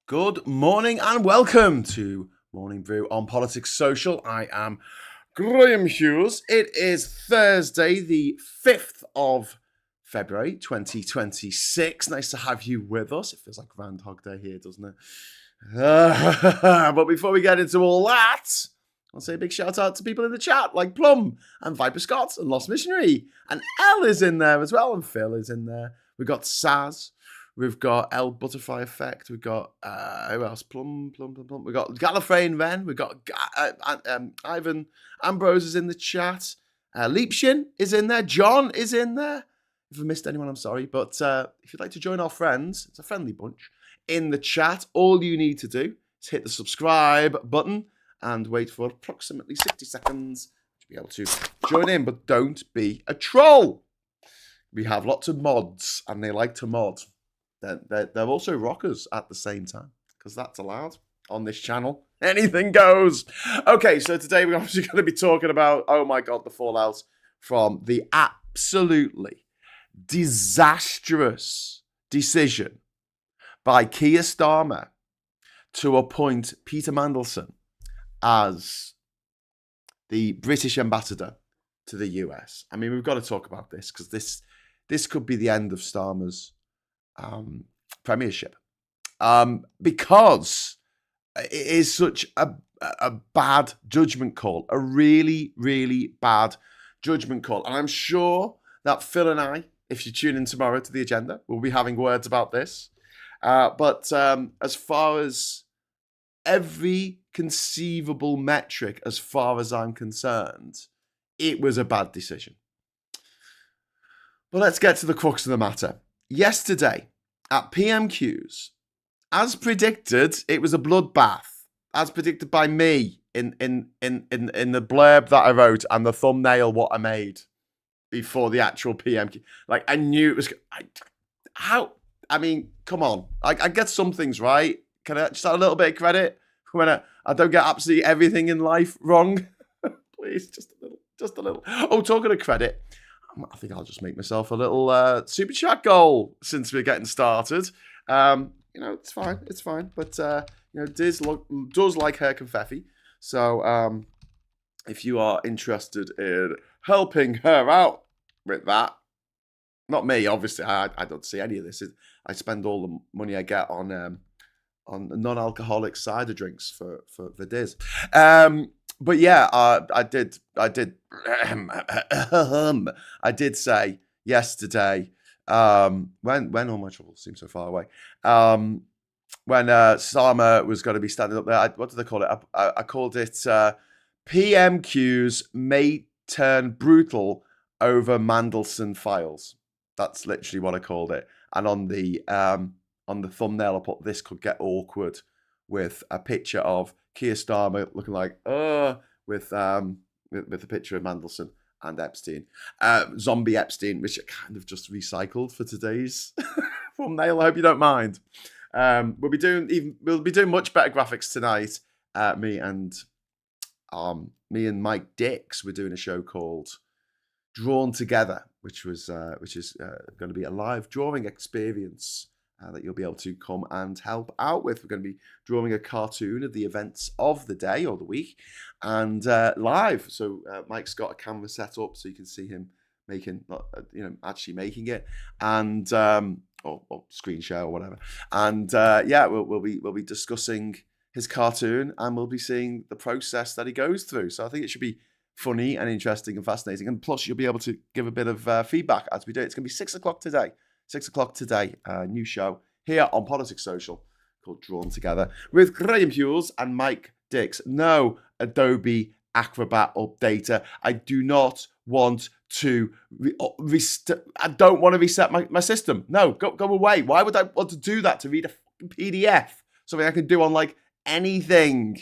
Good morning and welcome to Morning Brew on Politics Social. I am Graham Hughes. It is Thursday, the 5th of February 2026. Nice to have you with us. It feels like Groundhog Day here, doesn't it? But before we get into all that, I'll say a big shout out to people in the chat like Plum and Viper Scott and Lost Missionary. And Elle is in there as well, and Phil is in there. We've got Saz. We've got El Butterfly Effect. We've got, who else? Plum. We've got Gallifrey and Ven. We've got Ivan Ambrose is in the chat. Leapshin is in there. John is in there. If I missed anyone, I'm sorry. But if you'd like to join our friends, it's a friendly bunch, in the chat, all you need to do is hit the subscribe button and wait for approximately 60 seconds to be able to join in. But don't be a troll. We have lots of mods, and they like to mod. They're also rockers at the same time, because that's allowed on this channel. Anything goes. Okay, so today we're obviously going to be talking about, oh my God, the fallout from the absolutely disastrous decision by Keir Starmer to appoint Peter Mandelson as the British ambassador to the US. I mean, we've got to talk about this, because this could be the end of Starmer's premiership, because it is such a bad judgment call, a really, really bad judgment call. And I'm sure that Phil and I, if you tune in tomorrow to the agenda, we'll be having words about this. But as far as every conceivable metric, as far as I'm concerned, it was a bad decision. But let's get to the crux of the matter. Yesterday, at PMQs, as predicted, it was a bloodbath, as predicted by me in the blurb that I wrote and the thumbnail what I made before the actual PMQ. Like, I knew it was... I mean, come on. I get some things right. Can I just have a little bit of credit when I don't get absolutely everything in life wrong? Please, just a little. Oh, talking of credit... I think I'll just make myself a little super chat goal since we're getting started. It's fine. But, Diz does like her confetti. So if you are interested in helping her out with that, not me, obviously. I don't see any of this. I spend all the money I get on non-alcoholic cider drinks for Diz. But yeah, I did say yesterday, when all my troubles seem so far away, when Starmer was going to be standing up there, what did they call it? I called it PMQs may turn brutal over Mandelson files. That's literally what I called it. And on the thumbnail, I put, this could get awkward, with a picture of Keir Starmer looking like, with a picture of Mandelson and Epstein. Zombie Epstein, which I kind of just recycled for today's thumbnail. I hope you don't mind. We'll be doing much better graphics tonight. Me and Mike Dix, we're doing a show called Drawn Together, which is going to be a live drawing experience that you'll be able to come and help out with. We're going to be drawing a cartoon of the events of the day or the week, and live. So Mike's got a camera set up so you can see him actually making it, and or screen share or whatever. And we'll be discussing his cartoon, and we'll be seeing the process that he goes through. So I think it should be funny and interesting and fascinating. And plus, you'll be able to give a bit of feedback as we do it. It's going to be 6 o'clock today. 6 o'clock today, new show here on Politics Social called Drawn Together with Graham Hughes and Mike Dix. No Adobe Acrobat updater. I do not want to, I don't want to reset my system. No, go away. Why would I want to do that to read a PDF? Something I can do on like anything.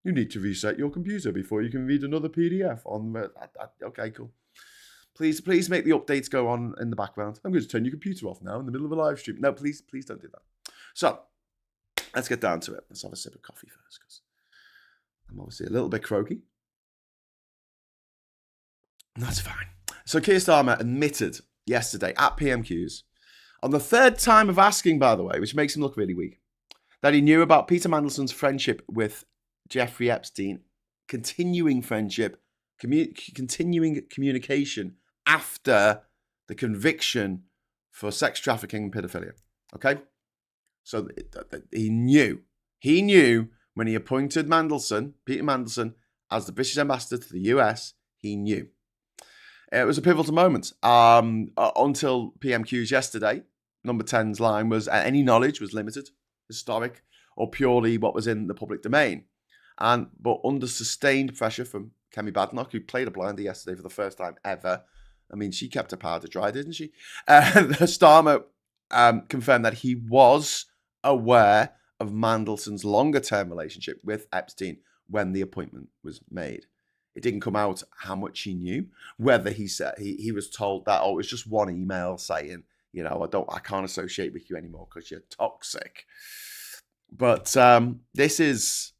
You need to reset your computer before you can read another PDF on. Okay, cool. Please make the updates go on in the background. I'm going to turn your computer off now in the middle of a live stream. No, please don't do that. So, let's get down to it. Let's have a sip of coffee first, because I'm obviously a little bit croaky. That's fine. So, Keir Starmer admitted yesterday at PMQs On the third time of asking, by the way, which makes him look really weak, that he knew about Peter Mandelson's friendship with Jeffrey Epstein, continuing friendship, continuing communication after the conviction for sex trafficking and pedophilia. Okay? So he knew when he appointed Peter Mandelson, as the British ambassador to the US, he knew. It was a pivotal moment until PMQs yesterday. Number 10's line was, any knowledge was limited, historic, or purely what was in the public domain. But under sustained pressure from Kemi Badenoch, who played a blinder yesterday for the first time ever. I mean, she kept her powder dry, didn't she? Starmer confirmed that he was aware of Mandelson's longer-term relationship with Epstein when the appointment was made. It didn't come out how much he knew, whether he said he was told that, it was just one email saying, I can't associate with you anymore because you're toxic. But this is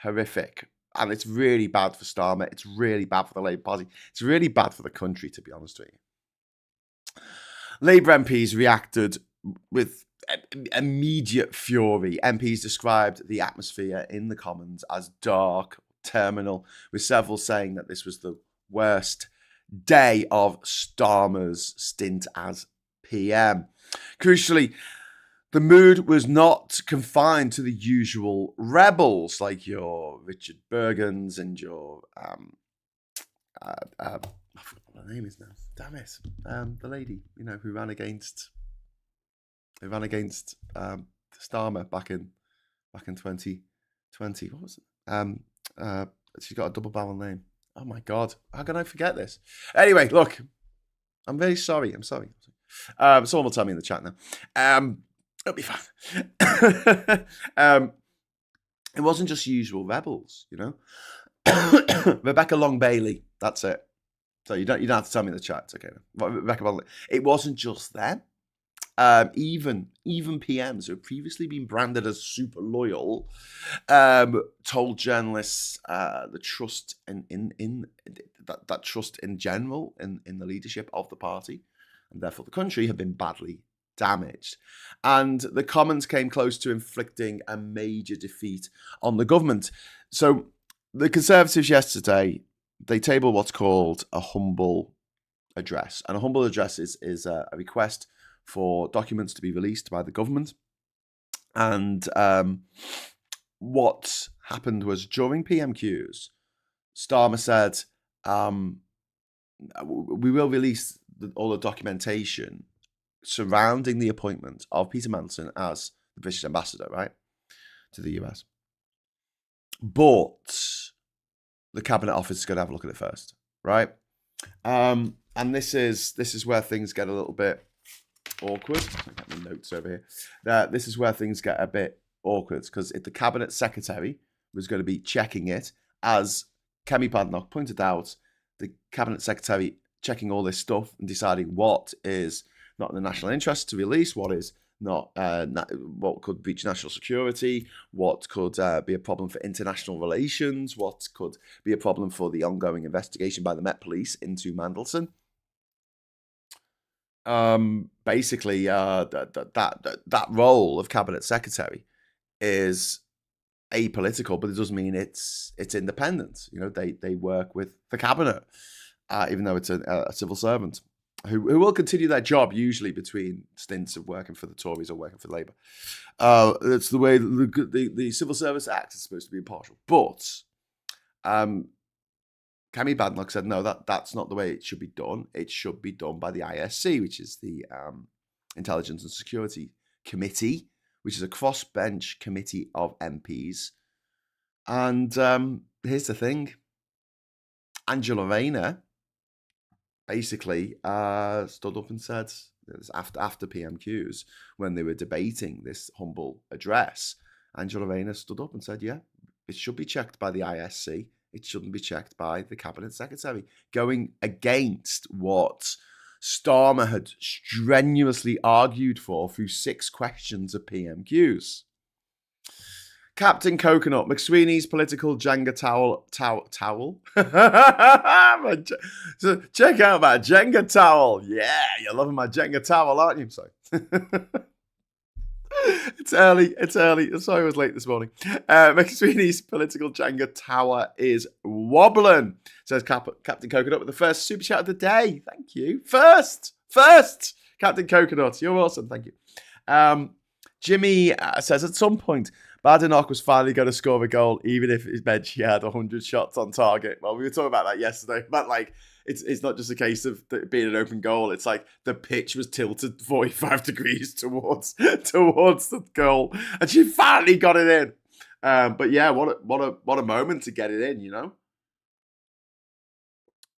horrific, and it's really bad for Starmer. It's really bad for the Labour Party. It's really bad for the country, to be honest with you. Labour MPs reacted with immediate fury. MPs described the atmosphere in the Commons as dark, terminal, with several saying that this was the worst day of Starmer's stint as PM. Crucially, the mood was not confined to the usual rebels like your Richard Bergens and your I forgot what her name is now. Damn it, the lady who ran against Starmer back in 2020. What was it? She's got a double barrel name. Oh my God, how can I forget this? Anyway, look, I'm very sorry. I'm sorry. Someone will tell me in the chat now. It'll be fine. It wasn't just usual rebels, Rebecca Long Bailey, that's it. So you don't have to tell me in the chat. It's okay. Rebecca Long. It wasn't just them. Even PMs who have previously been branded as super loyal told journalists the trust in that trust in general in the leadership of the party, and therefore the country, had been badly damaged. And the Commons came close to inflicting a major defeat on the government. So the Conservatives yesterday, they tabled what's called a humble address. And a humble address is a request for documents to be released by the government. And what happened was, during PMQs, Starmer said, we will release all the documentation surrounding the appointment of Peter Mandelson as the British ambassador, right, to the US. But the Cabinet Office is going to have a look at it first, right? And this is where things get a little bit awkward. I've got my notes over here. This is where things get a bit awkward, because if the Cabinet Secretary was going to be checking it, as Kemi Badenoch pointed out, the Cabinet Secretary checking all this stuff and deciding what is not in the national interest to release, what is not, what could breach national security, what could be a problem for international relations, what could be a problem for the ongoing investigation by the Met Police into Mandelson. Basically, that role of Cabinet Secretary is apolitical, but it doesn't mean it's independent. They work with the Cabinet, even though it's a civil servant who will continue their job usually between stints of working for the Tories or working for Labour. That's the way the Civil Service Act is supposed to be impartial. But Kemi Badenoch said, no, that's not the way it should be done. It should be done by the ISC, which is the Intelligence and Security Committee, which is a crossbench committee of MPs. And here's the thing. Angela Rayner basically stood up and said, after PMQs, when they were debating this humble address, Angela Rayner stood up and said, yeah, it should be checked by the ISC. It shouldn't be checked by the Cabinet Secretary, going against what Starmer had strenuously argued for through 6 questions of PMQs. Captain Coconut, McSweeney's political Jenga towel. So check out my Jenga towel. Yeah, you're loving my Jenga towel, aren't you? Sorry. It's early. Sorry I was late this morning. McSweeney's political Jenga tower is wobbling, says Captain Coconut with the first super chat of the day. Thank you. First, Captain Coconut. You're awesome. Thank you. Jimmy says, at some point, Badenoch was finally going to score a goal, even if his bench he had 100 shots on target. Well, we were talking about that yesterday, but like, it's not just a case of it being an open goal. It's like the pitch was tilted 45 degrees towards the goal, and she finally got it in. But yeah, what a moment to get it in, you know.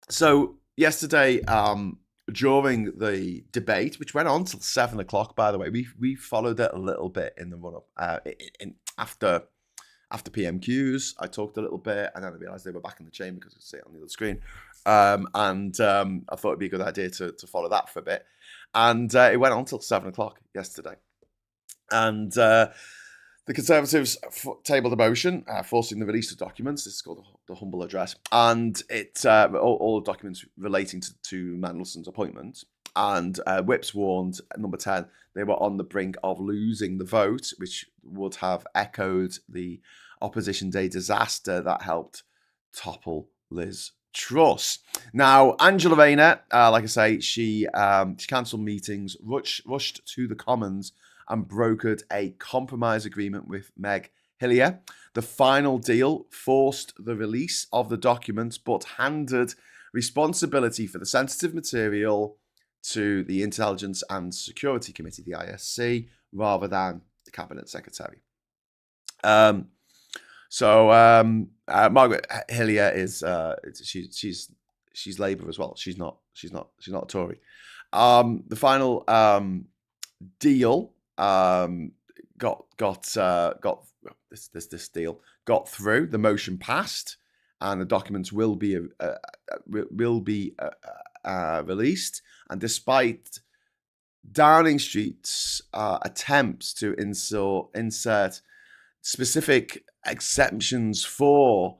So yesterday, during the debate, which went on till 7 o'clock, by the way, we followed it a little bit in the run up. After PMQs, I talked a little bit, and then I realised they were back in the chamber because I could see it on the other screen. I thought it'd be a good idea to follow that for a bit. And it went on till 7 o'clock yesterday. And the Conservatives tabled a motion forcing the release of documents. This is called the humble address. And it all documents relating to Mandelson's appointment. And Whips warned, number 10, they were on the brink of losing the vote, which would have echoed the Opposition Day disaster that helped topple Liz Truss. Now, Angela Rayner, like I say, she cancelled meetings, rushed to the Commons and brokered a compromise agreement with Meg Hillier. The final deal forced the release of the documents, but handed responsibility for the sensitive material to the Intelligence and Security Committee, the ISC, rather than the Cabinet Secretary. Margaret Hillier is she's Labour as well. She's not a Tory. The final deal this deal got through. The motion passed, and the documents will be released. And despite Downing Street's attempts to insert specific exceptions for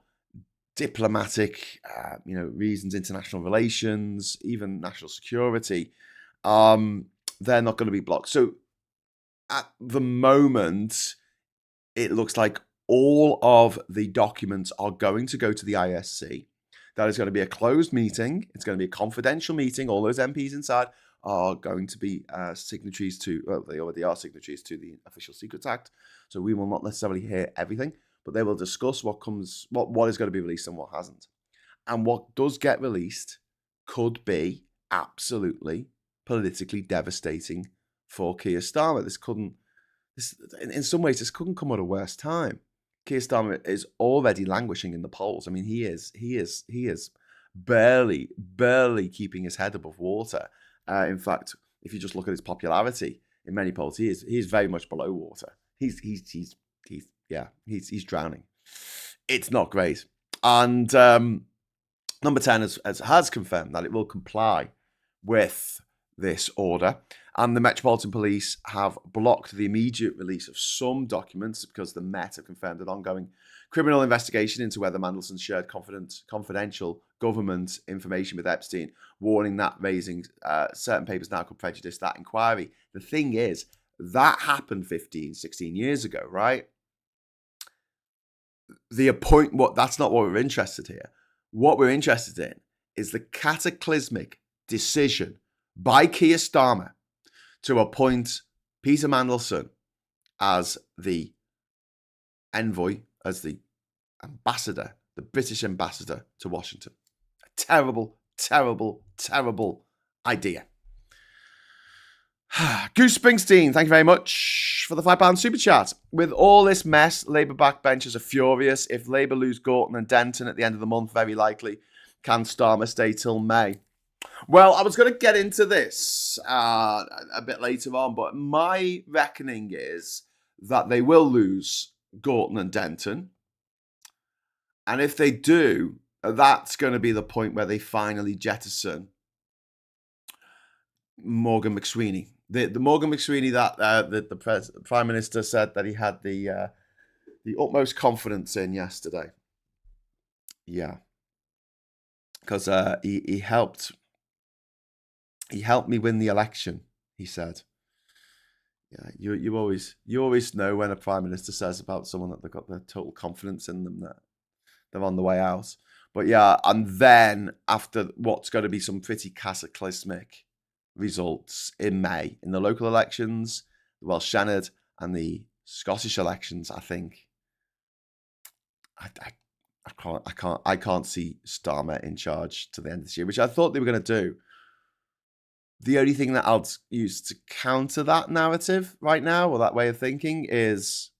diplomatic, reasons, international relations, even national security, they're not going to be blocked. So at the moment, it looks like all of the documents are going to go to the ISC. That is going to be a closed meeting. It's going to be a confidential meeting. All those MPs inside are going to be signatories to, well, they already are signatories to the Official Secrets Act. So we will not necessarily hear everything, but they will discuss what is going to be released and what hasn't. And what does get released could be absolutely politically devastating for Keir Starmer. In some ways, this couldn't come at a worse time. Keir Starmer is already languishing in the polls. I mean, he is barely keeping his head above water. In fact, if you just look at his popularity in many polls, he is very much below water. He's drowning. It's not great. And number 10 has confirmed that it will comply with this order. And the Metropolitan Police have blocked the immediate release of some documents because the Met have confirmed an ongoing criminal investigation into whether Mandelson shared confidential government information with Epstein, warning that raising certain papers now could prejudice that inquiry. The thing is, that happened 15, 16 years ago, right? That's not what we're interested here. What we're interested in is the cataclysmic decision by Keir Starmer to appoint Peter Mandelson as the envoy, as the ambassador, the British ambassador to Washington. A terrible, terrible, terrible idea. Goose Springsteen, thank you very much for the £5 super chat. With all this mess, Labour backbenchers are furious. If Labour lose Gorton and Denton at the end of the month, very likely, can Starmer stay till May? Well, I was going to get into this a bit later on, but my reckoning is that they will lose Gorton and Denton. And if they do, that's going to be the point where they finally jettison Morgan McSweeney. The Morgan McSweeney that the Prime Minister said that he had the the utmost confidence in yesterday. Yeah, because he helped me win the election. He said, "Yeah, you always know when a prime minister says about someone that they've got their total confidence in them that they're on the way out." But yeah, and then after what's going to be some pretty cataclysmic results in May in the local elections, the Welsh Senedd and the Scottish elections, I think I can't see Starmer in charge to the end of this year, which I thought they were going to do. The only thing that I'll use to counter that narrative right now, or that way of thinking, is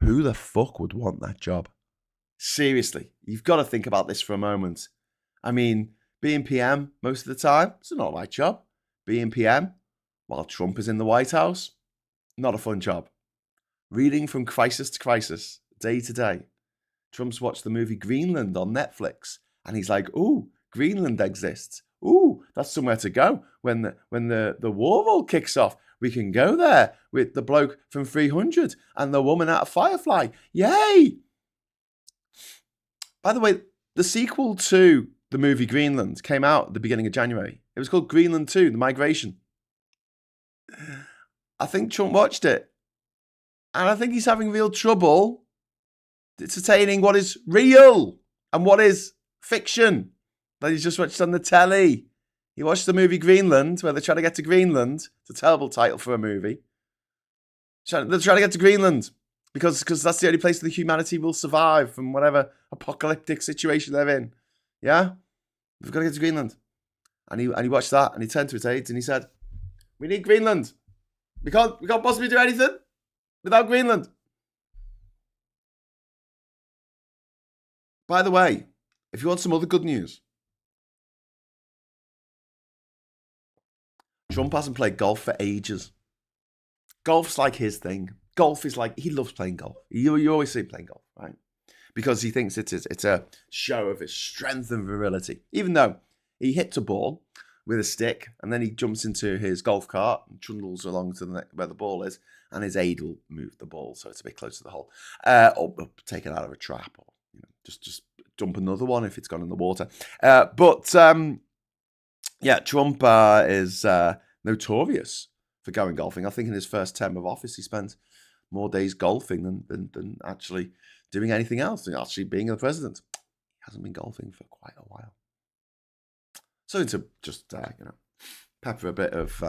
who the fuck would want that job? Seriously, you've got to think about this for a moment. I mean, being PM most of the time, it's not my job. Being PM while Trump is in the White House, not a fun job. Reading from crisis to crisis, day to day. Trump's watched the movie Greenland on Netflix, and he's like, "Ooh, Greenland exists. Ooh, that's somewhere to go when the war all kicks off. We can go there with the bloke from 300 and the woman out of Firefly. Yay!" By the way, the sequel to the movie Greenland came out at the beginning of January. It was called Greenland 2, The Migration. I think Trump watched it, and I think he's having real trouble entertaining what is real and what is fiction that he's just watched on the telly. He watched the movie Greenland, where they're trying to get to Greenland. It's a terrible title for a movie. They're trying to get to Greenland because that's the only place that humanity will survive from whatever apocalyptic situation they're in. Yeah? We've got to get to Greenland. And he watched that, and he turned to his aides and he said, "We need Greenland. We can't possibly do anything without Greenland." By the way, if you want some other good news, Trump hasn't played golf for ages. Golf's like his thing. Golf is like, he loves playing golf. You always see him playing golf, right? Because he thinks it's a show of his strength and virility. Even though he hits a ball with a stick, and then he jumps into his golf cart and trundles along to where the ball is, and his aide will move the ball so it's a bit closer to the hole, or take it out of a trap, or just dump another one if it's gone in the water. Yeah, Trump is notorious for going golfing. I think in his first term of office, he spent more days golfing than actually doing anything else, than actually being the president. He hasn't been golfing for quite a while. So to just, pepper a bit of,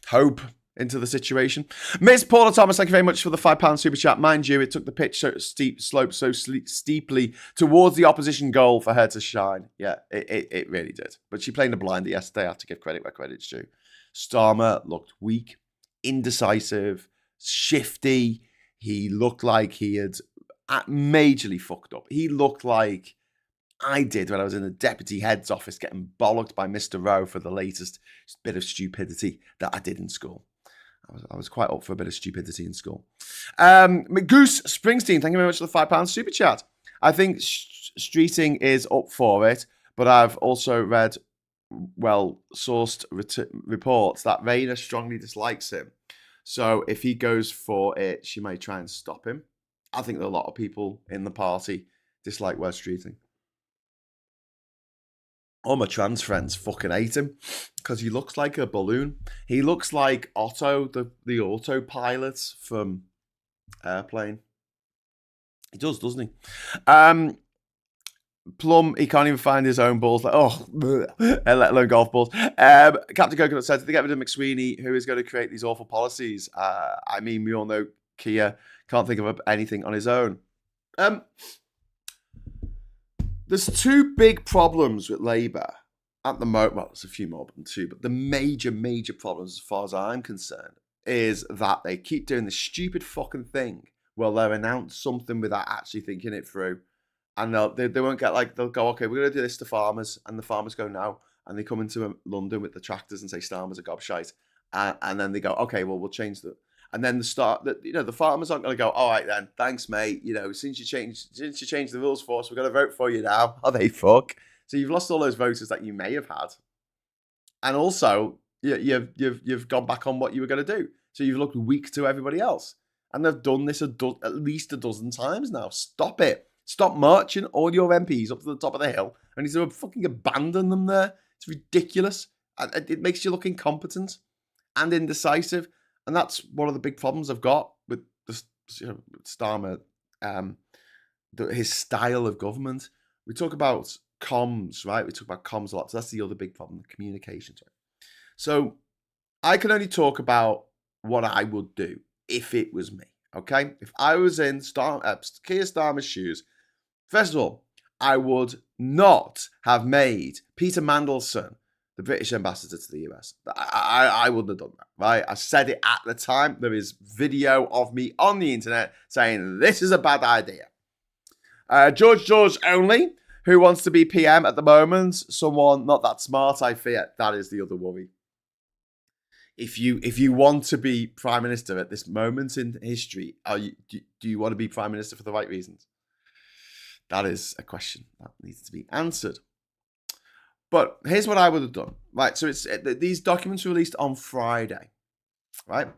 hope into the situation. Miss Paula Thomas, thank you very much for the £5 super chat. Mind you, it took the pitch so steeply towards the opposition goal for her to shine. Yeah, it really did. But she played a blinder yesterday. I have to give credit where credit's due. Starmer looked weak, indecisive, shifty. He looked like he had majorly fucked up. He looked like I did when I was in the deputy head's office getting bollocked by Mr. Rowe for the latest bit of stupidity that I did in school. I was quite up for a bit of stupidity in school. Goose Springsteen, thank you very much for the £5 super chat. I think Streeting is up for it, but I've also read well-sourced reports that Rayner strongly dislikes him. So if he goes for it, she may try and stop him. I think that a lot of people in the party dislike Wes Streeting. All my trans friends fucking hate him because he looks like a balloon. He looks like Otto, the autopilot from Airplane. He does, doesn't he? Plum, he can't even find his own balls. Like, let alone golf balls. Captain Coconut said, did they get rid of McSweeney, who is going to create these awful policies? I mean, we all know Keir can't think of anything on his own. There's two big problems with Labour at the moment. Well, there's a few more than two, but the major problems, as far as I'm concerned, is that they keep doing this stupid fucking thing where they'll announce something without actually thinking it through. And they won't get they'll go, okay, we're going to do this to farmers. And the farmers go, no. And they come into London with the tractors and say Starmer's a gobshite. And then they go, okay, well, we'll change the... And then the farmers aren't going to go, all right then, thanks, mate. Since you changed the rules for us, we're going to vote for you now. Oh, they fuck. So you've lost all those voters that you may have had. And also, you've gone back on what you were going to do. So you've looked weak to everybody else. And they've done this at least a dozen times now. Stop it. Stop marching all your MPs up to the top of the hill and he's going to fucking abandon them there. It's ridiculous. It makes you look incompetent and indecisive. And that's one of the big problems I've got with Starmer, his style of government. We talk about comms, right? We talk about comms a lot. So that's the other big problem, the communications. Right? So I can only talk about what I would do if it was me, okay? If I was in Keir Starmer's shoes, first of all, I would not have made Peter Mandelson the British ambassador to the US. I wouldn't have done that, right? I said it at the time. There is video of me on the internet saying this is a bad idea. George only, who wants to be PM at the moment, someone not that smart, I fear. That is the other worry. If you want to be Prime Minister at this moment in history, do you want to be Prime Minister for the right reasons? That is a question that needs to be answered. But here's what I would have done. Right, so these documents were released on Friday, right?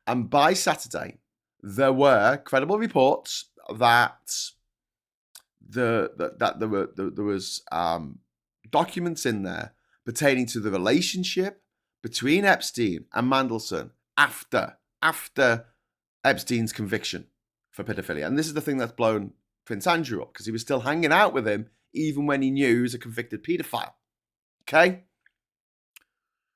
And by Saturday, there were credible reports that there was documents in there pertaining to the relationship between Epstein and Mandelson after Epstein's conviction for pedophilia. And this is the thing that's blown Prince Andrew up, because he was still hanging out with him even when he knew he was a convicted paedophile. Okay?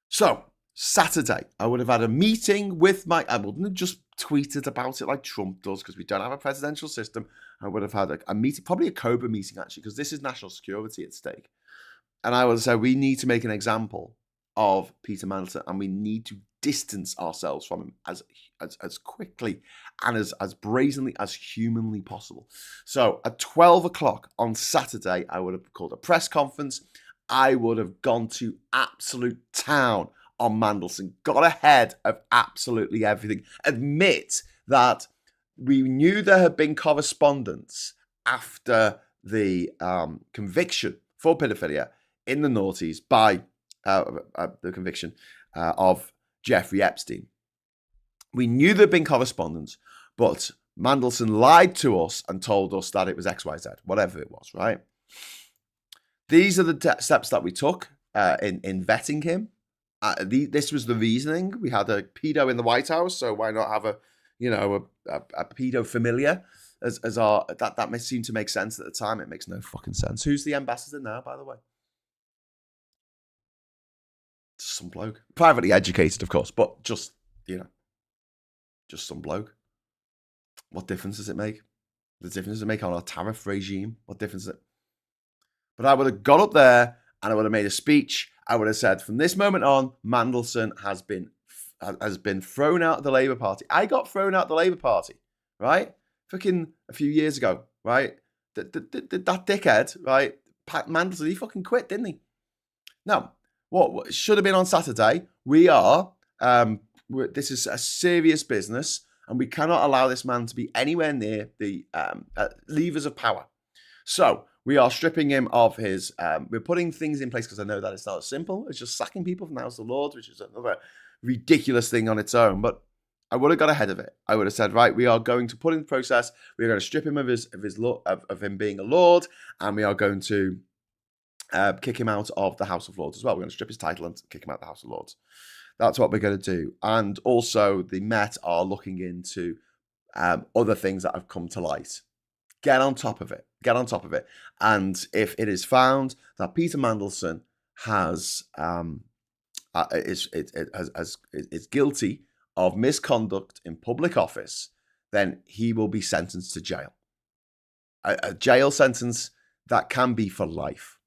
So, Saturday, I would have had a meeting with I wouldn't have just tweeted about it like Trump does, because we don't have a presidential system. I would have had a meeting, probably a COBRA meeting actually, because this is national security at stake. And I would have said, we need to make an example of Peter Mandelson, and we need to distance ourselves from him as quickly and as brazenly as humanly possible. So at 12 o'clock on Saturday, I would have called a press conference. I would have gone to absolute town on Mandelson, got ahead of absolutely everything, admit that we knew there had been correspondence after the conviction for paedophilia in the noughties by the conviction of Jeffrey Epstein. We knew there'd been correspondence, but Mandelson lied to us and told us that it was XYZ, whatever it was, right? These are the steps that we took in vetting him. This was the reasoning. We had a pedo in the White House, so why not have a pedo familiar as our that may seem to make sense at the time. It makes no fucking sense. Who's the ambassador now, by the way? Some bloke, privately educated, of course, but just some bloke. What difference does it make? The difference does it make on our tariff regime? What difference is it? But I would have got up there and I would have made a speech. I would have said, from this moment on, Mandelson has been thrown out of the Labour Party. I got thrown out of the Labour Party, right? Fucking a few years ago, right? That dickhead, right? Pat Mandelson, he fucking quit, didn't he? Now, what should have been on Saturday, this is a serious business, and we cannot allow this man to be anywhere near the levers of power. So we are stripping him of his, we're putting things in place, because I know that it's not as simple as just sacking people from the House of Lords, which is another ridiculous thing on its own. But I would have got ahead of it. I would have said, right, we are going to put in process, we're going to strip him of him being a Lord, and we are going to kick him out of the House of Lords as well. We're going to strip his title and kick him out of the House of Lords. That's what we're going to do. And also, the Met are looking into other things that have come to light. Get on top of it. Get on top of it. And if it is found that Peter Mandelson is guilty of misconduct in public office, then he will be sentenced to jail. A jail sentence that can be for life.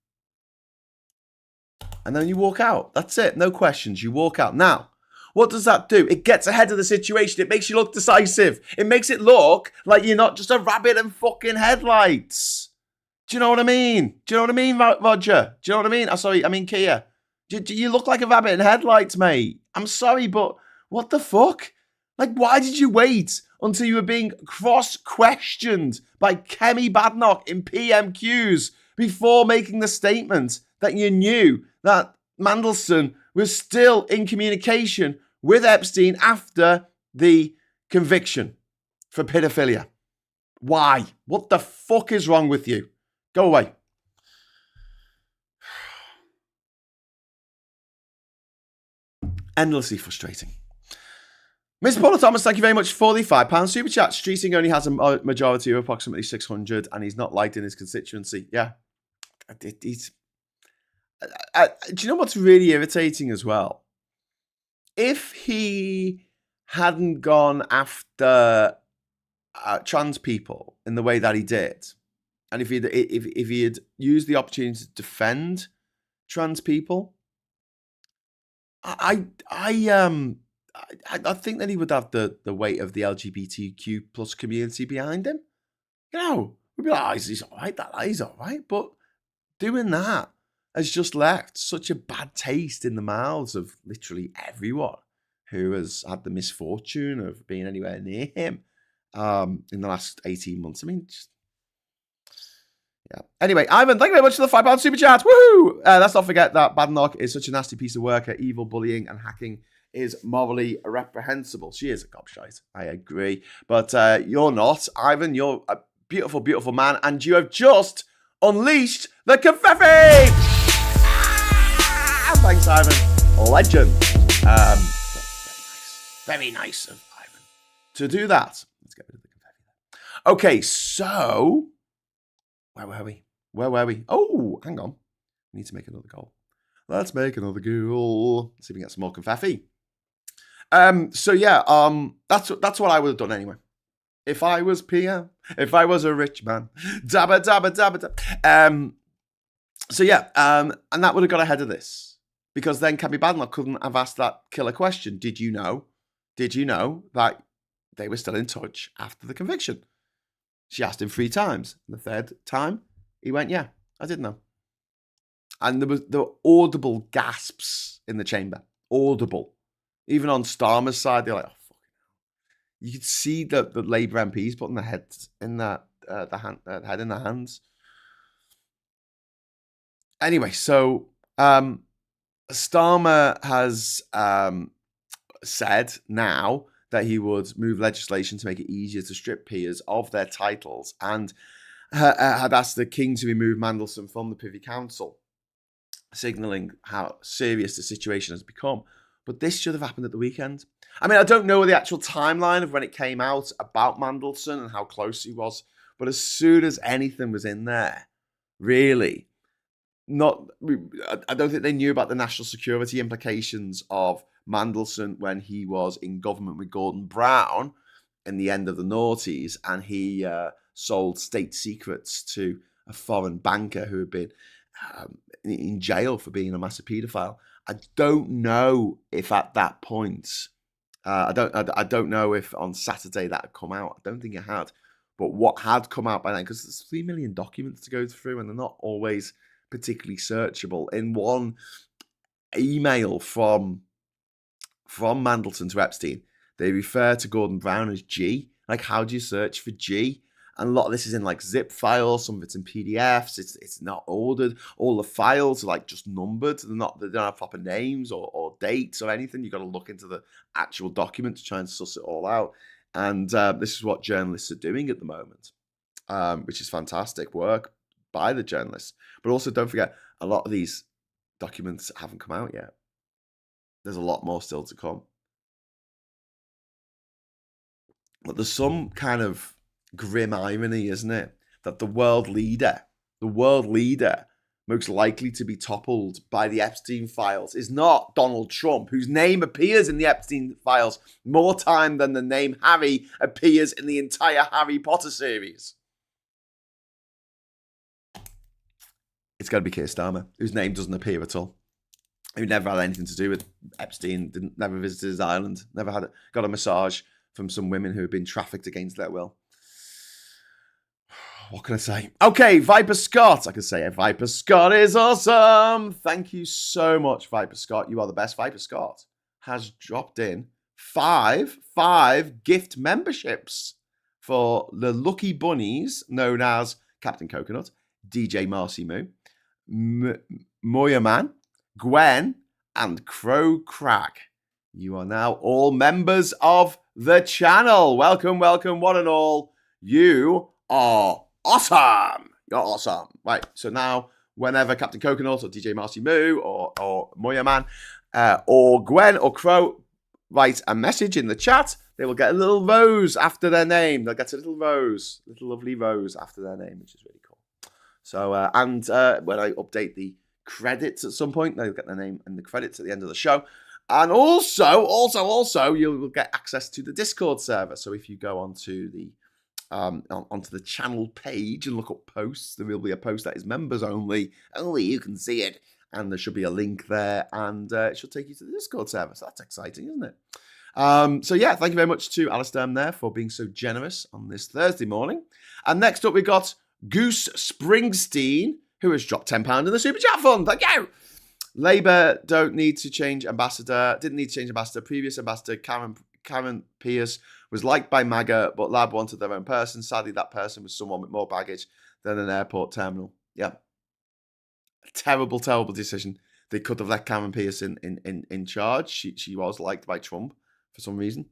And then you walk out. That's it. No questions. You walk out. Now, what does that do? It gets ahead of the situation. It makes you look decisive. It makes it look like you're not just a rabbit in fucking headlights. Do you know what I mean? Do you know what I mean, Roger? Do you know what I mean? Keir. Do you look like a rabbit in headlights, mate? I'm sorry, but what the fuck? Like, why did you wait until you were being cross-questioned by Kemi Badenoch in PMQs before making the statement that you knew that Mandelson was still in communication with Epstein after the conviction for paedophilia. Why? What the fuck is wrong with you? Go away. Endlessly frustrating. Miss Paula Thomas, thank you very much for the £5 super chat. Streeting only has a majority of approximately 600 and he's not liked in his constituency. Yeah. Do you know what's really irritating as well? If he hadn't gone after trans people in the way that he did, and if he had used the opportunity to defend trans people, I think that he would have the weight of the LGBTQ plus community behind him. You know, we'd be like, oh, he's all right, he's all right. But doing that has just left such a bad taste in the mouths of literally everyone who has had the misfortune of being anywhere near him in the last 18 months. I mean, just... yeah. Anyway, Ivan, thank you very much for the £5 super chat. Woohoo! Let's not forget that Badenoch is such a nasty piece of work. Evil bullying and hacking is morally reprehensible. She is a gobshite. I agree. But you're not. Ivan, you're a beautiful, beautiful man. And you have just unleashed the confetti! Thanks, Ivan. Legend. Very nice of Ivan to do that. Let's get rid of the confetti. Okay, so... Where were we? Oh, hang on. We need to make another goal. Let's make another goal. Let's see if we can get some more confetti. So yeah, that's what I would have done anyway. If I was Pierre, if I was a rich man. Dabba, dabba, dabba, dabba. So yeah, and that would have got ahead of this. Because then Cabby Badenoch couldn't have asked that killer question. Did you know that they were still in touch after the conviction? She asked him 3 times. And the third time, he went, yeah, I did know. And there were audible gasps in the chamber. Audible. Even on Starmer's side, they're like, oh, fucking hell. You could see the Labour MPs putting their heads in the head in their hands. Anyway, so Starmer has said now that he would move legislation to make it easier to strip peers of their titles and had asked the King to remove Mandelson from the Privy Council, signalling how serious the situation has become. But this should have happened at the weekend. I mean, I don't know the actual timeline of when it came out about Mandelson and how close he was, but as soon as anything was in there, really, I don't think they knew about the national security implications of Mandelson when he was in government with Gordon Brown in the end of the noughties, and he sold state secrets to a foreign banker who had been in jail for being a massive paedophile. I don't know if at that point, I don't know if on Saturday that had come out. I don't think it had, but what had come out by then, because there's 3 million documents to go through, and they're not always particularly searchable. In one email from Mandelson to Epstein, they refer to Gordon Brown as G. Like, how do you search for G? And a lot of this is in like zip files, some of it's in PDFs, it's not ordered. All the files are like just numbered. They don't have proper names or dates or anything. You've got to look into the actual document to try and suss it all out. And this is what journalists are doing at the moment, which is fantastic work by the journalists. But also don't forget, a lot of these documents haven't come out yet. There's a lot more still to come. But there's some kind of grim irony, isn't it? That the world leader most likely to be toppled by the Epstein files is not Donald Trump, whose name appears in the Epstein files more time than the name Harry appears in the entire Harry Potter series. It's got to be Keir Starmer, whose name doesn't appear at all. Who never had anything to do with Epstein, never visited his island, never got a massage from some women who had been trafficked against their will. What can I say? Okay, Viper Scott. I can say it. Viper Scott is awesome. Thank you so much, Viper Scott. You are the best. Viper Scott has dropped in five gift memberships for the lucky bunnies known as Captain Coconut, DJ Marcy Moo, Moya Man, Gwen, and Crow Crack. You are now all members of the channel. Welcome, one and all. You are awesome. You're awesome. Right, so now whenever Captain Coconut or DJ Marcy Moo or Moya Man or Gwen or Crow write a message in the chat, they will get a little rose after their name. They'll get a little rose, little lovely rose after their name, which is really cool. So, when I update the credits at some point, they'll get their name and the credits at the end of the show. And also, you will get access to the Discord server. So if you go onto the channel page and look up posts, there will be a post that is members only. Only you can see it. And there should be a link there, and it should take you to the Discord server. So that's exciting, isn't it? So yeah, thank you very much to Alistair there for being so generous on this Thursday morning. And next up, we got Goose Springsteen, who has dropped £10 in the Super Chat Fund. Thank you. Labour didn't need to change ambassador. Previous ambassador, Karen Pierce, was liked by MAGA, but Lab wanted their own person. Sadly, that person was someone with more baggage than an airport terminal. Yeah. Terrible decision. They could have let Karen Pierce in charge. She was liked by Trump for some reason.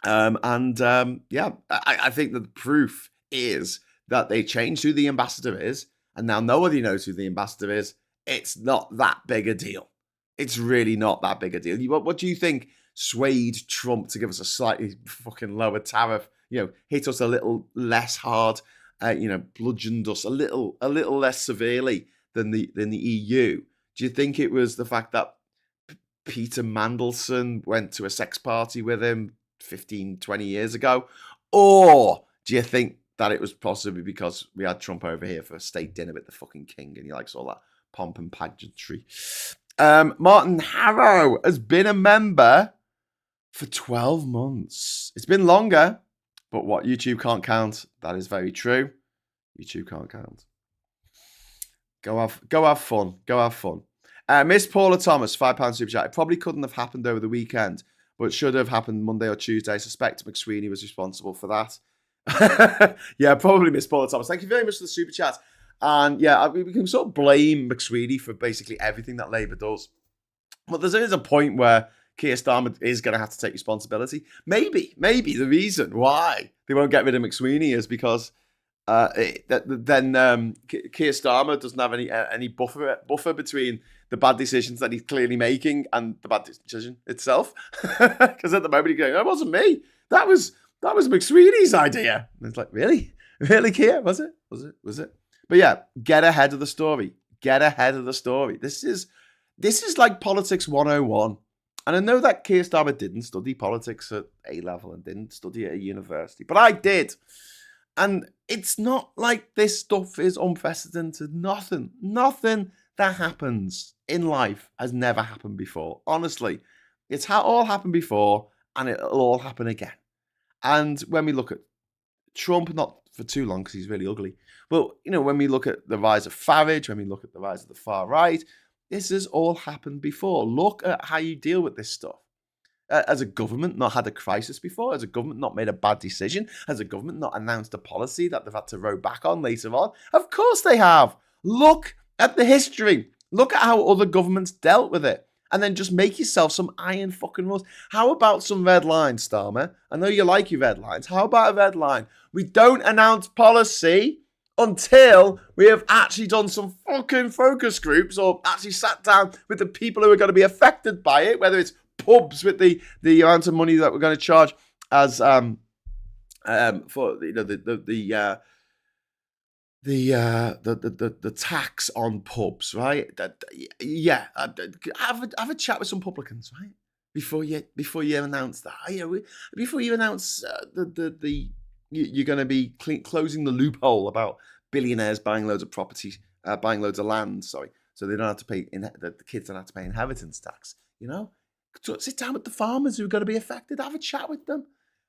I think that the proof is that they changed who the ambassador is, and now nobody knows who the ambassador is. It's not that big a deal. It's really not that big a deal. What do you think swayed Trump to give us a slightly fucking lower tariff? Hit us a little less hard, bludgeoned us a little less severely than the EU. Do you think it was the fact that Peter Mandelson went to a sex party with him 15, 20 years ago? Or do you think that it was possibly because we had Trump over here for a state dinner with the fucking king and he likes all that pomp and pageantry? Martin Harrow has been a member for 12 months. It's been longer, but what YouTube can't count, that is very true. YouTube can't count. Go have fun. Miss Paula Thomas, £5 super chat. It probably couldn't have happened over the weekend, but should have happened Monday or Tuesday. I suspect McSweeney was responsible for that. Yeah, probably Miss Paula Thomas. Thank you very much for the super chat. And yeah, we can sort of blame McSweeney for basically everything that Labour does. But there is a point where Keir Starmer is going to have to take responsibility. Maybe the reason why they won't get rid of McSweeney is because Keir Starmer doesn't have any buffer between the bad decisions that he's clearly making and the bad decision itself. Because at the moment he's going, that wasn't me. That was McSweeney's idea. And it's like, really, Keir? Was it? But yeah, get ahead of the story. This is like politics 101. And I know that Keir Starmer didn't study politics at A-level and didn't study at a university, but I did. And it's not like this stuff is unprecedented. Nothing that happens in life has never happened before. Honestly, it's all happened before and it'll all happen again. And when we look at Trump, not for too long because he's really ugly, but when we look at the rise of Farage, when we look at the rise of the far right, this has all happened before. Look at how you deal with this stuff. Has a government not had a crisis before? Has a government not made a bad decision? Has a government not announced a policy that they've had to row back on later on? Of course they have. Look at the history. Look at how other governments dealt with it. And then just make yourself some iron fucking rules. How about some red lines, Starmer? I know you like your red lines. How about a red line? We don't announce policy until we have actually done some fucking focus groups or actually sat down with the people who are going to be affected by it, whether it's pubs with the amount of money that we're going to charge as for the tax on pubs, right? Have a chat with some publicans, right? Before you announce that, before you announce you're going to be closing the loophole about billionaires buying loads of property, buying loads of land. Sorry, so they don't have to pay the kids don't have to pay inheritance tax. So sit down with the farmers who are going to be affected. Have a chat with them.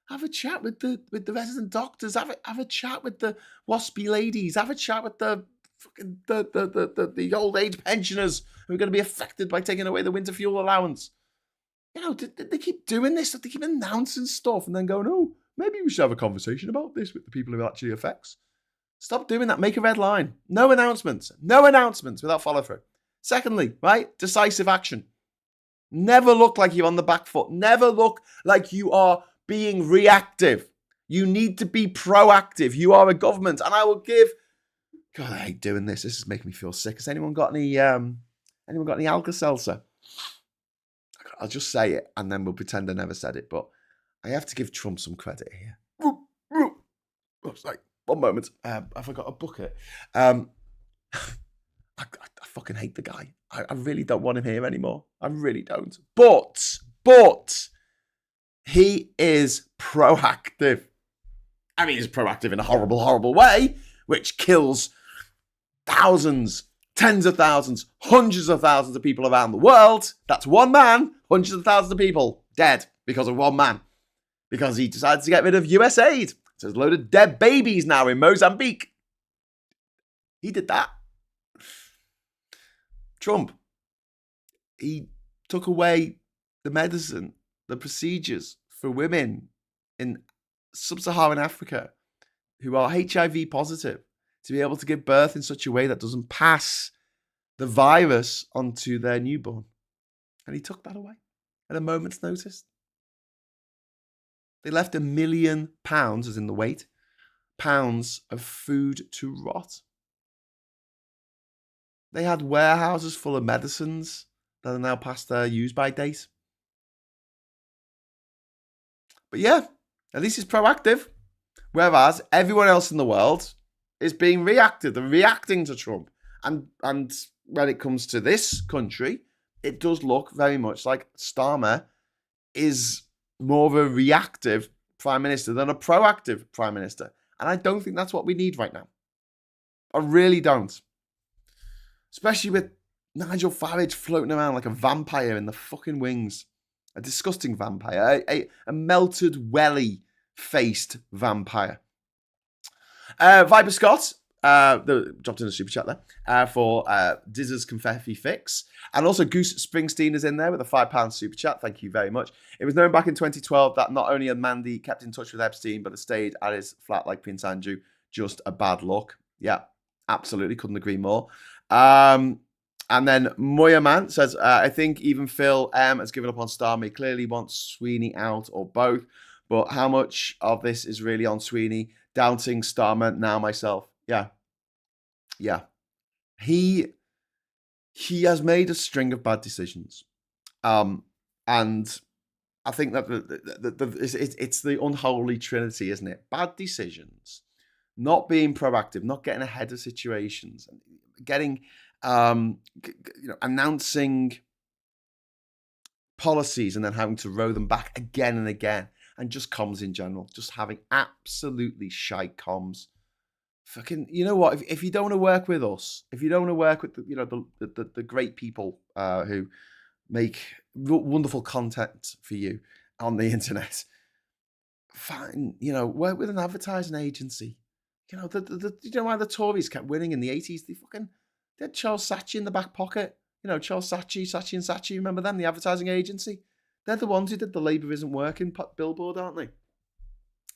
Have a chat with the resident doctors. Have a chat with the waspy ladies. Have a chat with the old age pensioners who are going to be affected by taking away the winter fuel allowance. They keep doing this. They keep announcing stuff and then going, oh, maybe we should have a conversation about this with the people who it actually affects. Stop doing that. Make a red line. No announcements. No announcements without follow through. Secondly, right, decisive action. Never look like you're on the back foot. Never look like you are being reactive. You need to be proactive. You are a government, and I will give. God, I hate doing this. This is making me feel sick. Has anyone got any Alka-Seltzer? I'll just say it, and then we'll pretend I never said it. But I have to give Trump some credit here. It's like 1 moment. Have I got a bucket? I fucking hate the guy. I really don't want him here anymore. I really don't. But he is proactive. I mean, he's proactive in a horrible, horrible way, which kills thousands, tens of thousands, hundreds of thousands of people around the world. That's one man, hundreds of thousands of people dead because of one man. Because he decided to get rid of US aid. So there's a load of dead babies now in Mozambique. He did that. Trump, he took away the medicine, the procedures for women in sub-Saharan Africa who are HIV positive to be able to give birth in such a way that doesn't pass the virus onto their newborn. And he took that away at a moment's notice. They left £1 million, as in the weight, pounds of food to rot. They had warehouses full of medicines that are now past their use-by date. But yeah, at least he's proactive. Whereas everyone else in the world is being reactive. They're reacting to Trump. And when it comes to this country, it does look very much like Starmer is more of a reactive prime minister than a proactive prime minister. And I don't think that's what we need right now. I really don't. Especially with Nigel Farage floating around like a vampire in the fucking wings. A disgusting vampire. A melted welly-faced vampire. Viper Scott dropped in a super chat there for Dizz's Confetti Fix. And also Goose Springsteen is in there with a £5 super chat. Thank you very much. It was known back in 2012 that not only had Mandy kept in touch with Epstein, but had stayed at his flat like Prince Andrew. Just a bad look. Yeah, absolutely. Couldn't agree more. And then Moya Man says, I think even Phil M has given up on Starmer. He clearly wants Sweeney out or both. But how much of this is really on Sweeney? Doubting Starmer now myself. Yeah. He has made a string of bad decisions. And I think that it's the unholy trinity, isn't it? Bad decisions, not being proactive, not getting ahead of situations, getting, announcing policies and then having to row them back again and again, and just comms in general, just having absolutely shite comms. Fucking, you know what? If you don't want to work with us, if you don't want to work with the great people who make wonderful content for you on the internet, fine. Work with an advertising agency. You know why the Tories kept winning in the 80s? They had Charles Saatchi in the back pocket. Charles Saatchi and Saatchi. Remember them? The advertising agency. They're the ones who did the Labour Isn't Working billboard, aren't they?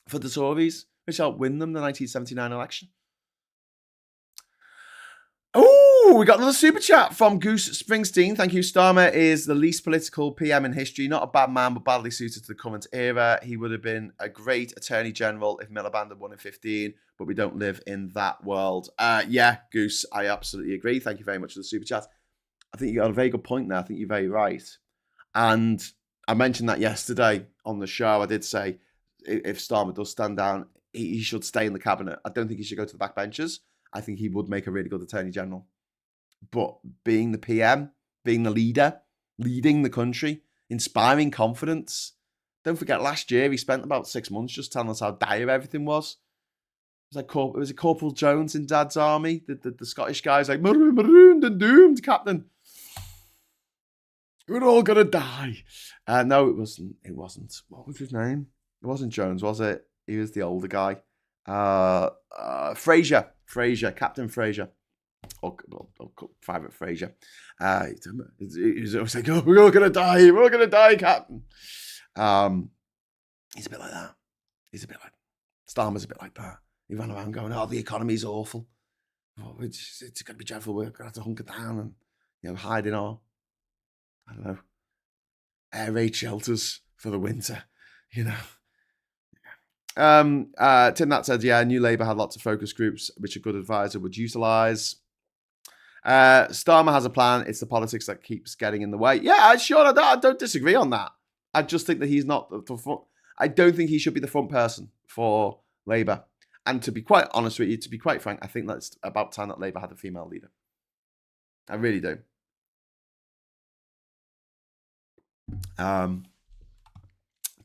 For the Tories, which helped win them the 1979 election. Oh, we got another super chat from Goose Springsteen. Thank you. Starmer is the least political PM in history. Not a bad man, but badly suited to the current era. He would have been a great Attorney General if Miliband had won in 15, but we don't live in that world. Yeah, Goose, I absolutely agree. Thank you very much for the super chat. I think you got a very good point there. I think you're very right. And I mentioned that yesterday on the show. I did say if Starmer does stand down, he should stay in the cabinet. I don't think he should go to the backbenchers. I think he would make a really good Attorney General. But being the PM, being the leader, leading the country, inspiring confidence. Don't forget, last year he spent about 6 months just telling us how dire everything was. It was Corporal Jones in Dad's army. The Scottish guy's like, marooned and doomed, Captain. We're all going to die. No, it wasn't. What was his name? It wasn't Jones, was it? He was the older guy. Fraser, Captain Fraser, or Private Fraser. He was always like, "Oh, we're all gonna die, Captain." He's a bit like that. Starmer's a bit like that. He ran around going, "Oh, the economy's awful. Oh, it's got to be dreadful. We're gonna have to hunker down and hide in our, I don't know, air raid shelters for the winter." Tim Nat said, yeah, New Labour had lots of focus groups, which a good advisor would utilise. Starmer has a plan. It's the politics that keeps getting in the way. Yeah, I don't disagree on that. I just think that he's not the front. I don't think he should be the front person for Labour. And to be quite honest with you, to be quite frank, I think that's about time that Labour had a female leader. I really do.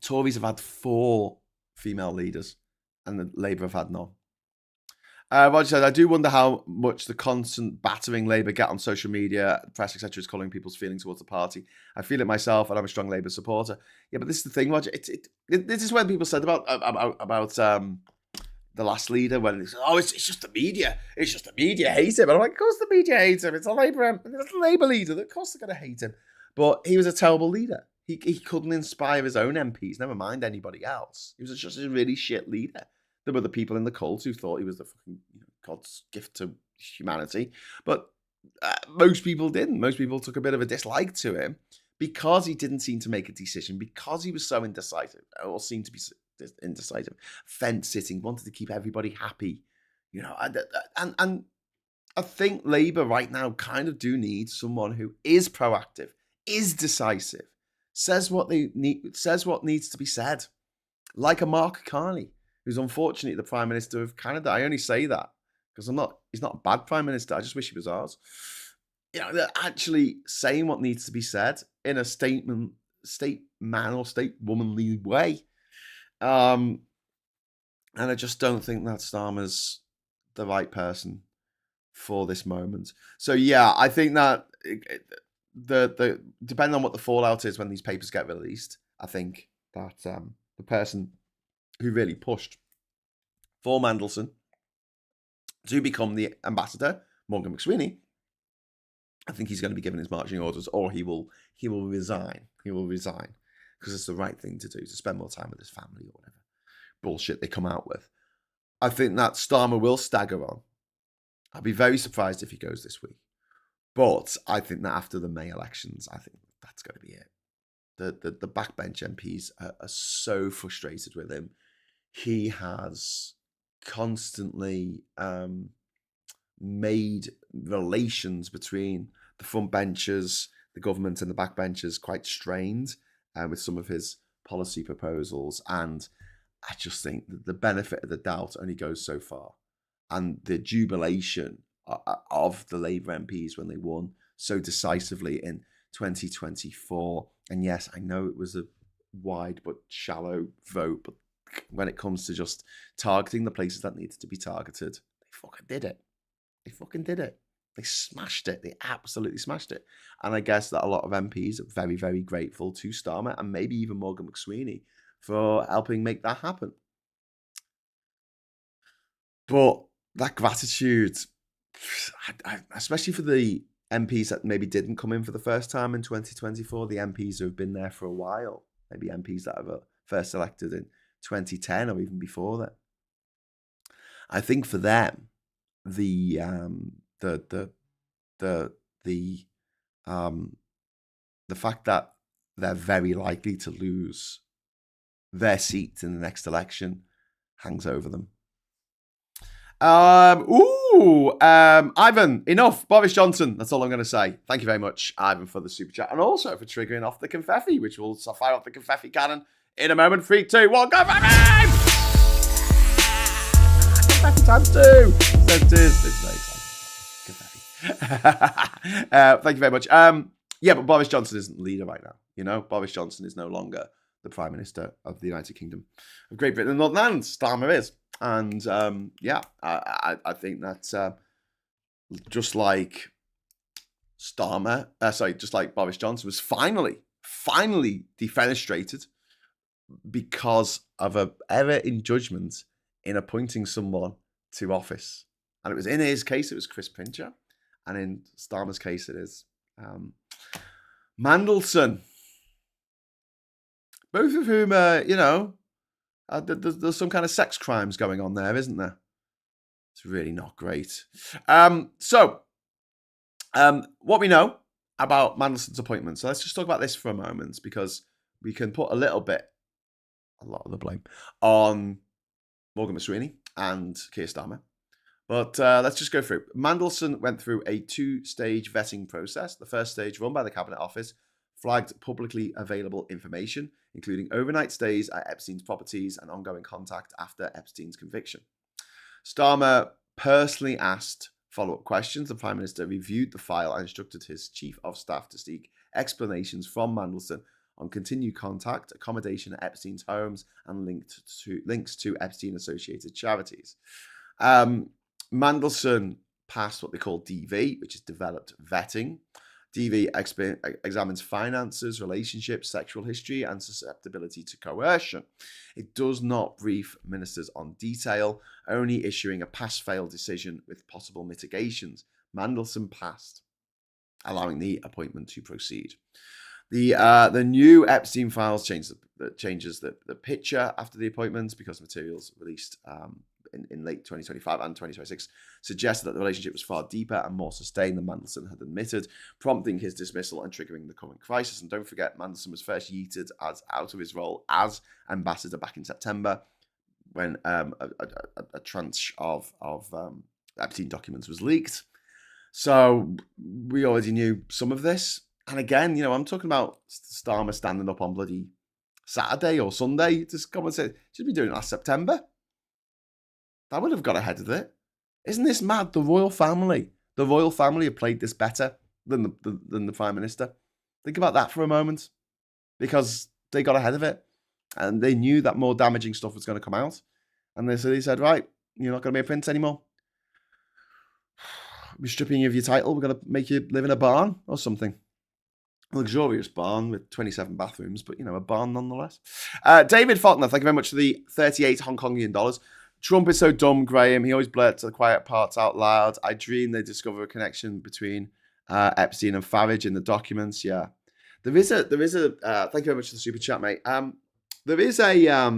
Tories have had 4 female leaders, and the Labour have had none. Roger said, I do wonder how much the constant battering Labour get on social media, press, etc., is colouring people's feelings towards the party. I feel it myself, and I'm a strong Labour supporter. Yeah, but this is the thing, Roger. This is when people said about the last leader, when they said, "Oh, it's just the media. It's just the media hate him." And I'm like, of course the media hates him. It's a Labour leader. Of course they're going to hate him. But he was a terrible leader. He couldn't inspire his own MPs. Never mind anybody else. He was just a really shit leader. There were the people in the cult who thought he was the fucking God's gift to humanity. But most people didn't. Most people took a bit of a dislike to him because he didn't seem to make a decision, because he was so indecisive, or seemed to be indecisive, fence-sitting, wanted to keep everybody happy. And I think Labour right now kind of do need someone who is proactive, is decisive, says what needs to be said, like a Mark Carney, who's unfortunately the Prime Minister of Canada. I only say that because he's not a bad Prime Minister. I just wish he was ours. They're actually saying what needs to be said in a state man or state womanly way. And I just don't think that Starmer's the right for this moment. So yeah, I think that the depending on what the fallout is when these papers get released, I think that the person who really pushed for Mandelson to become the ambassador, Morgan McSweeney, I think he's going to be given his marching orders, or he will resign. He will resign because it's the right thing to do, to spend more time with his family or whatever bullshit they come out with. I think that Starmer will stagger on. I'd be very surprised if he goes this week. But I think that after the May elections, I think that's going to be it. The backbench MPs are so frustrated with him. He has constantly made relations between the front benchers, the government, and the backbenchers quite strained with some of his policy proposals. And I just think that the benefit of the doubt only goes so far. And the jubilation of the Labour MPs when they won so decisively in 2024. And yes, I know it was a wide but shallow vote, but when it comes to just targeting the places that needed to be targeted, they fucking did it. They fucking did it. They smashed it. They absolutely smashed it. And I guess that a lot of MPs are very, very grateful to Starmer and maybe even Morgan McSweeney for helping make that happen. But that gratitude, especially for the MPs that maybe didn't come in for the first time in 2024, the MPs who have been there for a while, maybe MPs that were first elected in 2010 or even before that. I think for them, the fact that they're very likely to lose their seat in the next election hangs over them. Ivan, enough. Boris Johnson. That's all I'm going to say. Thank you very much, Ivan, for the super chat, and also for triggering off the confetti, which will fire off the confetti cannon in a moment. 3, 2, 1, go! Confetti times 2. Thank you very much. Yeah, but Boris Johnson isn't the leader right now. Boris Johnson is no longer the Prime Minister of the United Kingdom of Great Britain and Northern Ireland. Starmer is. And I think that just like Boris Johnson was finally defenestrated because of an error in judgment in appointing someone to office. And it was, in his case, it was Chris Pincher. And in Starmer's case, it is Mandelson. Both of whom, there's some kind of sex crimes going on there, isn't there? It's really not great. So, what we know about Mandelson's appointment. So let's just talk about this for a moment, because we can put a lot of the blame on Morgan Masweeney and Keir Starmer. But let's just go through. Mandelson went through a 2-stage vetting process. The first stage, run by the Cabinet Office, flagged publicly available information, including overnight stays at Epstein's properties and ongoing contact after Epstein's conviction. Starmer personally asked follow-up questions. The Prime Minister reviewed the file and instructed his Chief of Staff to seek explanations from Mandelson on continued contact, accommodation at Epstein's homes, and links to Epstein-associated charities. Mandelson passed what they call DV, which is developed vetting. DV examines finances, relationships, sexual history, and susceptibility to coercion. It does not brief ministers on detail, only issuing a pass-fail decision with possible mitigations. Mandelson passed, allowing the appointment to proceed. The new Epstein files changes the picture after the appointments because materials released in late 2025 and 2026 suggested that the relationship was far deeper and more sustained than Mandelson had admitted, prompting his dismissal and triggering the current crisis. And don't forget, Mandelson was first yeeted out of his role as ambassador back in September when a tranche of Epstein documents was leaked. So we already knew some of this. And again, I'm talking about Starmer standing up on bloody Saturday or Sunday to come and say, should be doing it last September. That would have got ahead of it. Isn't this mad? The royal family have played this better than the Prime Minister. Think about that for a moment, because they got ahead of it and they knew that more damaging stuff was going to come out. And they said, right, you're not going to be a prince anymore. We're stripping you of your title. We're going to make you live in a barn or something. A luxurious barn with 27 bathrooms, but, a barn nonetheless. David Faulkner, thank you very much for the 38 Hong Kongian dollars. Trump is so dumb, Graham. He always blurts the quiet parts out loud. I dream they discover a connection between Epstein and Farage in the documents. Yeah, there is a. Thank you very much for the super chat, mate. There is a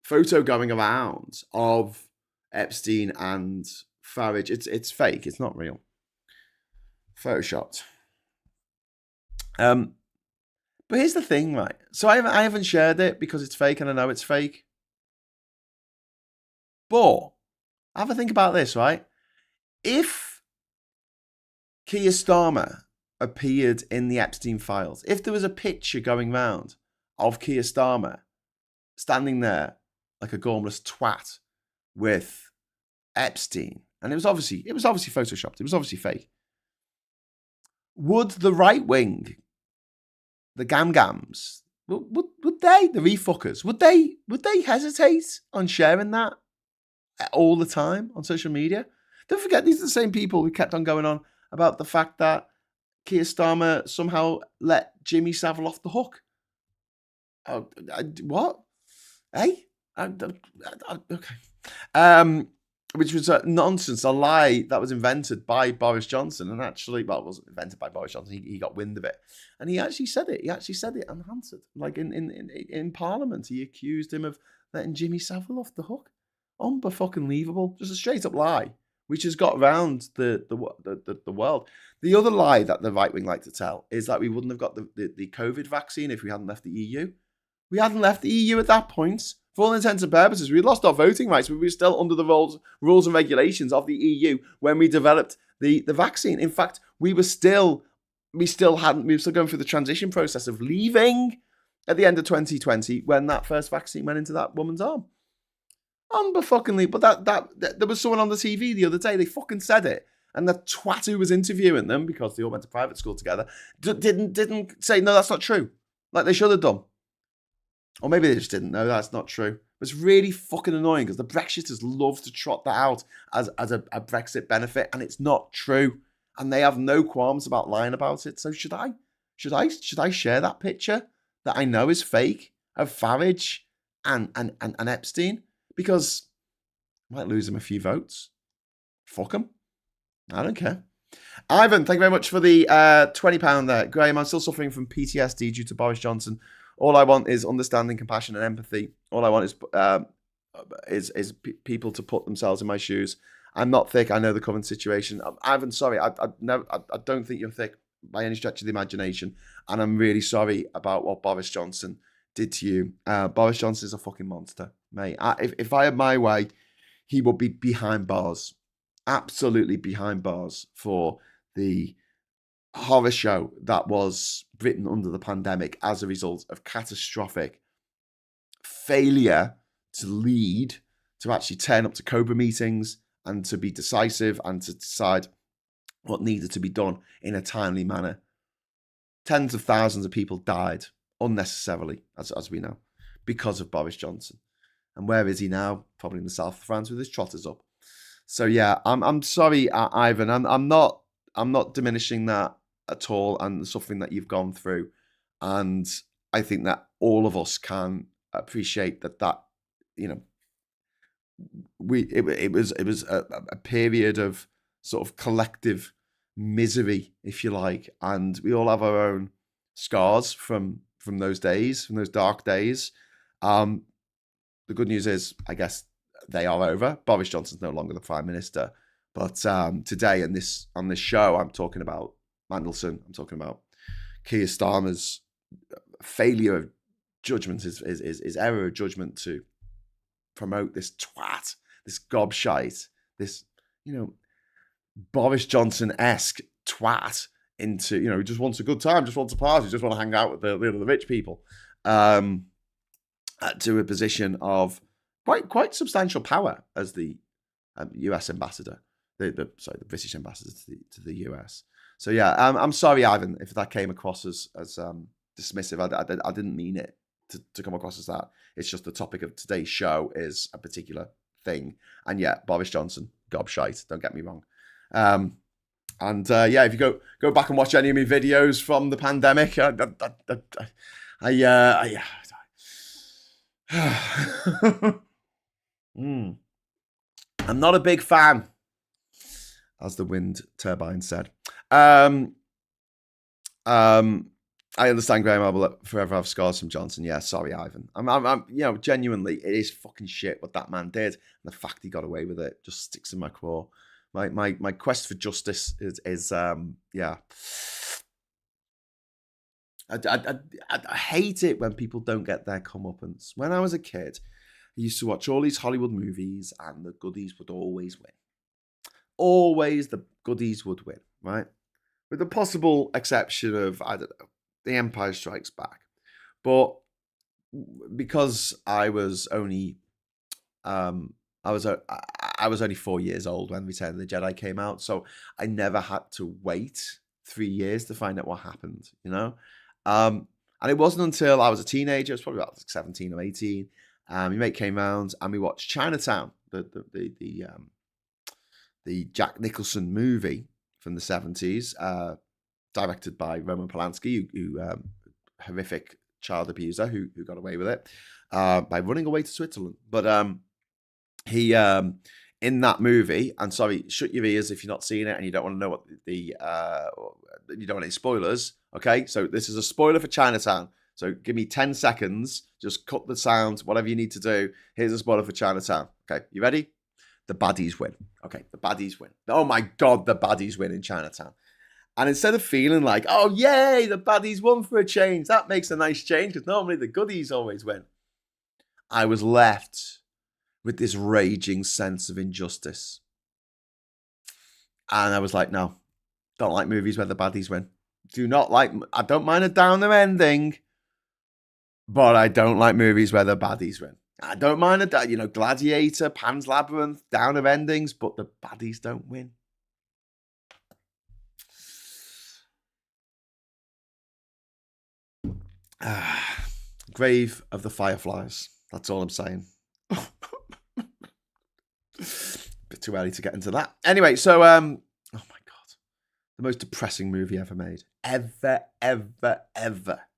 photo going around of Epstein and Farage. It's fake. It's not real. Photoshopped. But here's the thing, right? So I haven't shared it because it's fake, and I know it's fake. But have a think about this, right? If Keir Starmer appeared in the Epstein files, if there was a picture going round of Keir Starmer standing there like a gormless twat with Epstein, and it was obviously photoshopped, it was obviously fake, would the right wing, the gam-gams, would they, the refuckers, would they hesitate on sharing that all the time on social media? Don't forget, these are the same people who kept on going on about the fact that Keir Starmer somehow let Jimmy Savile off the hook. What? Hey? Okay. Which was nonsense, a lie that was invented by Boris Johnson. And actually, well, it wasn't invented by Boris Johnson. He got wind of it. And he actually said it. He actually said it and answered. Like in Parliament, he accused him of letting Jimmy Savile off the hook. Unbelievable. Just a straight up lie, which has got around the world. The other lie that the right wing like to tell is that we wouldn't have got the COVID vaccine if we hadn't left the EU. We hadn't left the EU at that point. For all intents and purposes, we lost our voting rights, but we were still under the rules and regulations of the EU when we developed the vaccine. In fact, we were still going through the transition process of leaving at the end of 2020 when that first vaccine went into that woman's arm. Unbelievable. But that there was someone on the TV the other day, they fucking said it. And the twat who was interviewing them, because they all went to private school together, didn't say, no, that's not true. Like they should have done. Or maybe they just didn't know that's not true. But it's really fucking annoying because the Brexiters love to trot that out as a Brexit benefit, and it's not true. And they have no qualms about lying about it. So should I share that picture that I know is fake of Farage and Epstein? Because I might lose them a few votes. Fuck them. I don't care. Ivan, thank you very much for the £20 there. Graham, I'm still suffering from PTSD due to Boris Johnson. All I want is understanding, compassion, and empathy. All I want is people to put themselves in my shoes. I'm not thick. I know the current situation. Ivan, sorry, I don't think you're thick by any stretch of the imagination, and I'm really sorry about what Boris Johnson did to you. Boris Johnson is a fucking monster, mate. If I had my way, he would be behind bars, absolutely behind bars for the horror show that was Britain under the pandemic as a result of catastrophic failure to lead, to actually turn up to COBRA meetings and to be decisive and to decide what needed to be done in a timely manner. Tens of thousands of people died unnecessarily, as we know, because of Boris Johnson. And where is he now? Probably in the south of France with his trotters up. So yeah, I'm sorry, Ivan. I'm not diminishing that at all, and the suffering that you've gone through. And I think that all of us can appreciate that it was a period of sort of collective misery, if you like, and we all have our own scars from those days, from those dark days. The good news is, I guess, they are over. Boris Johnson's no longer the Prime Minister. But today on this show, I'm talking about Mandelson. I'm talking about Keir Starmer's failure of judgment, his error of judgment to promote this twat, this gobshite, this, Boris Johnson-esque twat into, he just wants a good time, just wants a party, just want to hang out with the rich people, to a position of quite substantial power as the US ambassador, the British ambassador to the US. So yeah, I'm sorry, Ivan, if that came across as dismissive. I didn't mean it to come across as that. It's just the topic of today's show is a particular thing. And yeah, Boris Johnson, gobshite, don't get me wrong. Yeah, if you go back and watch any of my videos from the pandemic, I'm not a big fan, as the wind turbine said. I understand Graham will forever have scars from Johnson. Yeah, sorry, Ivan. I'm genuinely, it is fucking shit what that man did, and the fact he got away with it just sticks in my craw. My quest for justice is yeah. I hate it when people don't get their comeuppance. When I was a kid, I used to watch all these Hollywood movies, and the goodies would always win. Always the goodies would win, right? With the possible exception of, I don't know, The Empire Strikes Back. But because I was only I was only 4 years old when Return of the Jedi came out, so I never had to wait 3 years to find out what happened, and it wasn't until I was a teenager, I was probably about 17 or 18, my mate came round and we watched Chinatown, the Jack Nicholson movie from the 70s, directed by Roman Polanski, who horrific child abuser who got away with it by running away to Switzerland. But he in that movie, and sorry, shut your ears if you're not seeing it and you don't want to know what you don't want any spoilers. Okay, so this is a spoiler for Chinatown. So give me 10 seconds, just cut the sound, whatever you need to do. Here's a spoiler for Chinatown. Okay, you ready? The baddies win. Okay, the baddies win. Oh my God, the baddies win in Chinatown. And instead of feeling like, oh, yay, the baddies won for a change, that makes a nice change because normally the goodies always win, I was left with this raging sense of injustice. And I was like, no, don't like movies where the baddies win. I don't mind a downer ending, but I don't like movies where the baddies win. I don't mind Gladiator, Pan's Labyrinth, downer endings, but the baddies don't win. Grave of the Fireflies. That's all I'm saying. Bit too early to get into that. Anyway, so oh my God, the most depressing movie ever made, ever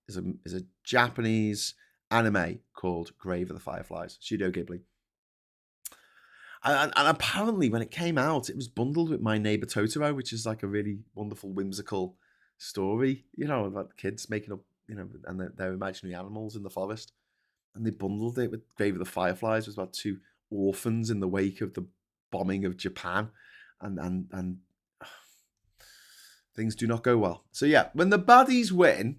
is a Japanese anime called Grave of the Fireflies, Studio Ghibli. And apparently, when it came out, it was bundled with My Neighbor Totoro, which is like a really wonderful, whimsical story, about kids making up, and their imaginary animals in the forest. And they bundled it with Grave of the Fireflies. It was about two orphans in the wake of the bombing of Japan, and things do not go well. So yeah, when the baddies win,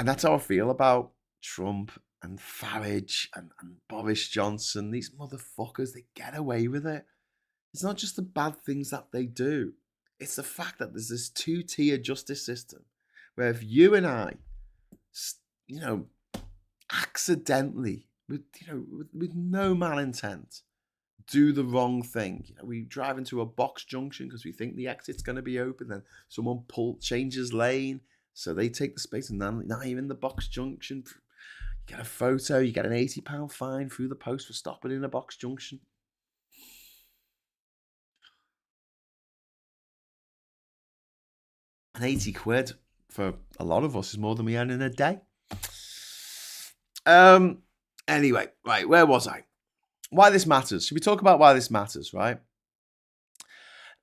And that's how I feel about Trump and Farage and Boris Johnson. These motherfuckers, they get away with it. It's not just the bad things that they do. It's the fact that there's this two-tier justice system where if you and I, accidentally, with no malintent, do the wrong thing. We drive into a box junction because we think the exit's going to be open. Then someone changes lane, so they take the space, and now you're in the box junction. You get a photo, you get an £80 fine through the post for stopping in a box junction. And 80 quid for a lot of us is more than we earn in a day. Anyway, right, where was I? Why this matters. Should we talk about why this matters, right?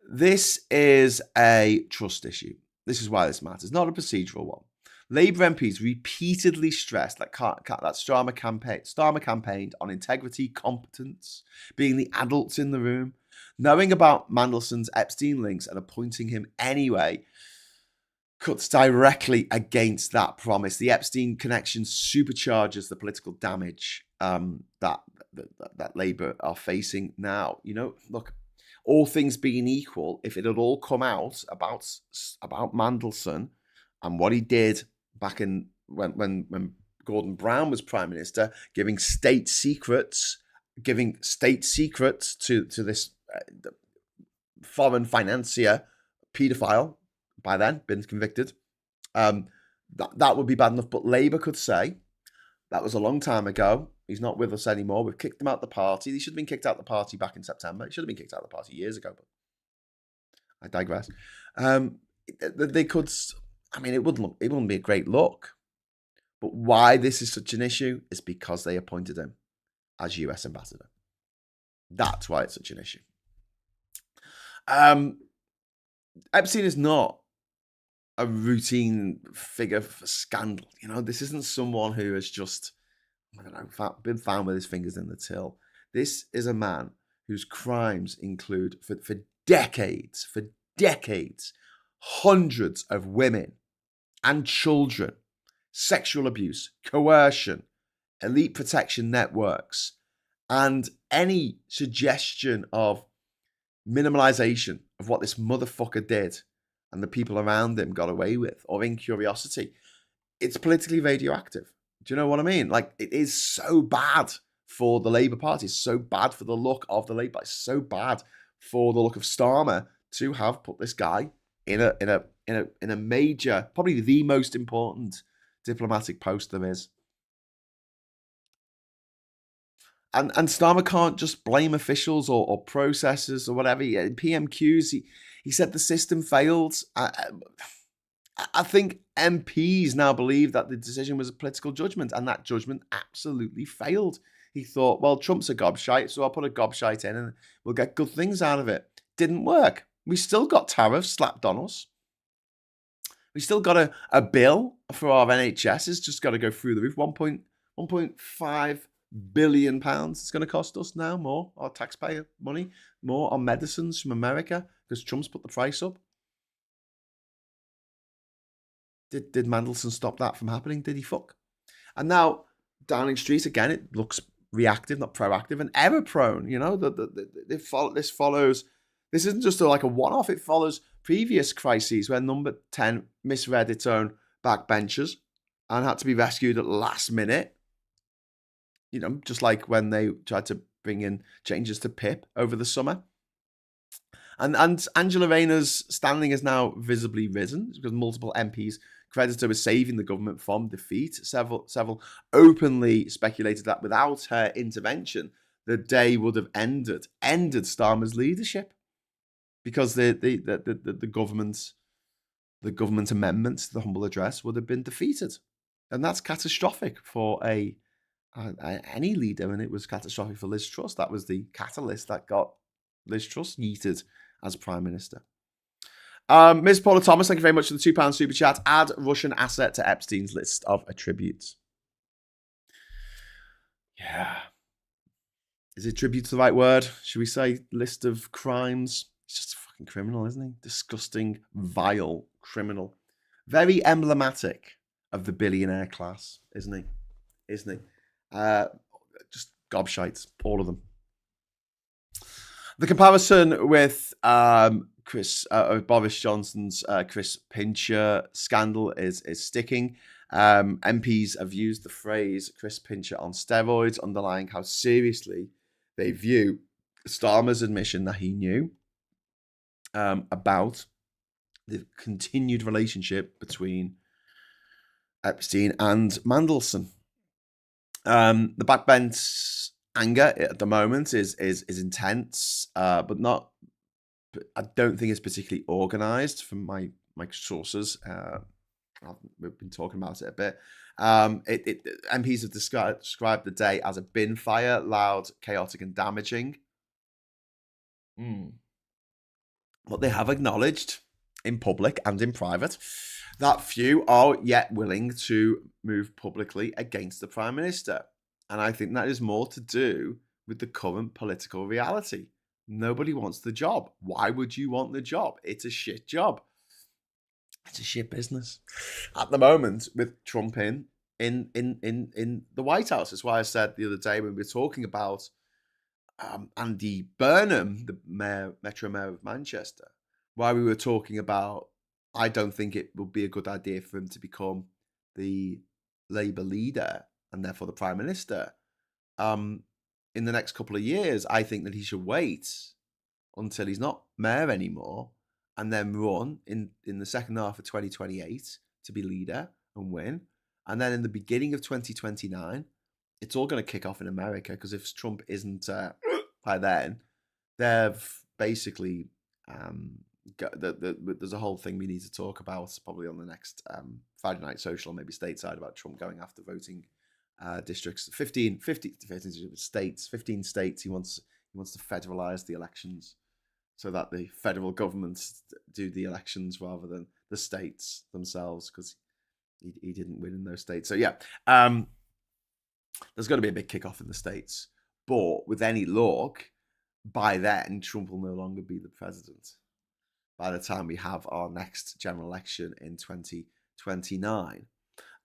This is a trust issue. This is why this matters, not a procedural one. Labour MPs repeatedly stressed that Starmer campaigned on integrity, competence, being the adults in the room, knowing about Mandelson's Epstein links and appointing him anyway cuts directly against that promise. The Epstein connection supercharges the political damage that Labour are facing now. Look, all things being equal, if it had all come out about Mandelson and what he did back in when Gordon Brown was Prime Minister, giving state secrets to this foreign financier, paedophile, by then, been convicted. That would be bad enough. But Labour could say, that was a long time ago. He's not with us anymore. We've kicked him out the party. He should have been kicked out the party back in September. He should have been kicked out the party years ago. But I digress. They could, it wouldn't be a great look. But why this is such an issue is because they appointed him as US ambassador. That's why it's such an issue. Epstein is not a routine figure for scandal. This isn't someone who has just, been found with his fingers in the till. This is a man whose crimes include, for decades, hundreds of women and children, sexual abuse, coercion, elite protection networks, and any suggestion of minimalization of what this motherfucker did and the people around him got away with, or in curiosity, it's politically radioactive. Do you know what I mean? Like, it is so bad for the Labour Party. It's so bad for the look of the Labour Party. It's so bad for the look of Starmer to have put this guy in a major, probably the most important diplomatic post there is. And Starmer can't just blame officials or processes or whatever. PMQs, he said the system failed. I think MPs now believe that the decision was a political judgment, and that judgment absolutely failed. He thought, well, Trump's a gobshite, so I'll put a gobshite in and we'll get good things out of it. Didn't work. We still got tariffs slapped on us. We still got a bill for our NHS. It's just got to go through the roof. 1.5 billion pounds it's going to cost us now, more our taxpayer money, more on medicines from America because Trump's put the price up. Did Mandelson stop that from happening? Did he fuck? And now Downing Street again, it looks reactive, not proactive, and error prone. This follows. This isn't just like a one-off. It follows previous crises where Number 10 misread its own backbenchers and had to be rescued at the last minute. Just like when they tried to bring in changes to PIP over the summer. And Angela Rayner's standing has now visibly risen because multiple MPs credited her with saving the government from defeat. Several openly speculated that without her intervention, the day would have ended Starmer's leadership because the government amendment to the humble address would have been defeated, and that's catastrophic for any leader, and it was catastrophic for Liz Truss. That was the catalyst that got Liz Truss yeeted as Prime Minister. Ms. Paula Thomas, thank you very much for the £2 super chat. Add Russian asset to Epstein's list of attributes. Yeah. Is attribute the right word? Should we say list of crimes? He's just a fucking criminal, isn't he? Disgusting, vile criminal. Very emblematic of the billionaire class, isn't he? Isn't he? Just gobshites, all of them. The comparison with Boris Johnson's Chris Pincher scandal is sticking. MPs have used the phrase Chris Pincher on steroids, underlying how seriously they view Starmer's admission that he knew about the continued relationship between Epstein and Mandelson. The backbench anger at the moment is intense, but not. I don't think it's particularly organised from my sources. We've been talking about it a bit. MPs have described the day as a bin fire, loud, chaotic, and damaging. But they have acknowledged in public and in private that few are yet willing to move publicly against the Prime Minister. And I think that is more to do with the current political reality. Nobody wants the job. Why would you want the job? It's a shit job. It's a shit business. At the moment, with Trump in the White House. That's why I said the other day when we were talking about Andy Burnham, the Metro Mayor of Manchester, why we were talking about, I don't think it would be a good idea for him to become the Labour leader and therefore the Prime Minister. In the next couple of years, I think that he should wait until he's not mayor anymore and then run in the second half of 2028 to be leader and win. And then in the beginning of 2029, it's all going to kick off in America, because if Trump isn't by then, they've basically there's a whole thing we need to talk about probably on the next Friday Night Social, or maybe stateside, about Trump going after voting districts. 15 states. He wants to federalize the elections so that the federal government do the elections rather than the states themselves, because he didn't win in those states. So yeah, there's going to be a big kickoff in the states. But with any luck, by then Trump will no longer be the president by the time we have our next general election in 2029.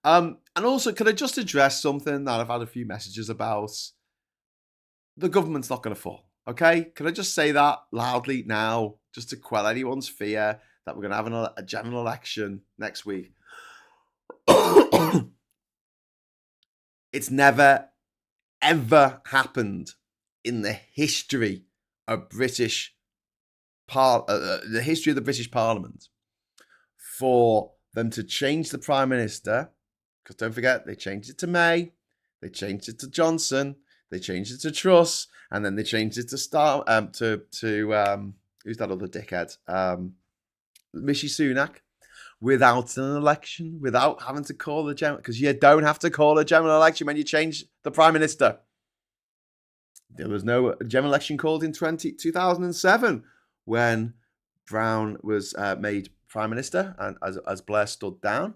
And also, could I just address something that I've had a few messages about? The government's not going to fall, okay? Can I just say that loudly now, just to quell anyone's fear that we're going to have a general election next week? It's never, ever happened in the history of the history of the British Parliament for them to change the Prime Minister. Because don't forget, they changed it to May, they changed it to Johnson, they changed it to Truss, and then they changed it to who's that other dickhead? Rishi Sunak, without an election, without having to call a general, because you don't have to call a general election when you change the Prime Minister. There was no general election called in 2007 when Brown was made Prime Minister, and as Blair stood down.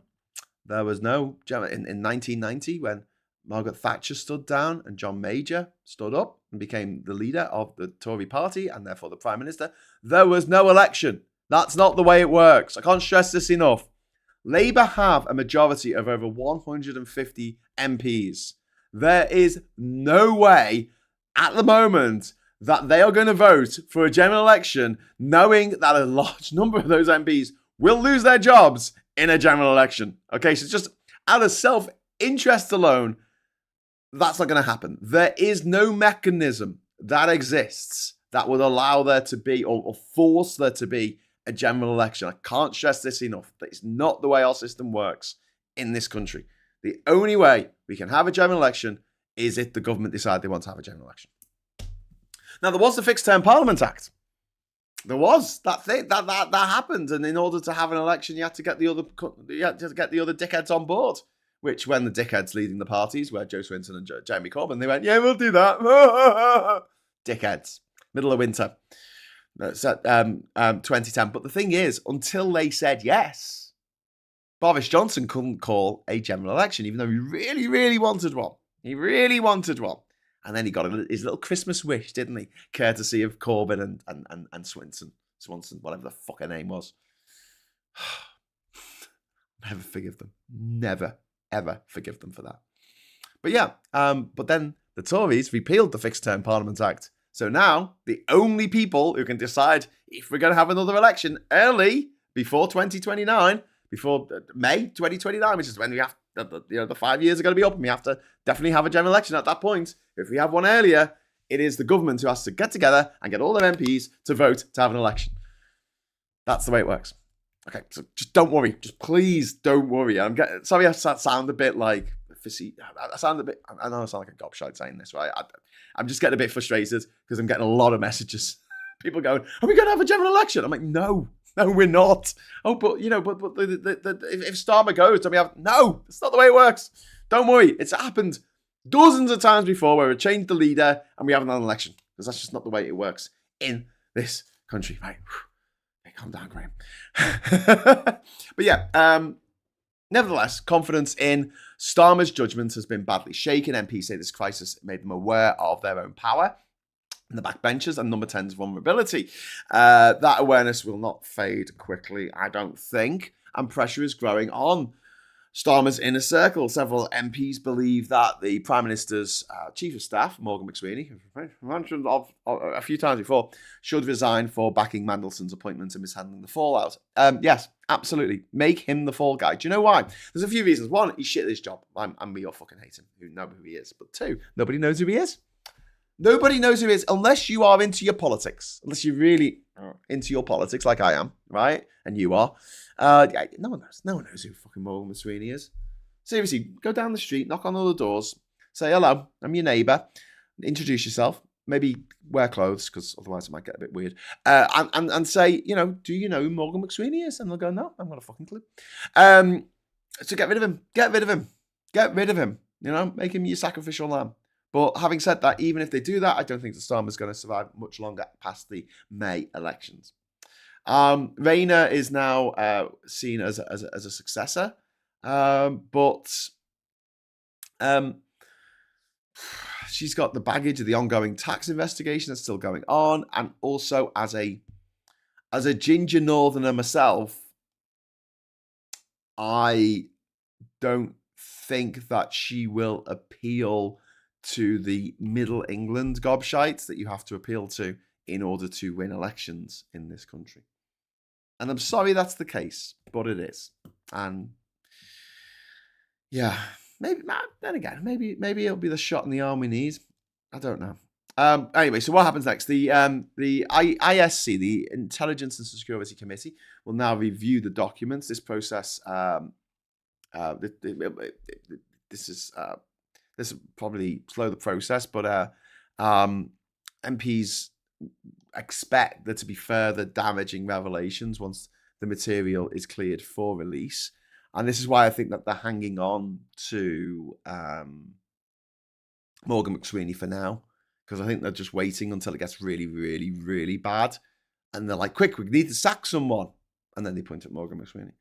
There was no general in 1990 when Margaret Thatcher stood down and John Major stood up and became the leader of the Tory party and therefore the Prime Minister. There was no election. That's not the way it works. I can't stress this enough. Labour have a majority of over 150 MPs. There is no way at the moment that they are going to vote for a general election knowing that a large number of those MPs will lose their jobs in a general election. Okay, so just out of self-interest alone, that's not going to happen. There is no mechanism that exists that would allow there to be or force there to be a general election. I can't stress this enough. That is not the way our system works in this country. The only way we can have a general election is if the government decide they want to have a general election. Now, there was the Fixed Term Parliament Act. There was that thing that happened, and in order to have an election, you had to get the other dickheads on board. Which, when the dickheads leading the parties, were Joe Swinton and Jeremy Corbyn, they went, "Yeah, we'll do that." Dickheads, middle of winter, 2010. But the thing is, until they said yes, Boris Johnson couldn't call a general election, even though he really, really wanted one. He really wanted one. And then he got his little Christmas wish, didn't he? Courtesy of Corbyn and Swanson, whatever the fuck her name was. ever forgive them. Never, ever forgive them for that. But yeah, but then the Tories repealed the Fixed Term Parliament Act. So now the only people who can decide if we're going to have another election early before 2029, before May 2029, which is when we have, the 5 years are going to be up and we have to definitely have a general election at that point. If we have one earlier, it is the government who has to get together and get all their MPs to vote to have an election. That's the way it works. Okay, so just don't worry. Just please don't worry. Sorry I sound a bit like I sound a bit, I know I sound like a gobshite saying this, right? I'm just getting a bit frustrated because I'm getting a lot of messages. People going, are we going to have a general election? I'm like, no, we're not. Oh, but if Starmer goes, then we have, no, that's not the way it works. Don't worry. It's happened dozens of times before where we changed the leader and we haven't had an election because that's just not the way it works in this country, right? Hey, calm down, Graham. But yeah, nevertheless, confidence in Starmer's judgment has been badly shaken. MPs say this crisis made them aware of their own power and the backbenchers and number 10's vulnerability. That awareness will not fade quickly, I don't think, and pressure is growing on Starmer's inner circle. Several MPs believe that the Prime Minister's Chief of Staff, Morgan McSweeney, who mentioned a few times before, should resign for backing Mandelson's appointment and mishandling the fallout. Yes, absolutely. Make him the fall guy. Do you know why? There's a few reasons. One, he's shit at his job, and we all fucking hate him, who know who he is. But two, nobody knows who he is. Nobody knows who he is unless you are into your politics. Unless you're really into your politics like I am, right? And you are. No one knows. No one knows who fucking Morgan McSweeney is. Seriously, go down the street, knock on all the doors, say, hello, I'm your neighbour, introduce yourself, maybe wear clothes, because otherwise it might get a bit weird, and say, do you know who Morgan McSweeney is? And they'll go, no, I've got a fucking clue. So get rid of him. Get rid of him. Get rid of him. Make him your sacrificial lamb. But having said that, even if they do that, I don't think the Starmer's going to survive much longer past the May elections. Rayner is now seen as a successor, but she's got the baggage of the ongoing tax investigation that's still going on, and also as a ginger northerner myself, I don't think that she will appeal to the Middle England gobshites that you have to appeal to in order to win elections in this country. And I'm sorry that's the case, but it is. And yeah, maybe it'll be the shot in the arm we need. I don't know. Anyway, so what happens next? The ISC, the Intelligence and Security Committee, will now review the documents. This process, this will probably slow the process, but MPs expect there to be further damaging revelations once the material is cleared for release. And this is why I think that they're hanging on to Morgan McSweeney for now, because I think they're just waiting until it gets really, really, really bad. And they're like, quick, we need to sack someone. And then they point at Morgan McSweeney.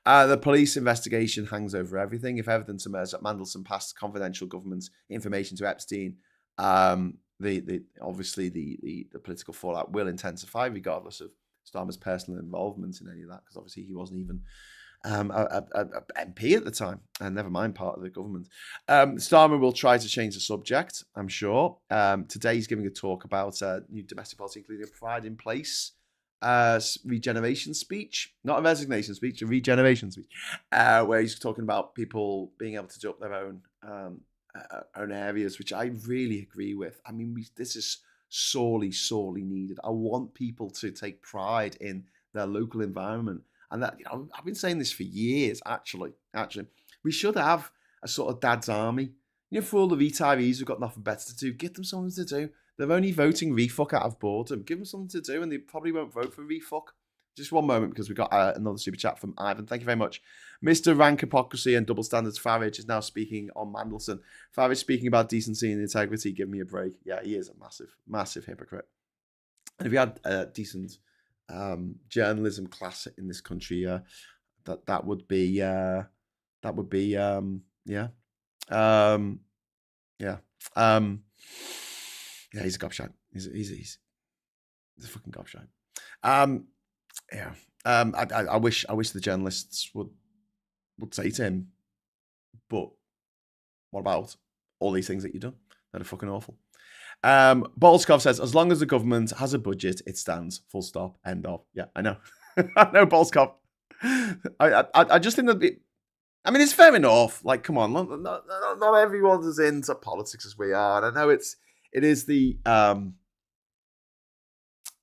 The police investigation hangs over everything. If evidence emerges that Mandelson passed confidential government information to Epstein, obviously the political fallout will intensify, regardless of Starmer's personal involvement in any of that, because obviously he wasn't even a MP at the time, and never mind part of the government. Starmer will try to change the subject, I'm sure. Today he's giving a talk about new domestic policy, including a pride in place regeneration speech, not a resignation speech, a regeneration speech, where he's talking about people being able to do up their own areas, which I really agree with. I mean, this is sorely needed. I want people to take pride in their local environment, and that I've been saying this for years. Actually, we should have a sort of dad's army. For all the retirees who've got nothing better to do, give them something to do. They're only voting refuck out of boredom. Give them something to do, and they probably won't vote for refuck. Just one moment, because we've got another super chat from Ivan. Thank you very much. Mr. Rank Hypocrisy and Double Standards Farage is now speaking on Mandelson. Farage speaking about decency and integrity. Give me a break. Yeah, he is a massive hypocrite. And if you had a decent journalism class in this country, that would be yeah. Yeah, he's a gobshite. He's a fucking gobshite. I wish the journalists would would say to him, but what about all these things that you've done that are fucking awful? Bolskov says, as long as the government has a budget, it stands. Full stop. End of. Yeah, I know. I know, Bolskov. I just think that I mean, it's fair enough. Like, come on, not everyone's as into politics as we are. And I know it is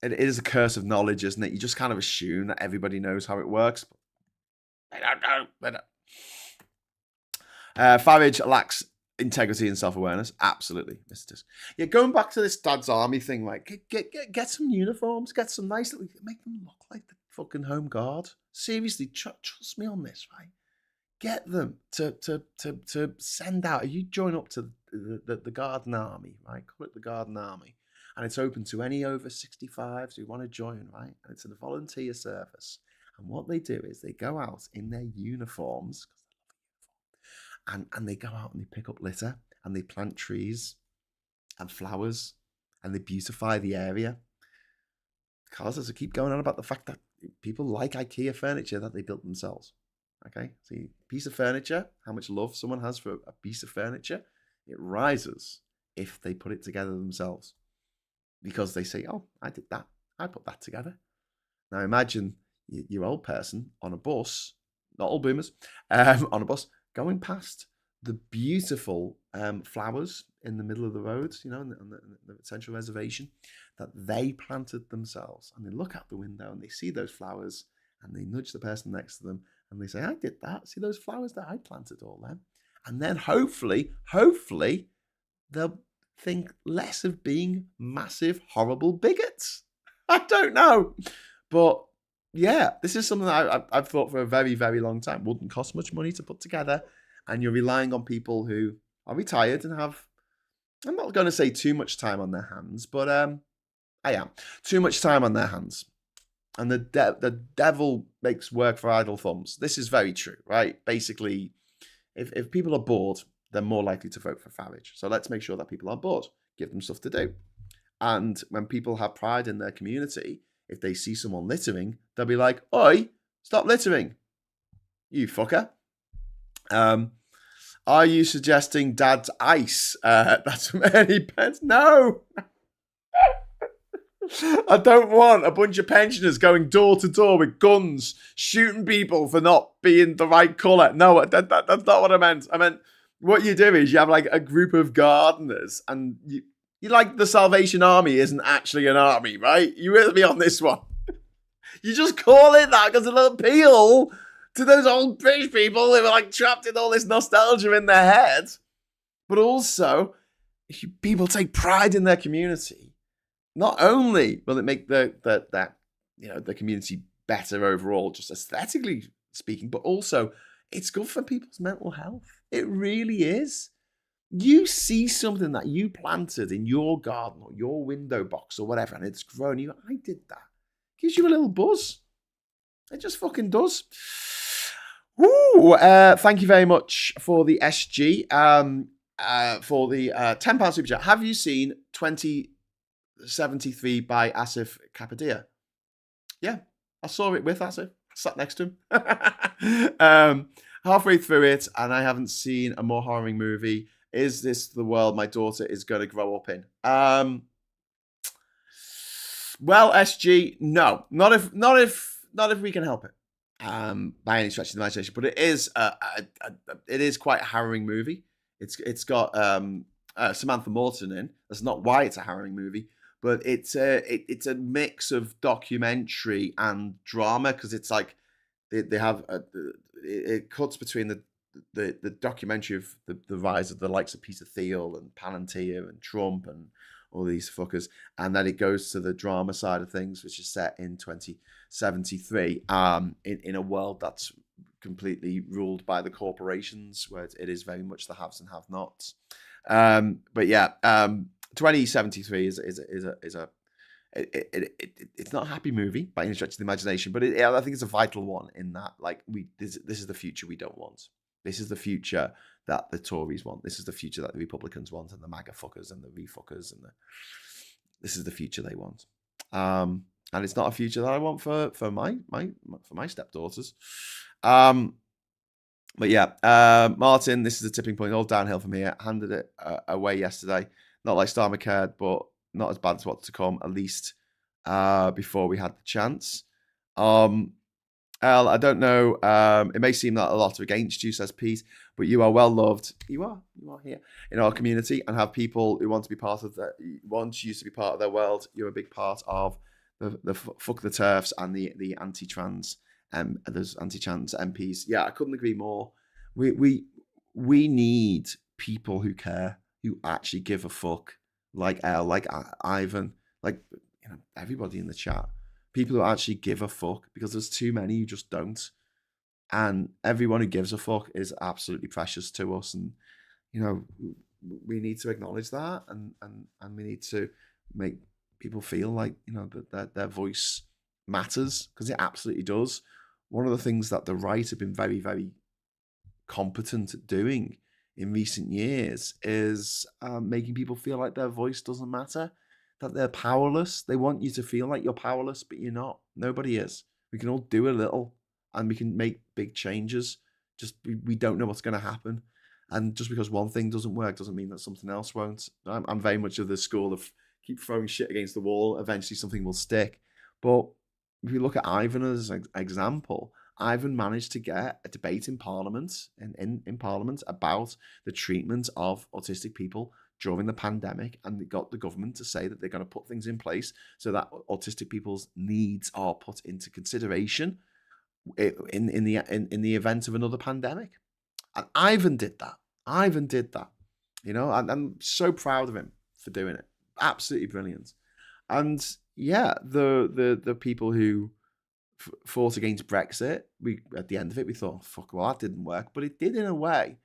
it is a curse of knowledge, isn't it? You just kind of assume that everybody knows how it works. But they don't know. They don't. Farage lacks integrity and self-awareness. Absolutely, Mr. Yeah, going back to this Dad's Army thing, like, get some uniforms, get some nice little, make them look like the fucking Home Guard. Seriously, trust me on this, right? Get them to send out. You join up to the Garden Army, right? Call it the Garden Army. And it's open to any over 65s who want to join, right? And it's a volunteer service. And what they do is they go out in their uniforms, and they go out and they pick up litter, and they plant trees and flowers, and they beautify the area. Because as I keep going on about the fact that people like IKEA furniture that they built themselves. Okay, see, piece of furniture, how much love someone has for a piece of furniture, it rises if they put it together themselves. Because they say, oh, I did that. I put that together. Now imagine your old person on a bus, not all boomers, on a bus, going past the beautiful flowers in the middle of the road, you know, on the central reservation, that they planted themselves. And they look out the window and they see those flowers and they nudge the person next to them and they say, I did that. See those flowers that I planted all them? And then hopefully, they'll think less of being massive, horrible bigots. I don't know. But yeah, this is something that I've thought for a very, very long time. Wouldn't cost much money to put together. And you're relying on people who are retired and have, I'm not going to say too much time on their hands, but I am. Too much time on their hands. And the devil makes work for idle thumbs. This is very true, right? Basically, if people are bored, they're more likely to vote for Farage. So let's make sure that people are bored. Give them stuff to do. And when people have pride in their community, if they see someone littering, they'll be like, oi, stop littering, you fucker. Are you suggesting Dad's ice? That's many pence. No. I don't want a bunch of pensioners going door to door with guns, shooting people for not being the right colour. No, that's not what I meant. I meant what you do is you have like a group of gardeners, and you like the Salvation Army isn't actually an army, right? You with me on this one? You just call it that because it'll appeal to those old British people who are like trapped in all this nostalgia in their head. But also, if people take pride in their community, not only will it make the community better overall, just aesthetically speaking, but also it's good for people's mental health. It really is. You see something that you planted in your garden or your window box or whatever, and it's grown. You go, I did that. Gives you a little buzz. It just fucking does. Woo! Thank you very much for the SG. For the £10 super chat. Have you seen 2073 by Asif Kapadia? Yeah, I saw it with Asif. I sat next to him. Halfway through it, and I haven't seen a more harrowing movie. Is this the world my daughter is going to grow up in? Well, SG, no, not if we can help it. By any stretch of the imagination, but it is quite a harrowing movie. It's got Samantha Morton in. That's not why it's a harrowing movie, but it's a mix of documentary and drama, because it's like they have it cuts between the documentary of the rise of the likes of Peter Thiel and Palantir and Trump and all these fuckers, and then it goes to the drama side of things, which is set in 2073, in a world that's completely ruled by the corporations, where it is very much the haves and have-nots. But yeah, 2073 is it's not a happy movie by any stretch of the imagination, but I think it's a vital one in that, like, this is the future we don't want. This is the future that the Tories want. This is the future that the Republicans want, and the MAGA fuckers and the refuckers, and this is the future they want. And it's not a future that I want for my stepdaughters. But yeah, Martin, this is a tipping point, all downhill from here. Handed it away yesterday. Not like Starmer cared, but not as bad as what's to come, at least before we had the chance. Al, I don't know. It may seem that a lot are against you, says Pete, but you are well loved. You are here in our community, and have people who want to be part of that. Want you to be part of their world. You're a big part of the fuck the turfs and the anti-trans there's anti-trans MPs. Yeah, I couldn't agree more. We need people who care, who actually give a fuck, like Elle, like Ivan, like everybody in the chat. People who actually give a fuck, because there's too many who just don't. And everyone who gives a fuck is absolutely precious to us. And, we need to acknowledge that, and we need to make people feel like, that their voice matters, because it absolutely does. One of the things that the right have been very, very competent at doing in recent years is making people feel like their voice doesn't matter, that they're powerless. They want you to feel like you're powerless, but you're not. Nobody is. We can all do a little, and we can make big changes. Just we don't know what's going to happen. And just because one thing doesn't work doesn't mean that something else won't. I'm very much of the school of keep throwing shit against the wall. Eventually something will stick. But if you look at Ivan as an example, Ivan managed to get a debate in Parliament, in Parliament, about the treatment of autistic people during the pandemic, and they got the government to say that they're going to put things in place so that autistic people's needs are put into consideration in the event of another pandemic. And Ivan did that. And I'm so proud of him for doing it. Absolutely brilliant. And yeah, the people who fought against Brexit, we at the end of it we thought, fuck, well, that didn't work, but it did in a way,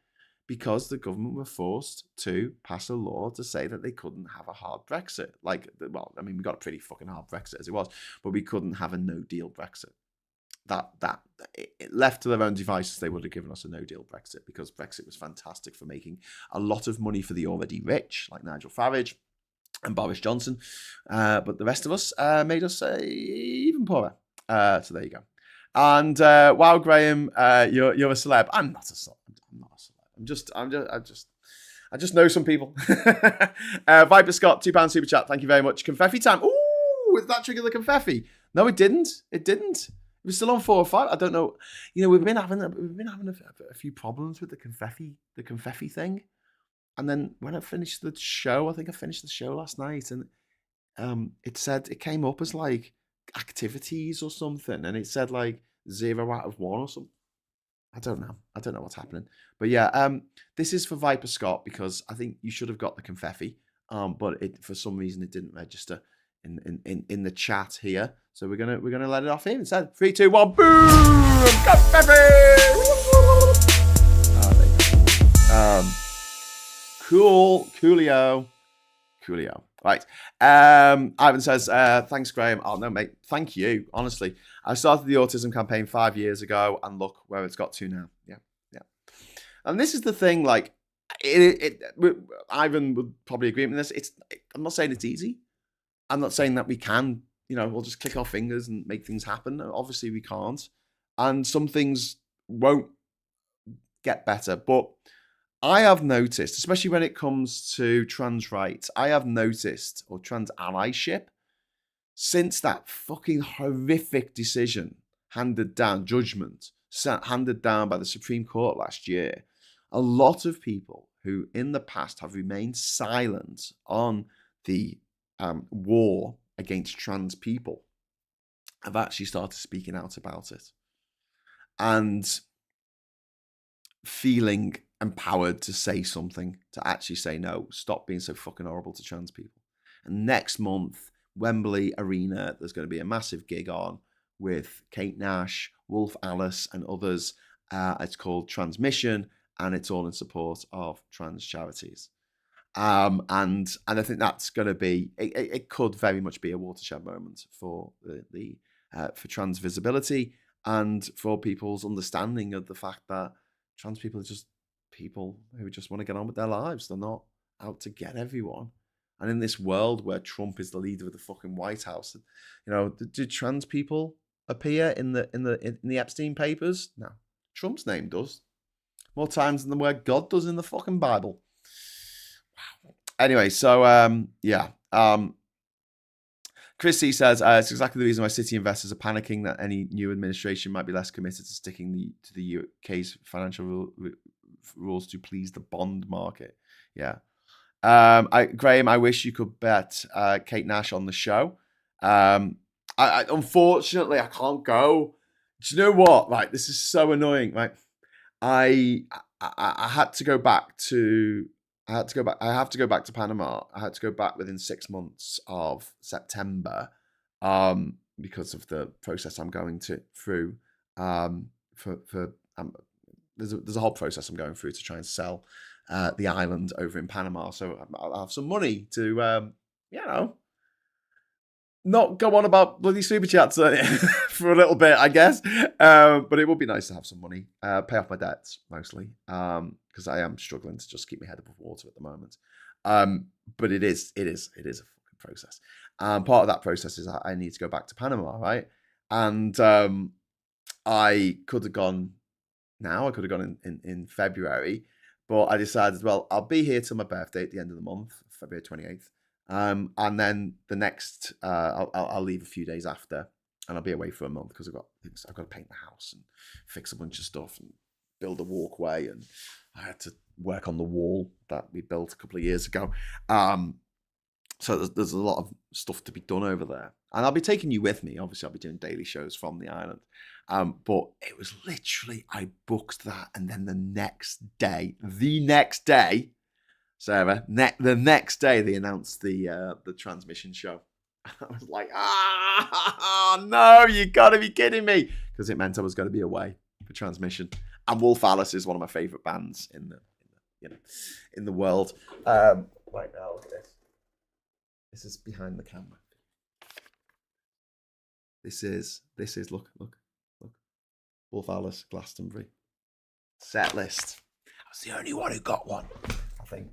because the government were forced to pass a law to say that they couldn't have a hard Brexit. We got a pretty fucking hard Brexit as it was, but we couldn't have a no deal Brexit. That left to their own devices, they would have given us a no deal Brexit, because Brexit was fantastic for making a lot of money for the already rich, like Nigel Farage and Boris Johnson, but the rest of us made us even poorer. So there you go. And wow, Graham, you're a celeb. I'm not a celeb. I just know some people. Viper Scott, £2 super chat. Thank you very much. Confetti time. Ooh, did that trigger the confetti? No, it didn't. It was still on 4 or 5. I don't know. We've been having a few problems with the confetti thing. And then when I finished the show, I think I finished the show last night, and it said, it came up as like activities or something, and it said like 0 out of 1 or something. I don't know what's happening. But yeah, this is for Viper Scott, because I think you should have got the confetti, but for some reason it didn't register in the chat here. So we're gonna let it off here instead. 3, 2, 1, boom! Confetti! Coolio. Right. Ivan says, thanks, Graham. Oh, no, mate. Thank you. Honestly, I started the autism campaign 5 years ago, and look where it's got to now. Yeah. And this is the thing, like, Ivan would probably agree with this. I'm not saying it's easy. I'm not saying that we can, we'll just click our fingers and make things happen. Obviously, we can't. And some things won't get better. But I have noticed, especially when it comes to trans rights, or trans allyship, since that fucking horrific judgment handed down by the Supreme Court last year, a lot of people who in the past have remained silent on the war against trans people have actually started speaking out about it and feeling empowered to say something, to actually say, no, stop being so fucking horrible to trans people. And next month, Wembley Arena, there's going to be a massive gig on with Kate Nash, Wolf Alice, and others. It's called Transmission, and it's all in support of trans charities. And I think that's going to be, it could very much be a watershed moment for for trans visibility, and for people's understanding of the fact that trans people are just people who just want to get on with their lives. They're not out to get everyone. And in this world where Trump is the leader of the fucking White House, do trans people appear in the Epstein papers? No, Trump's name does. More times than the word God does in the fucking Bible. Anyway, so yeah. Chris C says, it's exactly the reason why city investors are panicking that any new administration might be less committed to sticking to the UK's financial rules to please the bond market. Yeah. Graham, I wish you could bet Kate Nash on the show. Unfortunately, I can't go. Do you know what? Right, this is so annoying. Right, I had to go back to. I have to go back to Panama. I had to go back within 6 months of September, because of the process I'm going through. There's a whole process I'm going through to try and sell the island over in Panama. So I'll have some money to, not go on about bloody super chats for a little bit, I guess. But it would be nice to have some money, pay off my debts mostly, because I am struggling to just keep my head above water at the moment. But it is a fucking process. Part of that process is I need to go back to Panama, right? And I could have gone now. I could have gone in February, but I decided, well, I'll be here till my birthday at the end of the month, February 28th. And then the next, I'll leave a few days after, and I'll be away for a month because I've got to paint the house and fix a bunch of stuff and build a walkway, and I had to work on the wall that we built a couple of years ago. So there's a lot of stuff to be done over there, and I'll be taking you with me. Obviously, I'll be doing daily shows from the island. But it was literally, I booked that, and then the next day, Sarah, the next day they announced the transmission show. I was like, no, you gotta be kidding me, because it meant I was going to be away for transmission. And Wolf Alice is one of my favorite bands in the world. Right now, look at this. This is behind the camera. This is look. Wolf Alice, Glastonbury. Set list. I was the only one who got one, I think.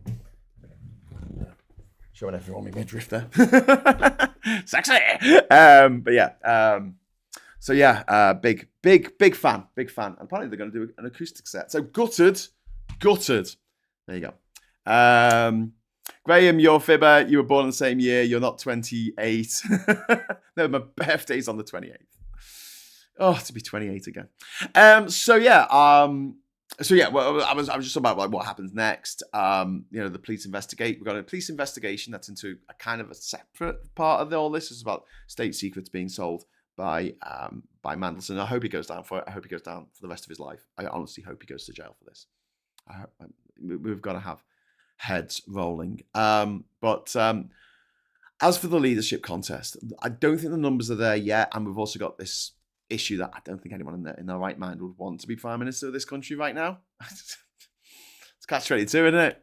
Showing everyone my midriff there. Sexy! But yeah. So yeah, big fan. And apparently they're going to do an acoustic set. So gutted. There you go. Graham, you're fibber. You were born in the same year. You're not 28. No, my birthday's on the 28th. Oh, to be 28 again. So yeah. Well, I was just about like what happens next. The police investigate. We've got a police investigation that's into a kind of a separate part of all this. It's about state secrets being sold by Mandelson. I hope he goes down for it. I hope he goes down for the rest of his life. I honestly hope he goes to jail for this. We've got to have heads rolling. But as for the leadership contest, I don't think the numbers are there yet, and we've also got this issue that I don't think anyone in their right mind would want to be prime minister of this country right now. It's catch-22, isn't it?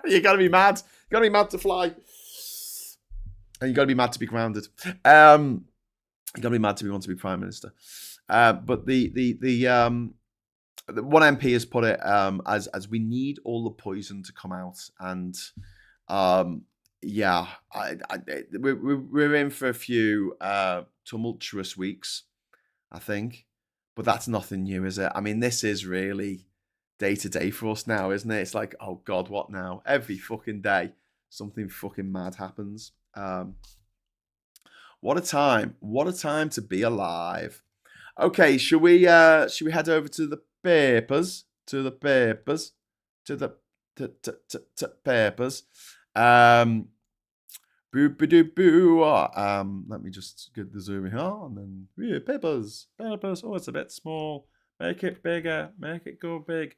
You got to be mad. You got to be mad to fly, and you got to be mad to be grounded. You got to be mad to want to be prime minister. But the one MP has put it as we need all the poison to come out, and we're in for a few tumultuous weeks, I think, but that's nothing new, is it? I mean, this is really day to day for us now, isn't it? It's like, oh God, what now? Every fucking day, something fucking mad happens. What a time! What a time to be alive. Okay, should we head over to the papers? Papers. Boo. Let me just get the zoom here, and then papers. Oh, it's a bit small. Make it bigger. Make it go big.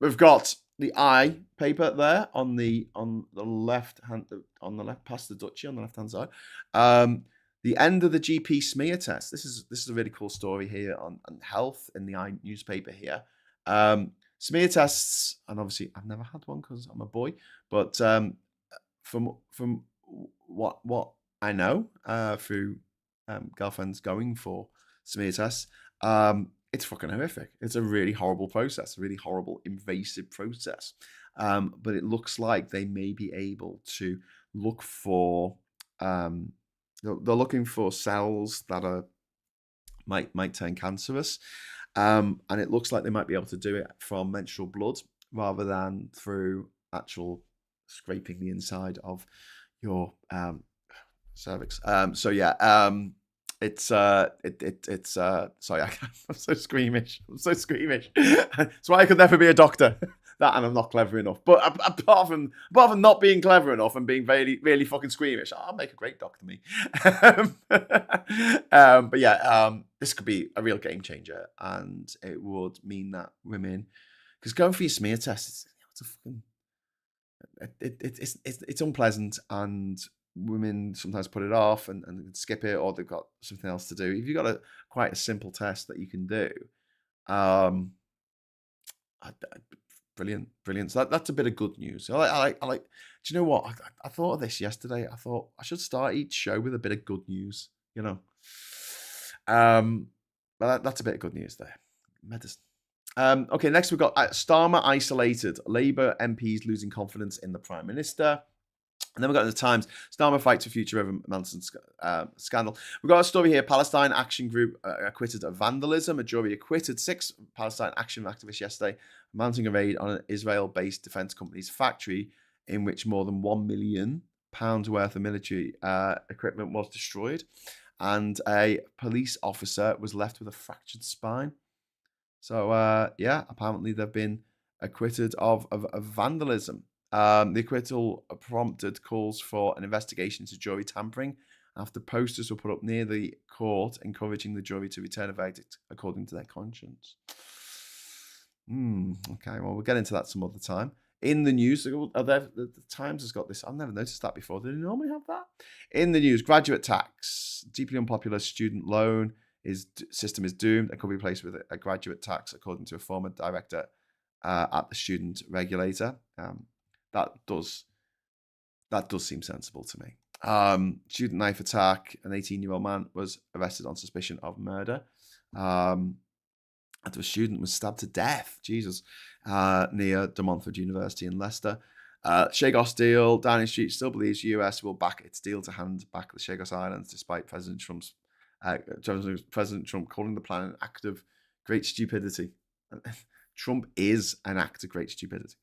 We've got the I paper there on the left hand, past the duchy on the left hand side. The end of the GP smear test. This is a really cool story here on health in the I newspaper here. Smear tests, and obviously I've never had one because I'm a boy, but from what I know through girlfriends going for smear tests, it's fucking horrific. It's a really horrible process, a really horrible, invasive process. But it looks like they may be able to look for. They're looking for cells that might turn cancerous. And it looks like they might be able to do it from menstrual blood rather than through actual scraping the inside of your cervix. It's sorry, I'm so squeamish. That's why I could never be a doctor. That, and I'm not clever enough. But apart from not being clever enough and being really, really fucking squeamish, I'll make a great doctor, me. This could be a real game changer, and it would mean that women, because going for your smear test, it's unpleasant, and women sometimes put it off and skip it, or they've got something else to do. If you've got quite a simple test that you can do, brilliant. So that's a bit of good news. I like. Do you know what? I thought of this yesterday. I thought I should start each show with a bit of good news. But that's a bit of good news there. Medicine. Okay, next we've got Starmer isolated. Labour MPs losing confidence in the Prime Minister. And then we've got the Times. Starmer fights for future over Mandelson scandal. We've got a story here. Palestine Action Group acquitted of vandalism. A jury acquitted 6 Palestine Action activists yesterday, mounting a raid on an Israel-based defence company's factory in which more than £1 million worth of military equipment was destroyed. And a police officer was left with a fractured spine. So, apparently they've been acquitted of vandalism. The acquittal prompted calls for an investigation into jury tampering after posters were put up near the court encouraging the jury to return a verdict according to their conscience. Okay, well, we'll get into that some other time. In the news, the Times has got this. I've never noticed that before. Do they normally have that? In the news, graduate tax. Deeply unpopular student loan system is doomed and could be replaced with a graduate tax, according to a former director at the student regulator. That does seem sensible to me. Student knife attack. An 18-year-old man was arrested on suspicion of murder. After a student was stabbed to death, near De Montfort University in Leicester. Chagos deal. Downing Street still believes US will back its deal to hand back the Chagos Islands, despite President Trump calling the plan an act of great stupidity. Trump is an act of great stupidity.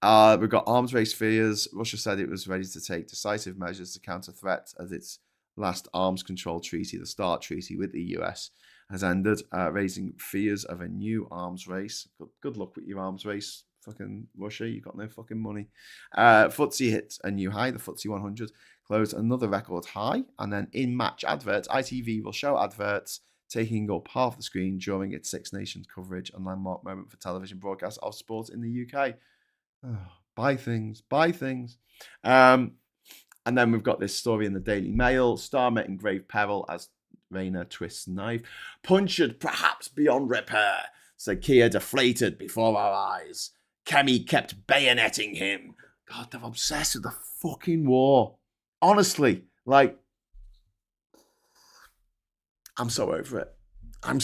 We've got arms race fears. Russia said it was ready to take decisive measures to counter threats as its last arms control treaty, the START treaty with the US, has ended, raising fears of a new arms race. Good luck with your arms race, fucking Russia. You've got no fucking money. FTSE hit a new high. The FTSE 100 closed another record high. And then in-match adverts, ITV will show adverts taking up half the screen during its Six Nations coverage, a landmark moment for television broadcasts of sport in the UK. Buy things. And then we've got this story in the Daily Mail. Starmer in grave peril as Rayner twists knife. Punctured perhaps beyond repair, said Keir, deflated before our eyes. Kemi kept bayoneting him. God, they're obsessed with the fucking war. Honestly, I'm so over it. I'm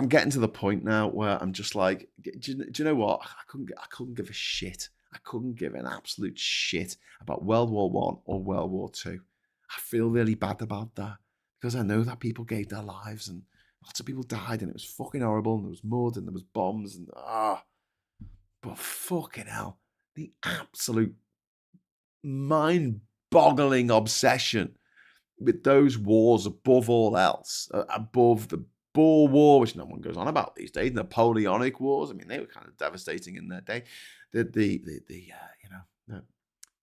getting to the point now where I'm just like, do you know what? I couldn't give a shit. I couldn't give an absolute shit about World War I or World War II. I feel really bad about that because I know that people gave their lives and lots of people died and it was fucking horrible and there was mud and there was bombs and but fucking hell, the absolute mind-boggling obsession with those wars above all else, above the Boer War, which no one goes on about these days, Napoleonic Wars. I mean, they were kind of devastating in their day. The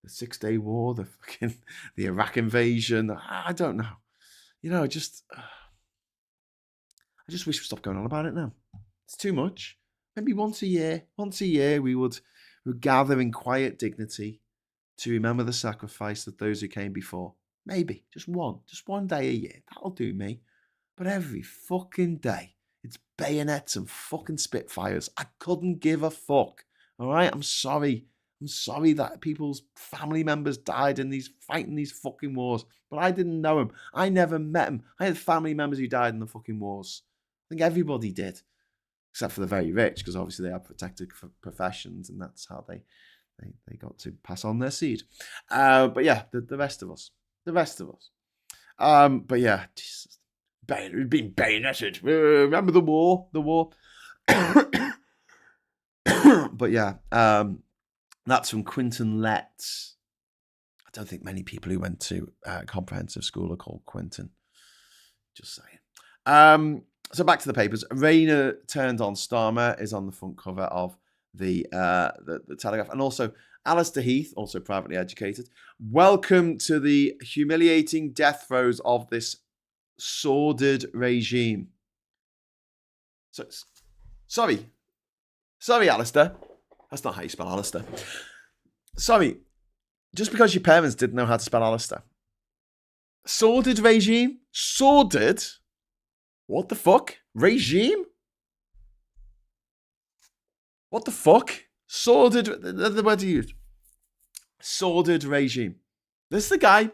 6 Day War, the Iraq invasion. I don't know. I just wish we stopped going on about it now. It's too much. Maybe once a year we would gather in quiet dignity to remember the sacrifice of those who came before. Maybe just one day a year. That'll do me. But every fucking day, it's bayonets and fucking Spitfires. I couldn't give a fuck. All right, I'm sorry. I'm sorry that people's family members died in fighting these fucking wars. But I didn't know them. I never met them. I had family members who died in the fucking wars. I think everybody did, except for the very rich, because obviously they have protected professions, and that's how they got to pass on their seed. But yeah, the rest of us. But yeah, Jesus, being bayoneted. Remember the war? The war. But yeah, that's from Quinton Letts. I don't think many people who went to comprehensive school are called Quinton. Just saying. So back to the papers. Rayner turned on Starmer is on the front cover of the Telegraph, and also Alistair Heath, also privately educated. Welcome to the humiliating death throes of this sordid regime. So, sorry, Alistair. That's not how you spell Alistair. Sorry, just because your parents didn't know how to spell Alistair. Sordid regime? Sordid? What the fuck? Regime? What the fuck? Sordid, the word you used. Sordid regime. This is the guy,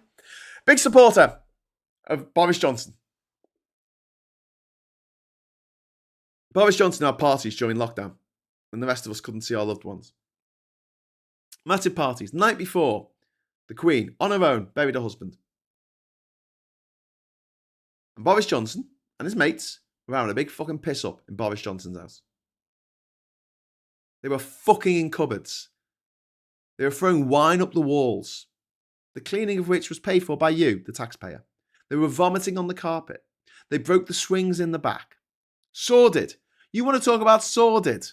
big supporter of Boris Johnson. Boris Johnson had parties during lockdown when the rest of us couldn't see our loved ones. Massive parties. The night before, the Queen, on her own, buried her husband. And Boris Johnson and his mates were having a big fucking piss up in Boris Johnson's house. They were fucking in cupboards. They were throwing wine up the walls, the cleaning of which was paid for by you, the taxpayer. They were vomiting on the carpet. They broke the swings in the back. Sordid. You want to talk about sordid?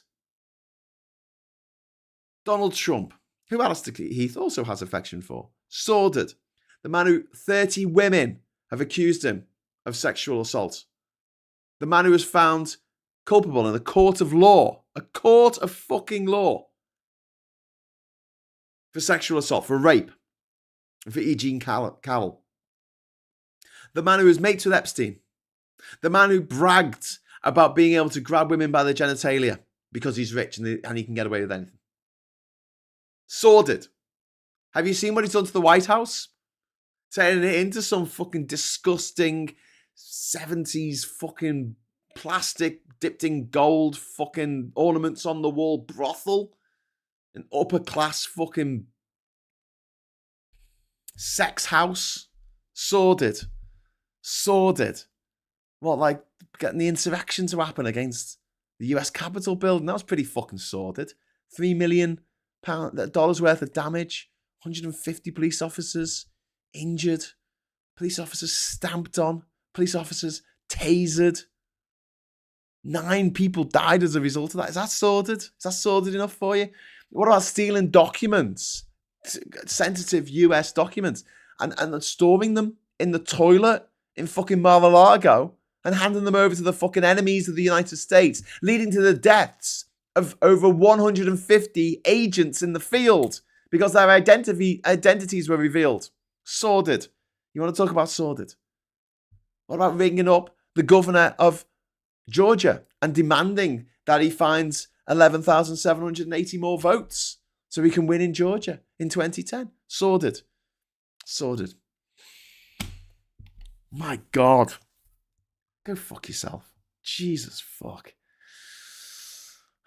Donald Trump, who Alistair Heath also has affection for. Sordid. The man who 30 women have accused him of sexual assault. The man who was found culpable in a court of law. A court of fucking law. For sexual assault, for rape. And for E. Jean Carroll. The man who was mates with Epstein. The man who bragged about being able to grab women by their genitalia because he's rich and he can get away with anything. Sordid. Have you seen what he's done to the White House? Turning it into some fucking disgusting 70s fucking plastic dipped in gold fucking ornaments on the wall brothel. An upper class fucking sex house. Sordid. Sordid. What, like getting the insurrection to happen against the US Capitol building? That was pretty fucking sordid. $3 million worth of damage. 150 police officers injured. Police officers stamped on. Police officers tasered. 9 people died as a result of that. Is that sordid? Is that sordid enough for you? What about stealing documents? Sensitive US documents. And storing them in the toilet in fucking Mar-a-Lago and handing them over to the fucking enemies of the United States, leading to the deaths of over 150 agents in the field because their identities were revealed. Sordid. You want to talk about sordid? What about ringing up the governor of Georgia and demanding that he finds 11,780 more votes so he can win in Georgia in 2010? Sordid. Sordid. My God. Go fuck yourself. Jesus fuck.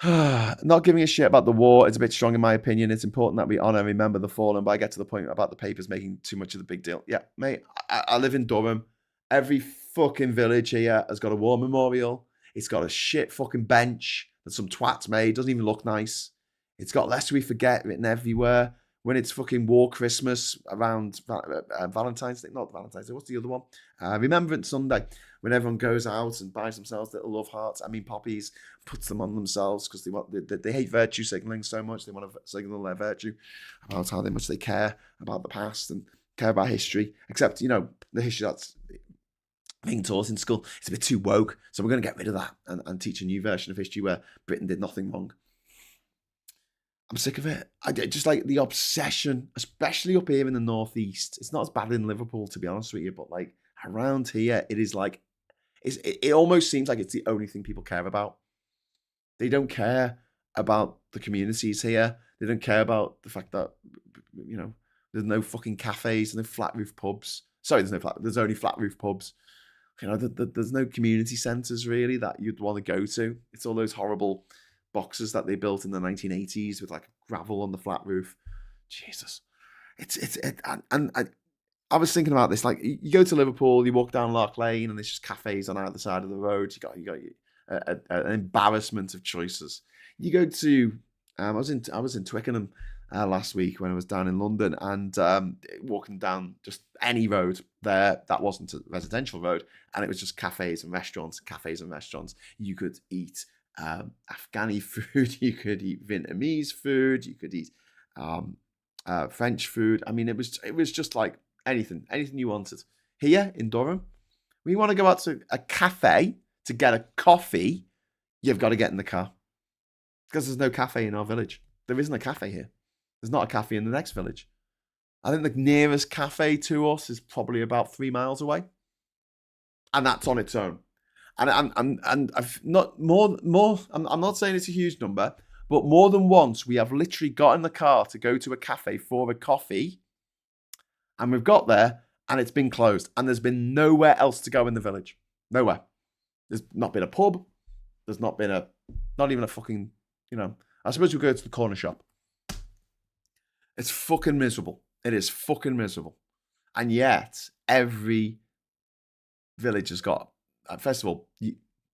Not giving a shit about the war. It's a bit strong in my opinion. It's important that we honour and remember the fallen, but I get to the point about the papers making too much of the big deal. Yeah, mate, I live in Durham. Every fucking village here has got a war memorial. It's got a shit fucking bench that some twats made. Doesn't even look nice. It's got Lest We Forget written everywhere. When it's fucking War Christmas around Valentine's Day, not Valentine's Day, what's the other one? Remembrance Sunday, when everyone goes out and buys themselves little love hearts, poppies, puts them on themselves because they hate virtue signaling so much. They want to signal their virtue about how much they care about the past and care about history. Except, the history that's being taught in school, it's a bit too woke. So we're going to get rid of that and teach a new version of history where Britain did nothing wrong. I'm sick of it. I just like the obsession, especially up here in the northeast. It's not as bad in Liverpool, to be honest with you, but like around here, it is like, it almost seems like it's the only thing people care about. They don't care about the communities here. They don't care about the fact that, there's no fucking cafes, no flat roof pubs. Sorry, there's only flat roof pubs. There's no community centres really that you'd want to go to. It's all those horrible boxes that they built in the 1980s with like gravel on the flat roof. Jesus, I was thinking about this. Like, you go to Liverpool, you walk down Lark Lane, and there's just cafes on either side of the road. You got an embarrassment of choices. You go to I was in Twickenham last week when I was down in London, and walking down just any road there that wasn't a residential road, and it was just cafes and restaurants. You could eat Afghani food, you could eat Vietnamese food, you could eat French food. I mean, it was just like anything you wanted. Here in Durham, when you want to go out to a cafe to get a coffee, you've got to get in the car. Because there's no cafe in our village. There isn't a cafe here. There's not a cafe in the next village. I think the nearest cafe to us is probably about 3 miles away. And that's on its own. And I've not more. I'm not saying it's a huge number, but more than once we have literally got in the car to go to a cafe for a coffee, and we've got there and it's been closed, and there's been nowhere else to go in the village. Nowhere. There's not been a pub. There's not even a fucking, I suppose we go to the corner shop. It's fucking miserable. It is fucking miserable. And yet, every village has got, first of all,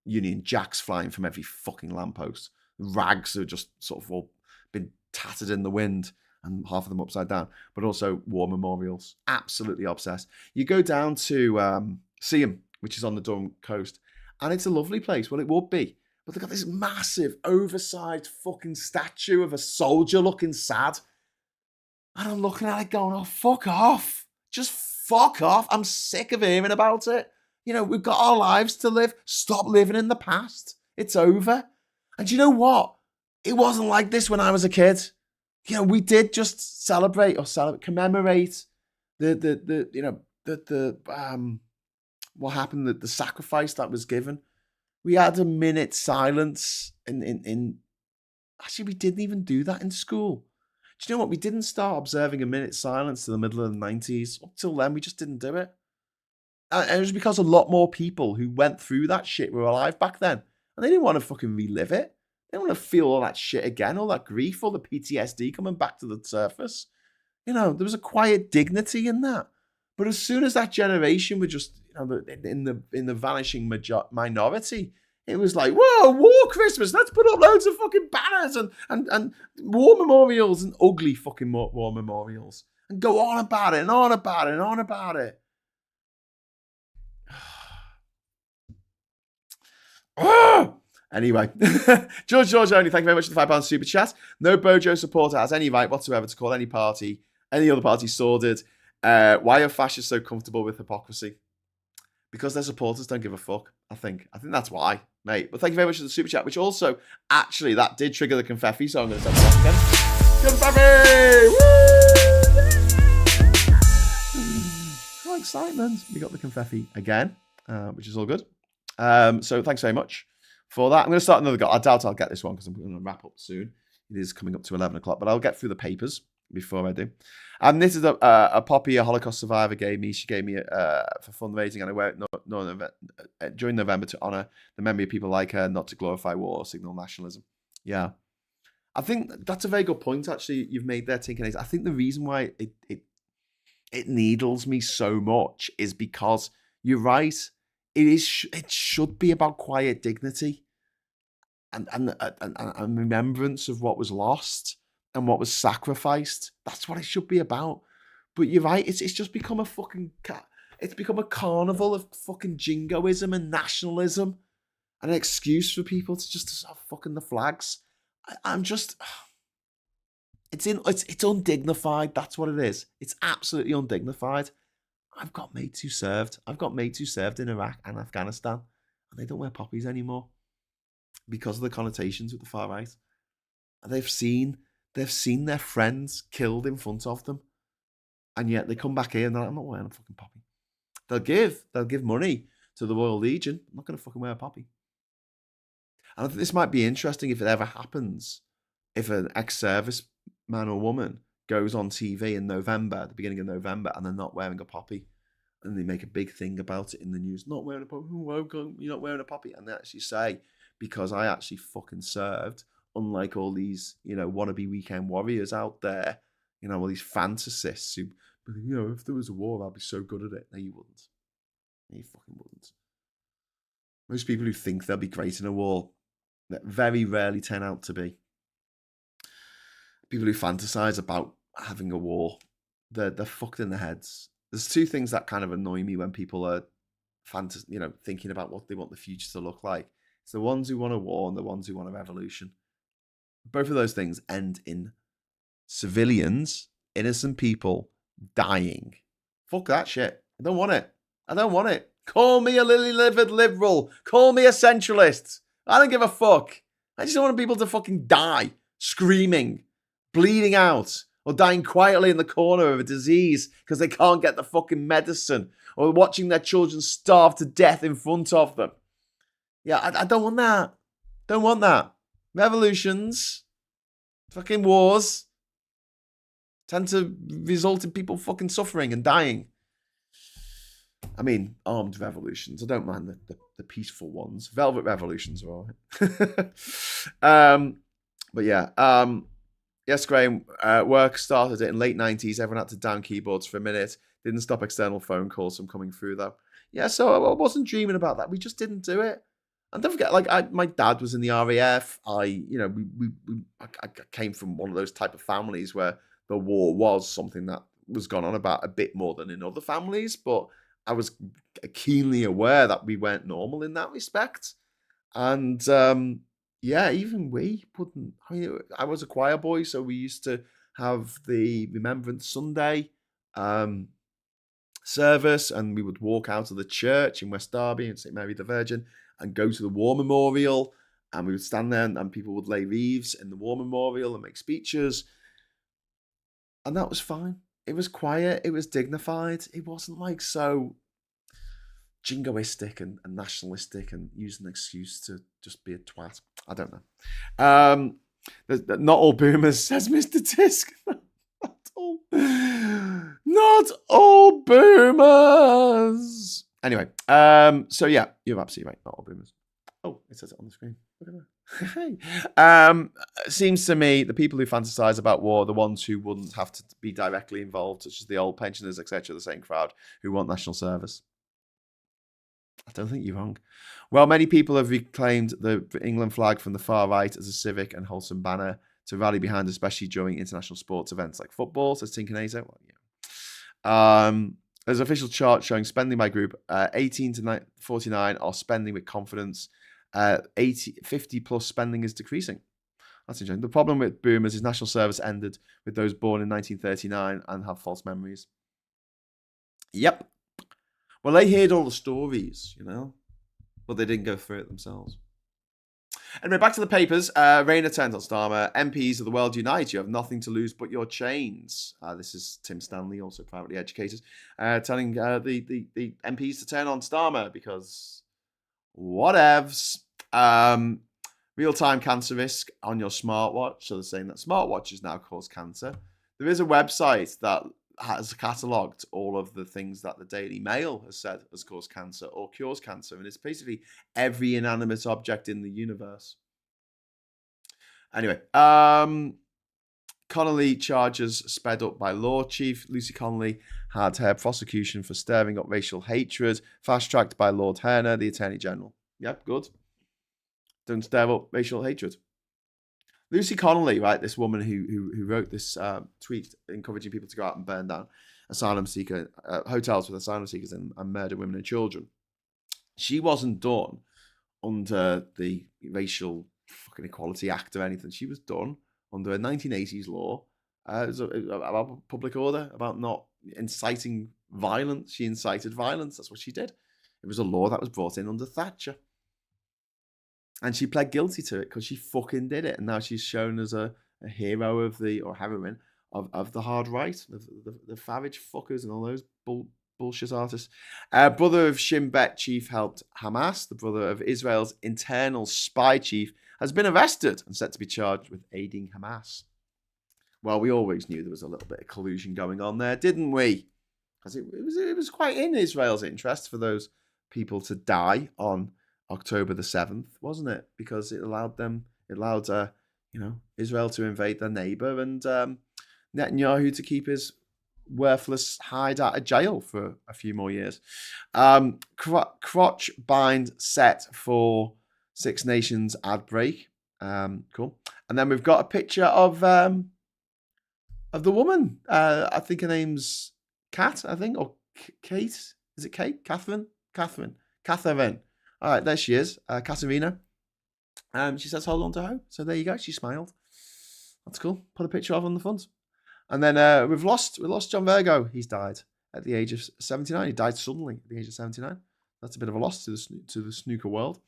Union Jacks flying from every fucking lamppost. Rags are just sort of all been tattered in the wind, and half of them upside down. But also war memorials. Absolutely obsessed. You go down to Seaham, which is on the Durham coast, and it's a lovely place. Well, it would be. But they've got this massive, oversized fucking statue of a soldier looking sad. And I'm looking at it going, oh, fuck off. Just fuck off. I'm sick of hearing about it. We've got our lives to live. Stop living in the past. It's over. And you know what? It wasn't like this when I was a kid. We did just commemorate what happened, the sacrifice that was given. We had a minute silence actually, we didn't even do that in school. Do you know what? We didn't start observing a minute silence to the middle of the 90s. Up till then, we just didn't do it. And it was because a lot more people who went through that shit were alive back then. And they didn't want to fucking relive it. They didn't want to feel all that shit again, all that grief, all the PTSD coming back to the surface. There was a quiet dignity in that. But as soon as that generation were just in the vanishing minority, it was like, whoa, war Christmas, let's put up loads of fucking banners and war memorials and ugly fucking war memorials and go on about it and on about it and on about it. Anyway, George only, thank you very much for the £5 super chat. No Bojo supporter has any right whatsoever to call any other party sordid. Why are fascists so comfortable with hypocrisy? Because their supporters don't give a fuck, I think. I think that's why, mate. But thank you very much for the super chat, which also, actually, that did trigger the confetti, so I'm going to send it off again. Confetti! Woo! Oh, excitement. We got the confetti again, which is all good. So thanks very much for that. I'm going to start another go. I doubt I'll get this one because I'm going to wrap up soon. It is coming up to 11 o'clock, but I'll get through the papers before I do. And this is a Poppy, a Holocaust survivor, gave me. She gave me for fundraising, and I wear it during November to honour the memory of people like her, not to glorify war or signal nationalism. Yeah. I think that's a very good point, actually, you've made there, Tinker. I think the reason why it needles me so much is because you're right. It should be about quiet dignity and remembrance of what was lost and what was sacrificed. That's what it should be about. But you're right, it's just become it's become a carnival of fucking jingoism and nationalism and an excuse for people to just have fucking the flags. It's undignified. That's what it is. It's absolutely undignified. I've got mates who served. In Iraq and Afghanistan, and they don't wear poppies anymore because of the connotations with the far right. And they've seen their friends killed in front of them, and yet they come back here and they're like, I'm not wearing a fucking poppy. They'll give money to the Royal Legion. I'm not going to fucking wear a poppy. And I think this might be interesting if it ever happens. If an ex-service man or woman goes on TV in November, at the beginning of November, and they're not wearing a poppy, and they make a big thing about it in the news, not wearing a poppy, you're not wearing a poppy, and they actually say, because I actually fucking served, unlike all these, wannabe weekend warriors out there, all these fantasists who But, you know, if there was a war, I'd be so good at it. No, you wouldn't. No, you fucking wouldn't. Most people who think they'll be great in a war, that very rarely turn out to be. People who fantasize about having a war, they're fucked in their heads. There's two things that kind of annoy me when people are thinking about what they want the future to look like. It's the ones who want a war and the ones who want a revolution. Both of those things end in civilians, innocent people, dying. Fuck that shit. I don't want it. I don't want it. Call me a lily-livered liberal. Call me a centralist. I don't give a fuck. I just don't want people to fucking die, screaming, bleeding out, or dying quietly in the corner of a disease because they can't get the fucking medicine, or watching their children starve to death in front of them. Yeah, I don't want that. Don't want that. Revolutions, fucking wars, tend to result in people fucking suffering and dying. I mean, armed revolutions. I don't mind the peaceful ones. Velvet revolutions are all right. But yeah. Yes, Graham, work started it in late 90s. Everyone had to down keyboards for a minute. Didn't stop external phone calls from coming through, though. Yeah, so I wasn't dreaming about that. We just didn't do it. And don't forget, my dad was in the RAF. I came from one of those type of families where the war was something that was gone on about a bit more than in other families, but I was keenly aware that we weren't normal in that respect. And yeah, even we wouldn't. I was a choir boy, so we used to have the Remembrance Sunday service, and we would walk out of the church in West Derby and St Mary the Virgin and go to the War Memorial, and we would stand there and people would lay wreaths in the War Memorial and make speeches, and that was fine. It was quiet, it was dignified, it wasn't like so jingoistic and nationalistic and using an excuse to just be a twat. I don't know. Not all boomers, says Mr. Tisk. Not all boomers. Anyway, so yeah, you're absolutely right. Not all boomers. Oh, it says it on the screen. Look at that. It seems to me the people who fantasize about war are the ones who wouldn't have to be directly involved, such as the old pensioners, etc., the same crowd who want national service. I don't think you're wrong. Well, many people have reclaimed the England flag from the far right as a civic and wholesome banner to rally behind, especially during international sports events like football, says Tinkernazer. Well, yeah. There's an official chart showing spending by group. 18 to 49 are spending with confidence. 50 plus spending is decreasing. That's interesting. The problem with boomers is national service ended with those born in 1939 and have false memories. Yep. Well, they heard all the stories, but they didn't go through it themselves. Anyway, back to the papers. Rayner turns on Starmer. MPs of the world unite. You have nothing to lose but your chains. This is Tim Stanley, also privately educated, telling the MPs to turn on Starmer because whatevs. Real-time cancer risk on your smartwatch. So they're saying that smartwatches now cause cancer. There is a website that has catalogued all of the things that the Daily Mail has said has caused cancer or cures cancer. And it's basically every inanimate object in the universe. Anyway, Connolly charges sped up by law chief. Lucy Connolly had her prosecution for stirring up racial hatred fast-tracked by Lord Herner, the Attorney General. Yep, good. Don't stir up racial hatred. Lucy Connolly, right, this woman who wrote this tweet encouraging people to go out and burn down asylum seeker hotels with asylum seekers and murder women and children. She wasn't done under the Racial fucking Equality Act or anything. She was done under a 1980s law about public order, about not inciting violence. She incited violence. That's what she did. It was a law that was brought in under Thatcher. And she pled guilty to it because she fucking did it. And now she's shown as a hero of or heroine of the hard right, the Farage fuckers and all those bullshit artists. Brother of Shin Bet chief helped Hamas. The brother of Israel's internal spy chief has been arrested and set to be charged with aiding Hamas. Well, we always knew there was a little bit of collusion going on there, didn't we? Because it was quite in Israel's interest for those people to die on October the 7th, wasn't it? Because it allowed Israel to invade their neighbor and Netanyahu to keep his worthless hide out of jail for a few more years. Crotch bind set for Six Nations ad break. Cool. And then we've got a picture of the woman. I think her name's Kat, I think, or Kate. Is it Kate? Catherine. All right, there she is, Katerina. She says, "Hold on to hope." So there you go. She smiled. That's cool. Put a picture of her on the front. And then we've lost John Virgo. He's died at the age of 79. He died suddenly at the age of 79. That's a bit of a loss to the snooker world.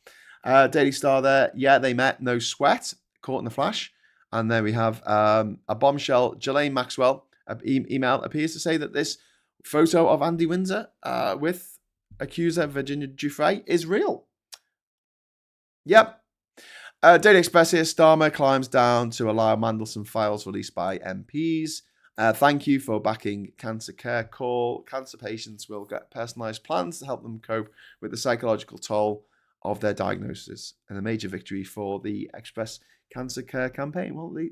Daily Star there. Yeah, they met. No sweat. Caught in the flash. And then we have a bombshell. Ghislaine Maxwell email appears to say that this photo of Andy Windsor with accuser Virginia Giuffre is real. Yep. Daily Express here. Starmer climbs down to allow Mandelson files released by MPs. Thank you for backing cancer care call. Cancer patients will get personalised plans to help them cope with the psychological toll of their diagnosis, and a major victory for the Express Cancer Care campaign. Well, they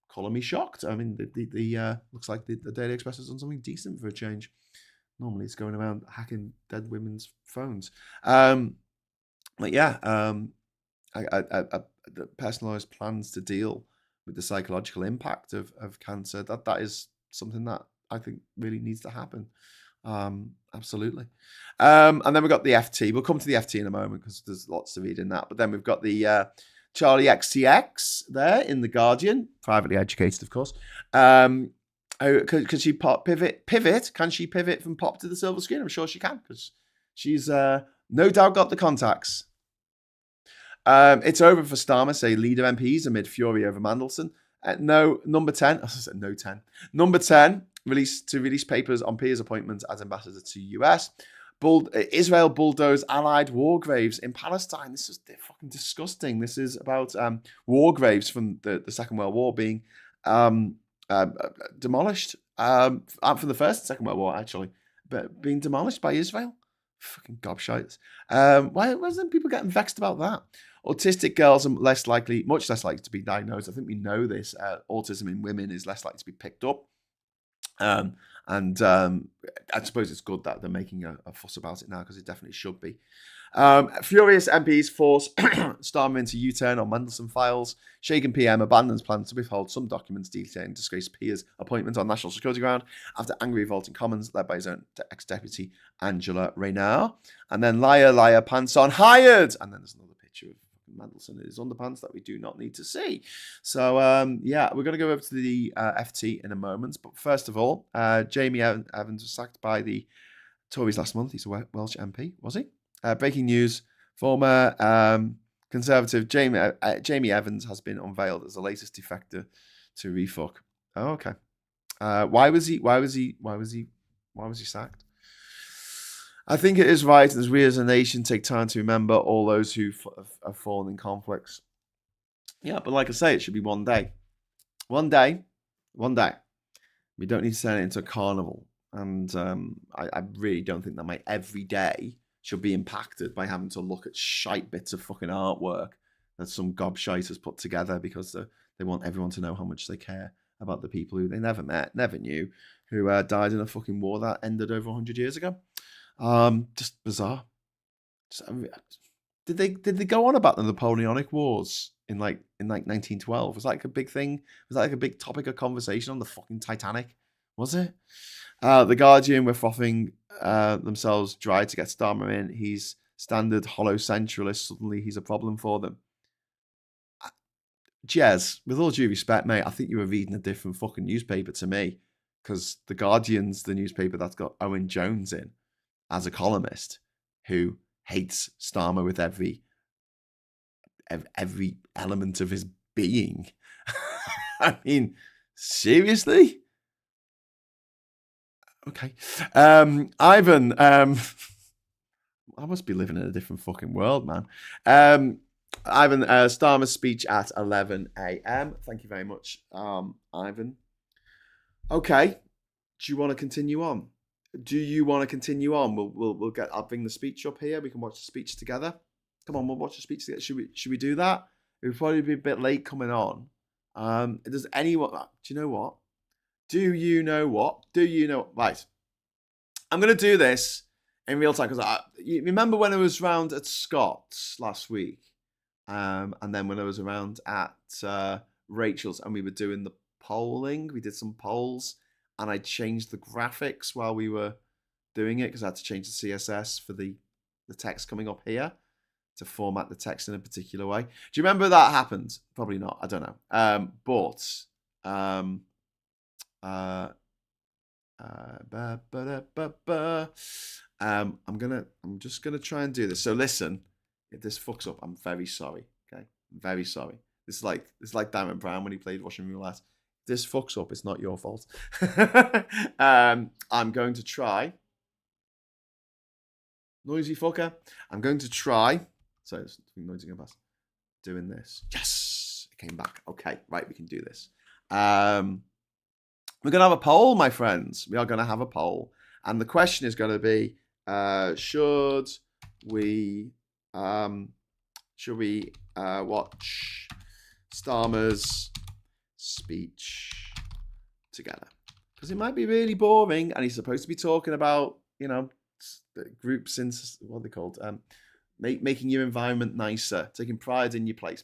color me shocked. I mean, the looks like the Daily Express has done something decent for a change. Normally, it's going around hacking dead women's phones. But yeah, the personalised plans to deal with the psychological impact of cancer, that is something that I think really needs to happen. Absolutely. And then we've got the FT. We'll come to the FT in a moment because there's lots to read in that. But then we've got the Charlie XTX there in The Guardian, privately educated, of course. Could she pivot? Can she pivot from pop to the silver screen? I'm sure she can, because she's no doubt got the contacts. It's over for Starmer, say leader MPs amid fury over Mandelson. Number 10. I said no 10. Number 10, release papers on Peter's appointment as ambassador to US. Israel bulldoze allied war graves in Palestine. This is fucking disgusting. This is about war graves from the Second World War being demolished. From the First and Second World War, actually, but being demolished by Israel. Fucking gobshites. Why wasn't people getting vexed about that? Autistic girls are much less likely to be diagnosed. I think we know this. Autism in women is less likely to be picked up. And I suppose it's good that they're making a fuss about it now, because it definitely should be. Furious MPs force Starmer into U-turn on Mandelson files. Shaken PM abandons plans to withhold some documents detailing disgraced Peter's appointment on national security ground after angry revolt in Commons led by his own ex-deputy Angela Rayner. And then liar, pants on, hired! And then there's another picture of Mandelson in his underpants that we do not need to see. So, yeah, we're going to go over to the FT in a moment. But first of all, Jamie Evans was sacked by the Tories last month. He's a Welsh MP, was he? Breaking news, former Conservative Jamie Evans has been unveiled as the latest defector to refuck. Oh, okay. Why was he sacked? I think it is right as we as a nation take time to remember all those who have fallen in conflicts. Yeah, but like I say, it should be one day. One day. We don't need to turn it into a carnival. And I really don't think that my everyday should be impacted by having to look at shite bits of fucking artwork that some gobshite has put together because they want everyone to know how much they care about the people who they never met, never knew, who died in a fucking war that ended over 100 years ago. Just bizarre. Did they go on about the Napoleonic Wars in 1912? Was that like a big thing? Was that like a big topic of conversation on the fucking Titanic? Was it? The Guardian were frothing themselves dry to get Starmer in. He's standard hollow centralist. Suddenly he's a problem for them. Jez, with all due respect, mate, I think you were reading a different fucking newspaper to me, because The Guardian's the newspaper that's got Owen Jones in as a columnist who hates Starmer with every element of his being. I mean, seriously? Okay. Ivan, I must be living in a different fucking world, man. Ivan, Starmer's speech at 11 a.m. Thank you very much, Ivan. Okay. Do you want to continue on? I'll bring the speech up here. We can watch the speech together. Come on, we'll watch the speech together. Should we do that? It would probably be a bit late coming on. Does anyone? Do you know what? Do you know what? Right. I'm going to do this in real time because you remember when I was round at Scott's last week, and then when I was around at Rachel's and we were doing the polling, we did some polls, and I changed the graphics while we were doing it because I had to change the CSS for the text coming up here to format the text in a particular way. Do you remember that happened? Probably not. I don't know. I'm just gonna try and do this. So listen, if this fucks up, I'm very sorry. Okay, I'm very sorry. This is like Diamond Brown when he played Russian roulette. If this fucks up, it's not your fault. I'm going to try. Noisy fucker. I'm going to try. So it's noisy going past. Doing this. Yes, it came back. Okay, right, we can do this. We're going to have a poll, my friends. We are going to have a poll. And the question is going to be, should we watch Starmer's speech together? Because it might be really boring and he's supposed to be talking about, groups in, what are they called? Making your environment nicer, taking pride in your place,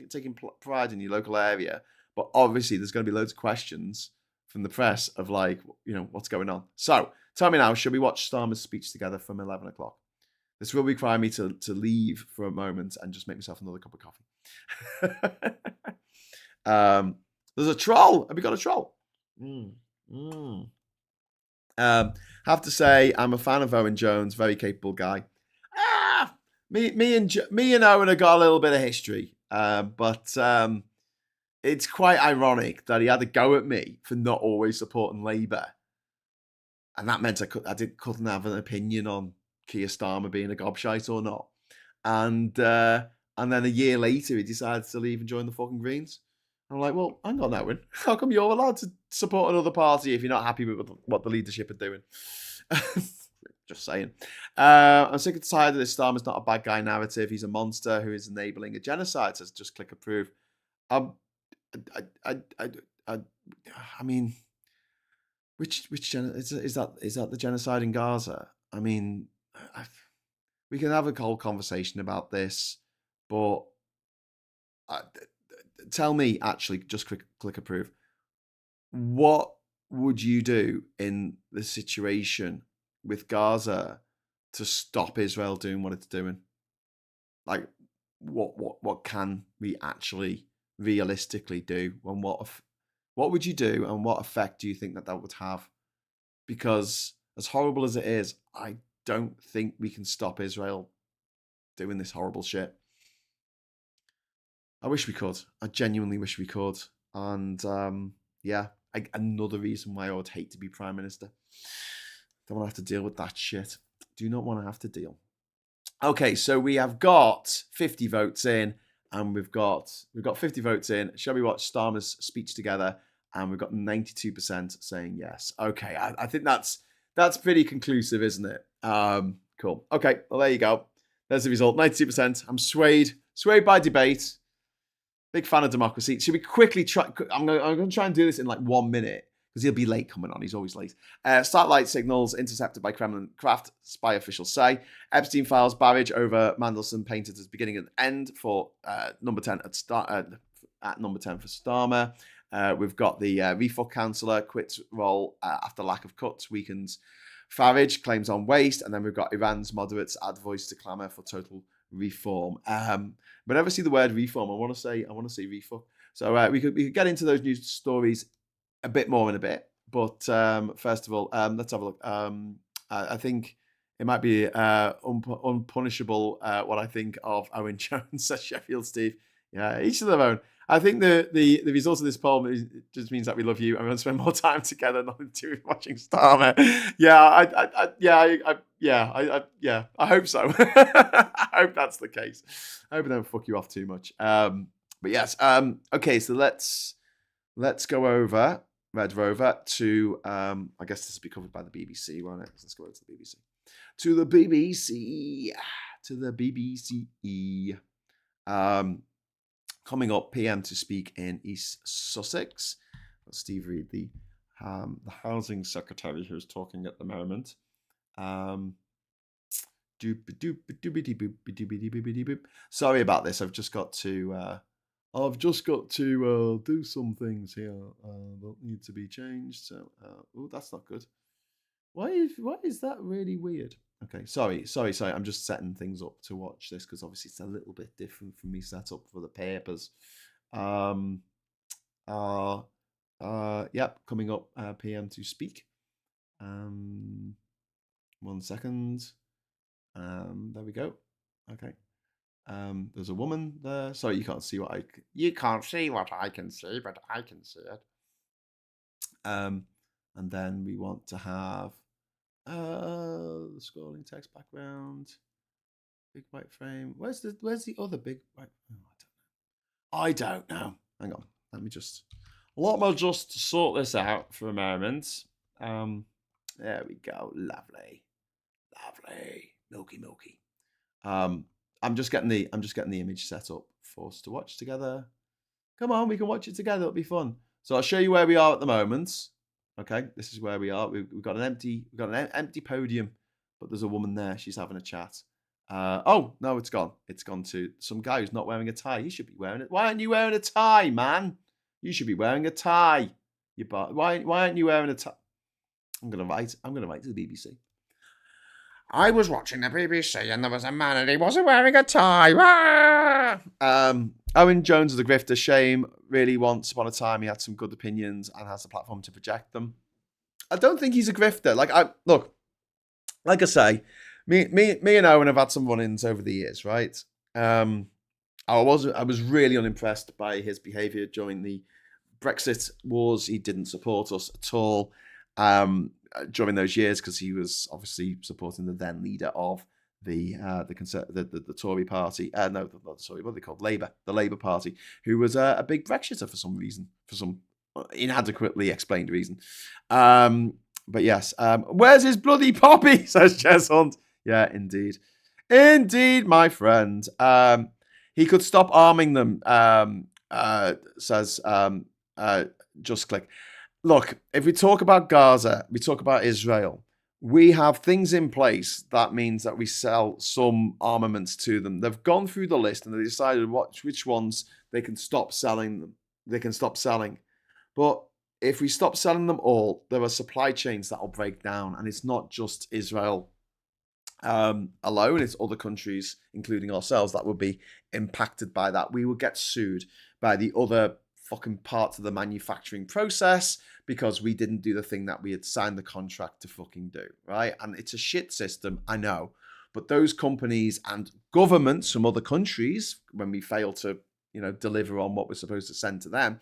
taking pride in your local area. But obviously there's going to be loads of questions from the press of what's going on. So tell me now, should we watch Starmer's speech together from 11 o'clock? This will require me to leave for a moment and just make myself another cup of coffee. There's a troll. Have we got a troll? Have to say, I'm a fan of Owen Jones, very capable guy. Me and Owen have got a little bit of history, but it's quite ironic that he had a go at me for not always supporting Labour, and that meant I couldn't have an opinion on Keir Starmer being a gobshite or not. And then a year later, he decided to leave and join the fucking Greens. I'm like, well, hang on, Owen. How come you're allowed to support another party if you're not happy with what the leadership are doing? Just saying. I'm sick and tired of this Starmer's not a bad guy narrative. He's a monster who is enabling a genocide. Says just click approve. I mean, which is that the genocide in Gaza? I mean, we can have a whole conversation about this, but tell me, actually, just click approve. What would you do in the situation with Gaza to stop Israel doing what it's doing? Like, what can we actually realistically do? And what would you do, and what effect do you think that would have? Because as horrible as it is, I don't think we can stop Israel doing this horrible shit. I wish we could. I genuinely wish we could. And another reason why I would hate to be Prime Minister. Don't want to have to deal with that shit. Do not want to have to deal. Okay, so we have got 50 votes in, and we've got 50 votes in. Shall we watch Starmer's speech together? And we've got 92% saying yes. Okay, I think that's pretty conclusive, isn't it? Cool. Okay, well, there you go. There's the result. 92%. I'm swayed by debate. Big fan of democracy. Should we quickly try? I'm going to try and do this in like 1 minute because he'll be late coming on. He's always late. Satellite signals intercepted by Kremlin craft, spy officials say. Epstein files barrage over Mandelson painted as beginning and end for number 10 at number 10 for Starmer. We've got the refuck councillor quits role after lack of cuts, weakens Farage, claims on waste, and then we've got Iran's moderates add voice to clamour for total reform. Whenever I see the word reform, I want to say refuck. So we could get into those news stories a bit more in a bit. But first of all, let's have a look. I think it might be unpunishable what I think of Owen Jones, says Sheffield Steve. Yeah, each of their own. I think the result of this poll just means that we love you and we want to spend more time together, nothing to do with watching Starmer. I hope so. I hope that's the case. I hope I don't fuck you off too much. But yes. Okay, so let's go over Red Rover to I guess this will be covered by the BBC, won't it? Let's go over to the BBC. To the BBC. Coming up, PM to speak in East Sussex. Steve Reed, the housing secretary, who's talking at the moment. Sorry about this. I've just got to do some things here that need to be changed. So, oh, that's not good. Why is that really weird? Okay, sorry. I'm just setting things up to watch this because obviously it's a little bit different from me set up for the papers. Yep, coming up, PM to speak. 1 second. There we go. Okay. There's a woman there. Sorry, you can't see what you can't see what I can see, but I can see it. And then we want to have the scrolling text background, big white frame. Where's the other big white? Oh, I don't know. Hang on. Let me just sort this out for a moment. There we go. Lovely. Milky. I'm just getting the image set up for us to watch together. Come on, we can watch it together. It'll be fun. So I'll show you where we are at the moment. Okay, this is where we are. We've got an empty podium, but there's a woman there. She's having a chat. Oh no, it's gone. It's gone to some guy who's not wearing a tie. You should be wearing it. Why aren't you wearing a tie, man? You should be wearing a tie. Why aren't you wearing a tie? I'm gonna write to the BBC. I was watching the BBC and there was a man and he wasn't wearing a tie. Owen Jones is a grifter. Shame. Really, once upon a time, he had some good opinions and has a platform to project them. I don't think he's a grifter. Like I say, me and Owen have had some run-ins over the years, right? I was really unimpressed by his behaviour during the Brexit wars. He didn't support us at all during those years because he was obviously supporting the then leader of the Tory party. No, not the Tory. What are they called? Labour. The Labour Party, who was a big Brexiter for some reason, for some inadequately explained reason. But yes, where's his bloody poppy? Says Jez Hunt. Yeah, indeed, my friend. He could stop arming them. Says Just Click. Look, if we talk about Gaza, we talk about Israel. We have things in place that means that we sell some armaments to them. They've gone through the list and they decided which ones they can stop selling them. They can stop selling. But if we stop selling them all, there are supply chains that will break down. And it's not just Israel alone. It's other countries, including ourselves, that will be impacted by that. We will get sued by the other fucking parts of the manufacturing process because we didn't do the thing that we had signed the contract to fucking do, right? And it's a shit system, I know. But those companies and governments from other countries, when we fail to, deliver on what we're supposed to send to them,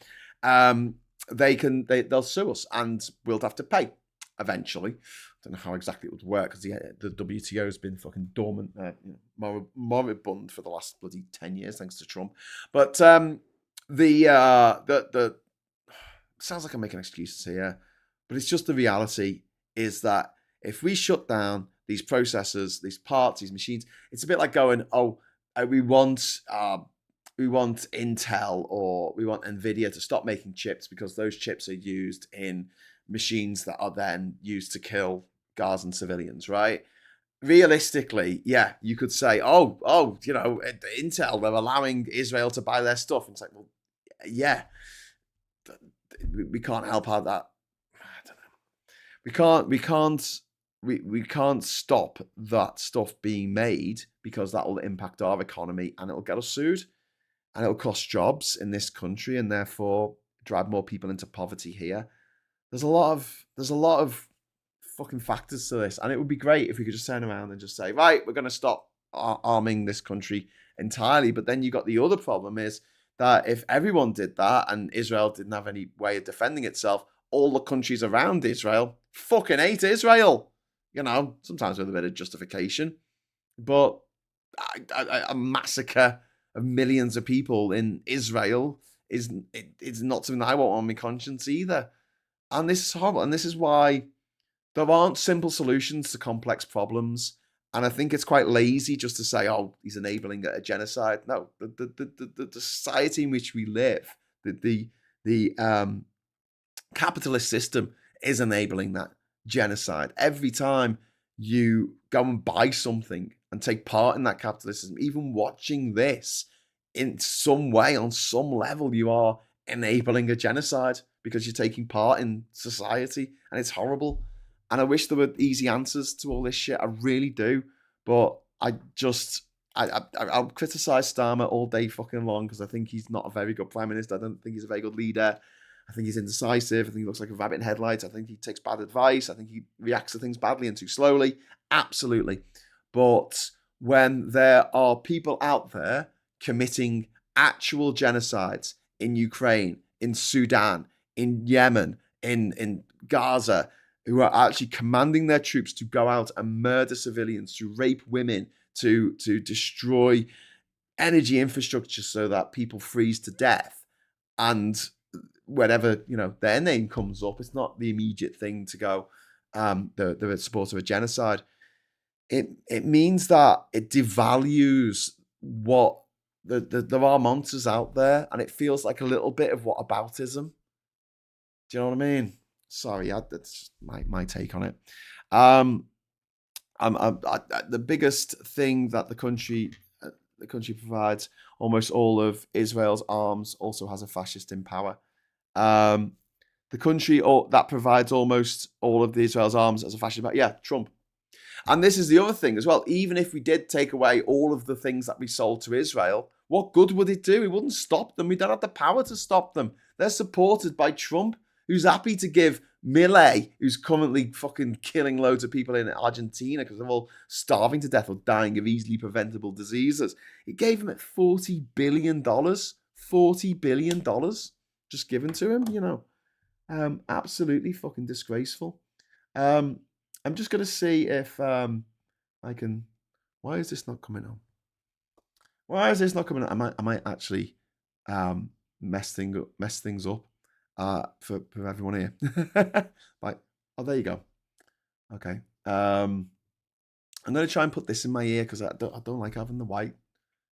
they'll sue us and we'll have to pay eventually. I don't know how exactly it would work because the WTO has been fucking dormant, moribund for the last bloody 10 years, thanks to Trump. But the sounds like I'm making excuses here, but it's just the reality is that if we shut down these processors, these parts, these machines, it's a bit like going, we want Intel or we want Nvidia to stop making chips because those chips are used in machines that are then used to kill Gazan civilians, right? Realistically, yeah, you could say, Intel, they're allowing Israel to buy their stuff. And it's like, well, yeah, we can't help out that. I don't know. We can't stop that stuff being made because that will impact our economy and it'll get us sued and it'll cost jobs in this country and therefore drive more people into poverty here. There's a lot of fucking factors to this, and it would be great if we could just turn around and just say, right, we're going to stop arming this country entirely. But then you got the other problem is that if everyone did that and Israel didn't have any way of defending itself, all the countries around Israel fucking hate Israel. Sometimes with a bit of justification. But a massacre of millions of people in Israel is not something that I want on my conscience either. And this is horrible. And this is why there aren't simple solutions to complex problems. And I think it's quite lazy just to say, oh, he's enabling a genocide. No, the society in which we live, the capitalist system is enabling that genocide. Every time you go and buy something and take part in that capitalism, even watching this in some way, on some level, you are enabling a genocide because you're taking part in society, and it's horrible. And I wish there were easy answers to all this shit. I really do. But I'll criticize Starmer all day fucking long because I think he's not a very good prime minister. I don't think he's a very good leader. I think he's indecisive. I think he looks like a rabbit in headlights. I think he takes bad advice. I think he reacts to things badly and too slowly. Absolutely. But when there are people out there committing actual genocides in Ukraine, in Sudan, in Yemen, in Gaza, who are actually commanding their troops to go out and murder civilians, to rape women, to destroy energy infrastructure so that people freeze to death. And whenever, their name comes up, it's not the immediate thing to go, they're a supporter of genocide. It means that it devalues what there are monsters out there, and it feels like a little bit of whataboutism. Do you know what I mean? Sorry, that's my take on it. The biggest thing that the country provides, almost all of Israel's arms, also has a fascist in power. The country that provides almost all of Israel's arms as a fascist in power, yeah, Trump. And this is the other thing as well. Even if we did take away all of the things that we sold to Israel, what good would it do? It wouldn't stop them. We don't have the power to stop them. They're supported by Trump, who's happy to give Milei, who's currently fucking killing loads of people in Argentina because they're all starving to death or dying of easily preventable diseases. He gave him $40 billion. $40 billion just given to him, absolutely fucking disgraceful. I'm just going to see if I can... Why is this not coming on? Why is this not coming on? I might actually mess things up for everyone here. Like, oh, there you go. Okay. I'm going to try and put this in my ear because I don't like having the white.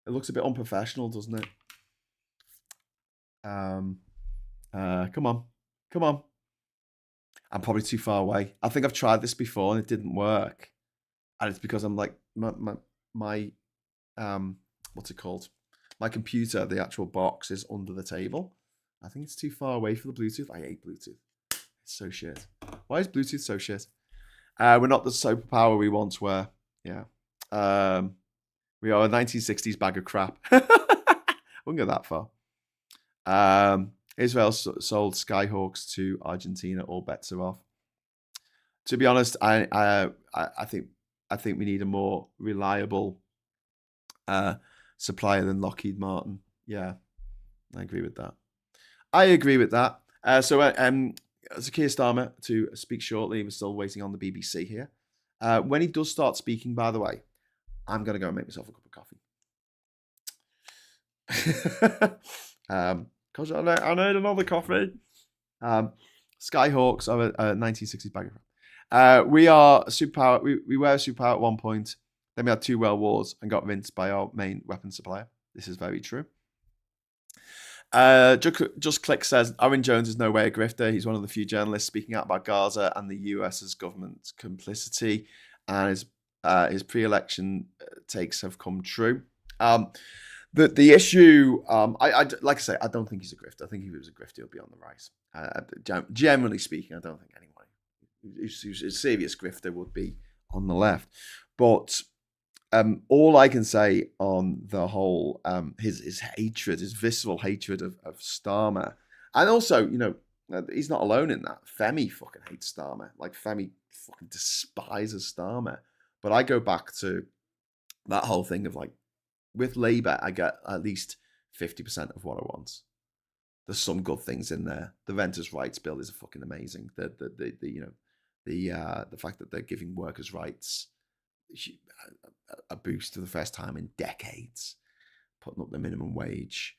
It looks a bit unprofessional, doesn't it? Come on. I'm probably too far away. I think I've tried this before and it didn't work. And it's because I'm like, my what's it called? My computer, the actual box, is under the table. I think it's too far away for the Bluetooth. I hate Bluetooth. It's so shit. Why is Bluetooth so shit? We're not the superpower we once were. Yeah. We are a 1960s bag of crap. I wouldn't go that far. Israel sold Skyhawks to Argentina. All bets are off. To be honest, I think we need a more reliable supplier than Lockheed Martin. Yeah, I agree with that. So Keir Starmer to speak shortly. We're still waiting on the BBC here. When he does start speaking, by the way, I'm going to go and make myself a cup of coffee. Because I need another coffee. Skyhawks are a 1960s bag of crap. We are a superpower. We were a superpower at one point. Then we had 2 world wars and got rinsed by our main weapon supplier. This is very true. Just Click says Owen Jones is no way a grifter. He's one of the few journalists speaking out about Gaza and the US's government's complicity, and his pre-election takes have come true. The issue, I like I say, I don't think he's a grifter. I think if he was a grifter, he'll be on the rise. Generally speaking, I don't think anyone who's a serious grifter would be on the left. But all I can say on the whole, his hatred, his visceral hatred of Starmer, and also, he's not alone in that. Femi fucking hates Starmer. Like, Femi fucking despises Starmer. But I go back to that whole thing of, like, with Labour, I get at least 50% of what I want. There's some good things in there. The renters' rights bill is fucking amazing. The fact that they're giving workers' rights a boost for the first time in decades, putting up the minimum wage,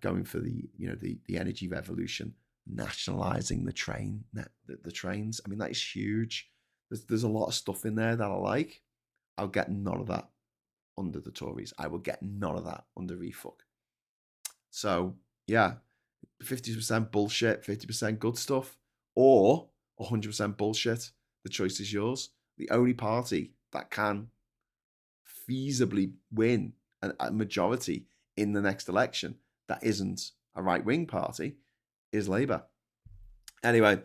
going for the energy revolution, nationalising the trains. I mean, that is huge. There's a lot of stuff in there that I like. I'll get none of that under the Tories. I will get none of that under refuck. So, yeah, 50% bullshit, 50% good stuff, or 100% bullshit. The choice is yours. The only party that can feasibly win a majority in the next election that isn't a right-wing party is Labour. Anyway,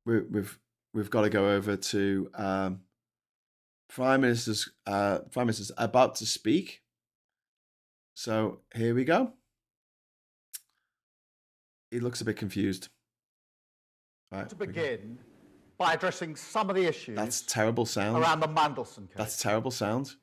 we've got to go over to Prime Minister's about to speak. So here we go. He looks a bit confused. Right, to begin by addressing some of the issues. That's terrible sound. Around the Mandelson case. That's terrible sound.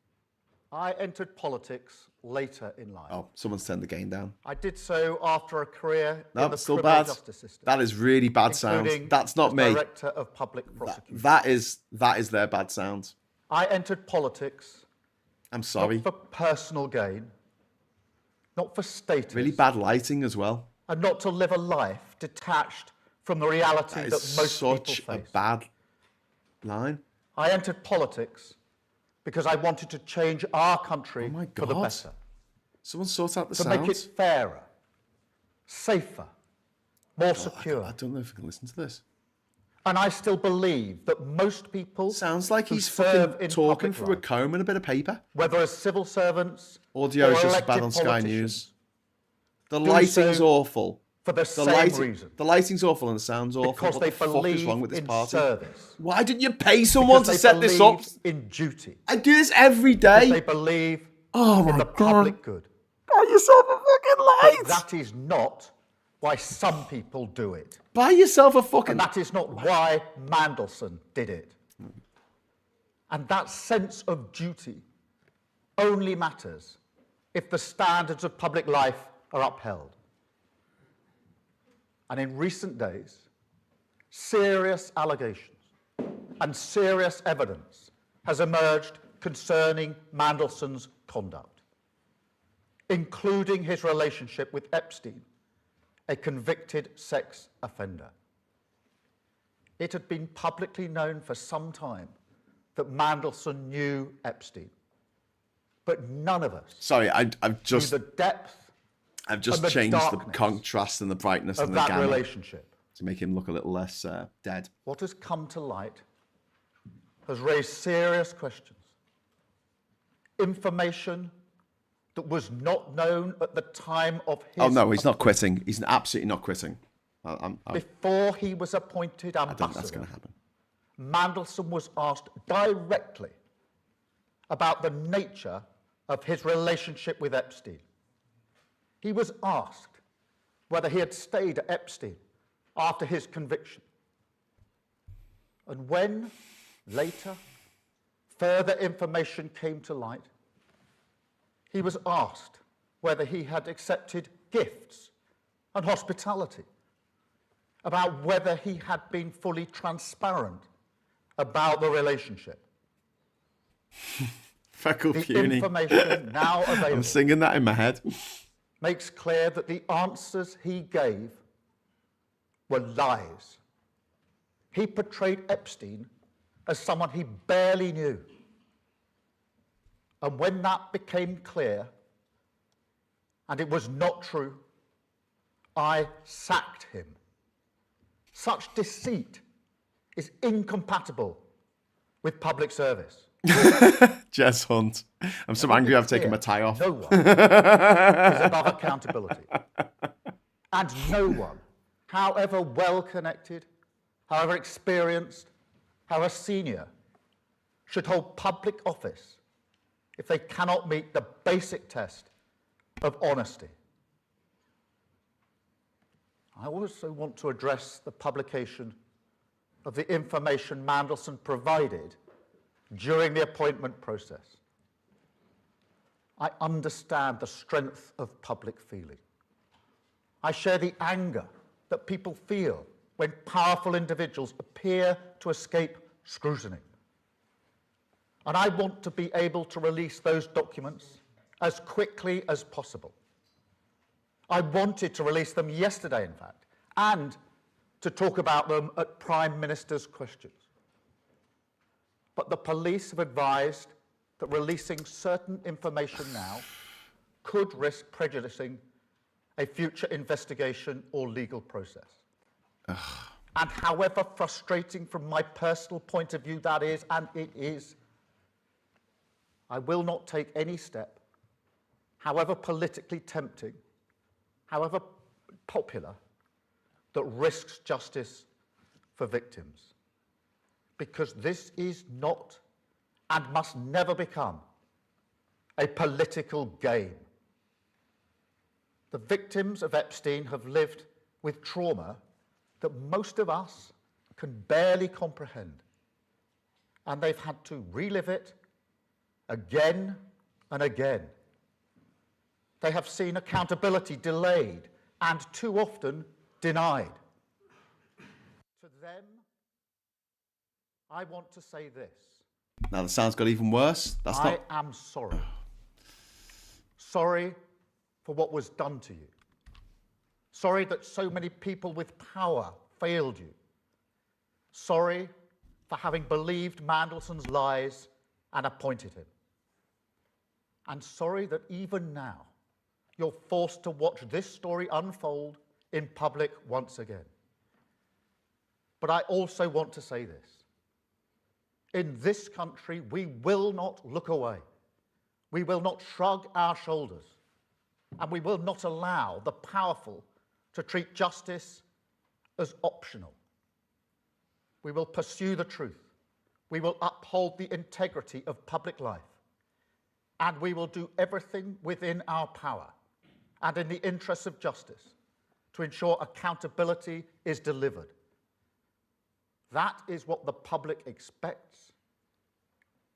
I entered politics later in life. Oh, someone's turned the gain down. I did so after a career in the still criminal bad. justice system. That is really bad sound. That's not me. Director of Public Prosecution. That is their bad sound. I entered politics. I'm sorry. Not for personal gain, not for status. Really bad lighting as well. And not to live a life detached from the reality that most people face. Such a bad line. I entered politics because I wanted to change our country for the better. Someone sort out the sounds. To make it fairer, safer, more secure. I don't know if I can listen to this. And I still believe that most people sounds like he's fucking talking through a comb and a bit of paper. Whether as civil servants Audio is just bad on Sky News. The lighting's awful. For the same reason. The lighting's awful and the sound's awful. Because they believe in service. Why didn't you pay someone to set this up? In duty. I do this every day. Because they believe in the public good. Buy yourself a fucking light. But that is not why some people do it. Buy yourself a fucking... And that is not why Mandelson did it. And that sense of duty only matters if the standards of public life are upheld. And in recent days, serious allegations and serious evidence has emerged concerning Mandelson's conduct, including his relationship with Epstein, a convicted sex offender. It had been publicly known for some time that Mandelson knew Epstein, but none of us knew the depth I've just changed the contrast and the brightness and the gamma relationship to make him look a little less dead. What has come to light has raised serious questions. Information that was not known at the time of his... Oh, no, he's not quitting. He's absolutely not quitting. Before he was appointed ambassador, I think that's going to happen. Mandelson was asked directly about the nature of his relationship with Epstein. He was asked whether he had stayed at Epstein after his conviction. And when, later, further information came to light, he was asked whether he had accepted gifts and hospitality, about whether he had been fully transparent about the relationship. Feckle the puny. Information now available. I'm singing that in my head. Makes clear that the answers he gave were lies. He portrayed Epstein as someone he barely knew. And when that became clear, and it was not true, I sacked him. Such deceit is incompatible with public service. Jess Hunt. I'm so angry I've taken my tie off. No one is above accountability. And no one, however well connected, however experienced, however senior, should hold public office if they cannot meet the basic test of honesty. I also want to address the publication of the information Mandelson provided during the appointment process. I understand the strength of public feeling. I share the anger that people feel when powerful individuals appear to escape scrutiny. And I want to be able to release those documents as quickly as possible. I wanted to release them yesterday, in fact, and to talk about them at Prime Minister's questions. but the police have advised that releasing certain information now could risk prejudicing a future investigation or legal process. And however frustrating from my personal point of view that is, and it is, I will not take any step, however politically tempting, however popular, that risks justice for victims. Because this is not and must never become a political game. The victims of Epstein have lived with trauma that most of us can barely comprehend. And they've had to relive it again and again. They have seen accountability delayed and too often denied. To them, I want to say this. Now the sound's got even worse. I am sorry. Sorry for what was done to you. Sorry that so many people with power failed you. Sorry for having believed Mandelson's lies and appointed him. And sorry that even now you're forced to watch this story unfold in public once again. But I also want to say this. In this country, we will not look away. We will not shrug our shoulders. And we will not allow the powerful to treat justice as optional. We will pursue the truth. We will uphold the integrity of public life. And we will do everything within our power and in the interests of justice to ensure accountability is delivered. That is what the public expects.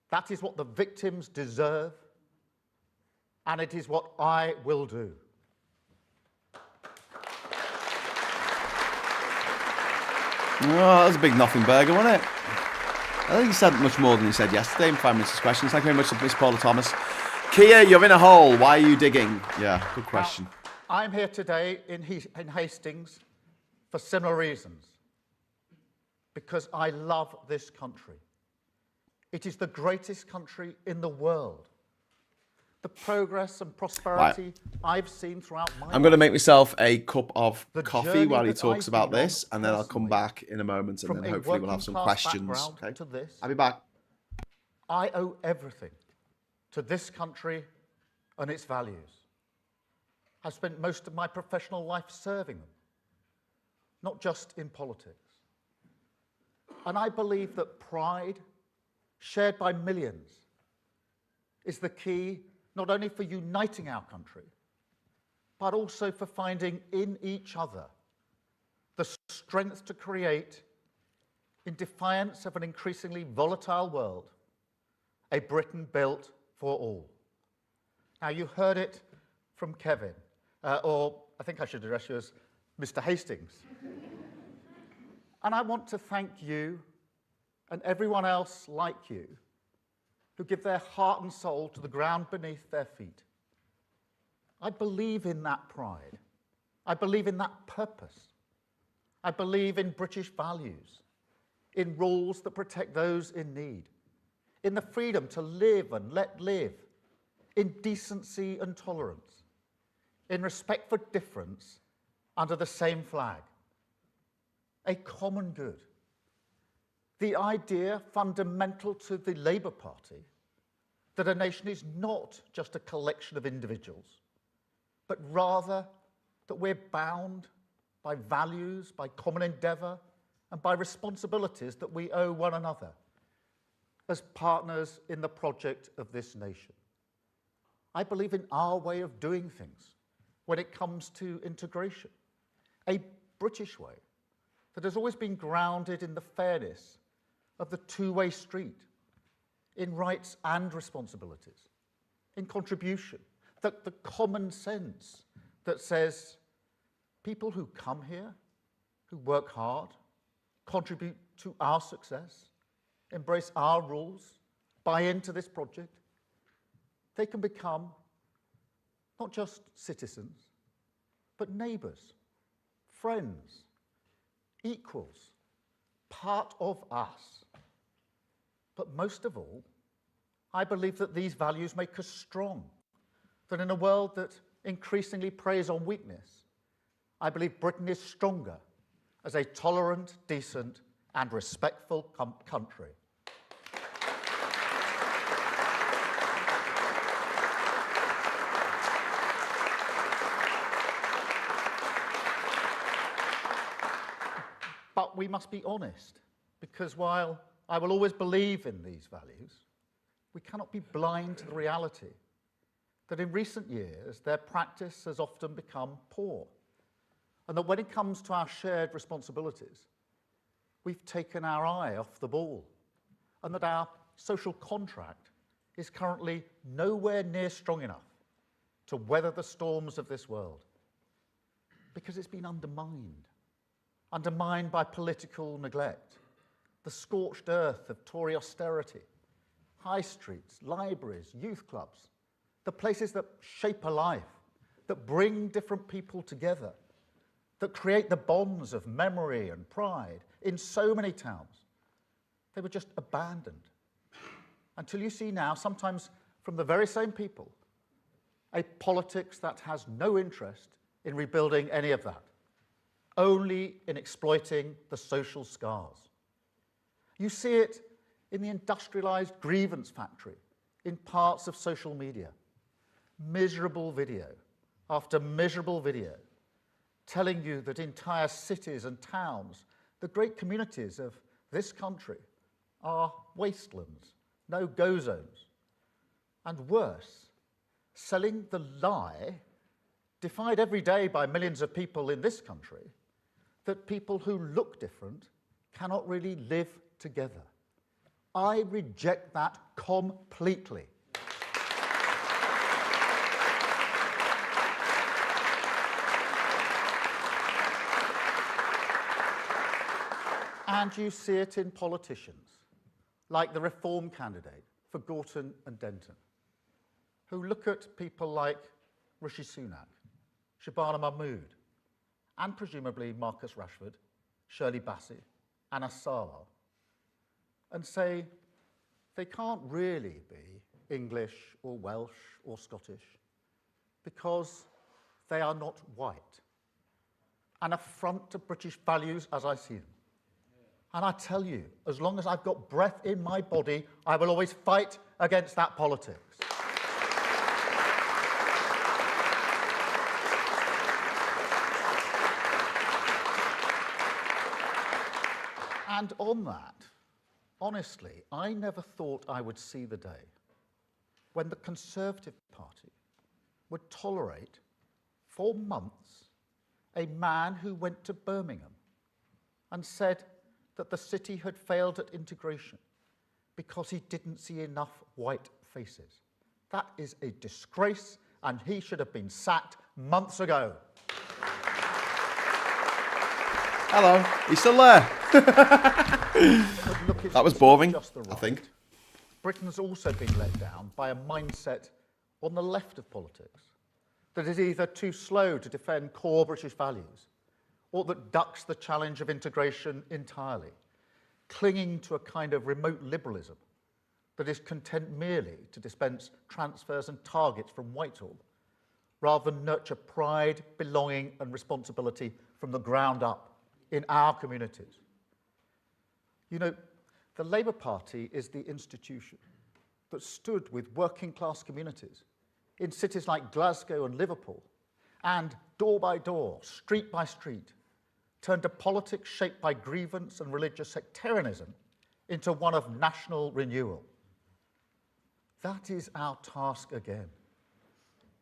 That is what the victims deserve. And it is what I will do. Oh, that was a big nothing burger, wasn't it? I think he said much more than he said yesterday in 5 minutes of questions. Thank you very much, Miss Paula Thomas. Keir, you're in a hole. Why are you digging? Yeah, good question. I'm here today in Hastings for similar reasons. Because I love this country. It is the greatest country in the world. The progress and prosperity I've seen throughout my life. I'm going to make myself a cup of The coffee journey while he that talks I've about been on this, and then I'll come personally, back in a moment, and from then a hopefully we'll have some working-class questions. background Okay? to this, I'll be back. I owe everything to this country and its values. I've spent most of my professional life serving them, not just in politics. And I believe that pride, shared by millions, is the key not only for uniting our country, but also for finding in each other the strength to create, in defiance of an increasingly volatile world, a Britain built for all. Now, you heard it from Kevin, or I think I should address you as Mr. Hastings. And I want to thank you and everyone else like you who give their heart and soul to the ground beneath their feet. I believe in that pride. I believe in that purpose. I believe in British values, in rules that protect those in need, in the freedom to live and let live, in decency and tolerance, in respect for difference under the same flag. A common good. The idea fundamental to the Labour Party that a nation is not just a collection of individuals, but rather that we're bound by values, by common endeavour, and by responsibilities that we owe one another as partners in the project of this nation. I believe in our way of doing things when it comes to integration, a British way that has always been grounded in the fairness of the two-way street, in rights and responsibilities, in contribution, the common sense that says people who come here, who work hard, contribute to our success, embrace our rules, buy into this project, they can become not just citizens, but neighbours, friends, equals, part of us. But most of all, I believe that these values make us strong, that in a world that increasingly preys on weakness, I believe Britain is stronger as a tolerant, decent, and respectful country. But we must be honest, because while I will always believe in these values, we cannot be blind to the reality that in recent years their practice has often become poor, and that when it comes to our shared responsibilities, we've taken our eye off the ball, and that our social contract is currently nowhere near strong enough to weather the storms of this world, because it's been undermined by political neglect, the scorched earth of Tory austerity, high streets, libraries, youth clubs, the places that shape a life, that bring different people together, that create the bonds of memory and pride in so many towns. They were just abandoned. Until you see now, sometimes from the very same people, a politics that has no interest in rebuilding any of that, only in exploiting the social scars. You see it in the industrialized grievance factory, in parts of social media. Miserable video after miserable video, telling you that entire cities and towns, the great communities of this country, are wastelands, no-go zones. And worse, selling the lie, defied every day by millions of people in this country, that people who look different cannot really live together. I reject that completely. And you see it in politicians, like the Reform candidate for Gorton and Denton, who look at people like Rishi Sunak, Shabana Mahmood, and presumably Marcus Rashford, Shirley Bassey, Anna Sala, and say they can't really be English or Welsh or Scottish because they are not white. An affront to British values as I see them. And I tell you, as long as I've got breath in my body, I will always fight against that politics. And on that, honestly, I never thought I would see the day when the Conservative Party would tolerate, for months, a man who went to Birmingham and said that the city had failed at integration because he didn't see enough white faces. That is a disgrace, and he should have been sacked months ago. Hello, he's still there. Look, That was boring, just the right. I think. Britain's also been let down by a mindset on the left of politics that is either too slow to defend core British values or that ducks the challenge of integration entirely, clinging to a kind of remote liberalism that is content merely to dispense transfers and targets from Whitehall, rather than nurture pride, belonging and responsibility from the ground up in our communities. You know, the Labour Party is the institution that stood with working class communities in cities like Glasgow and Liverpool, and door by door, street by street, turned a politics shaped by grievance and religious sectarianism into one of national renewal. That is our task again,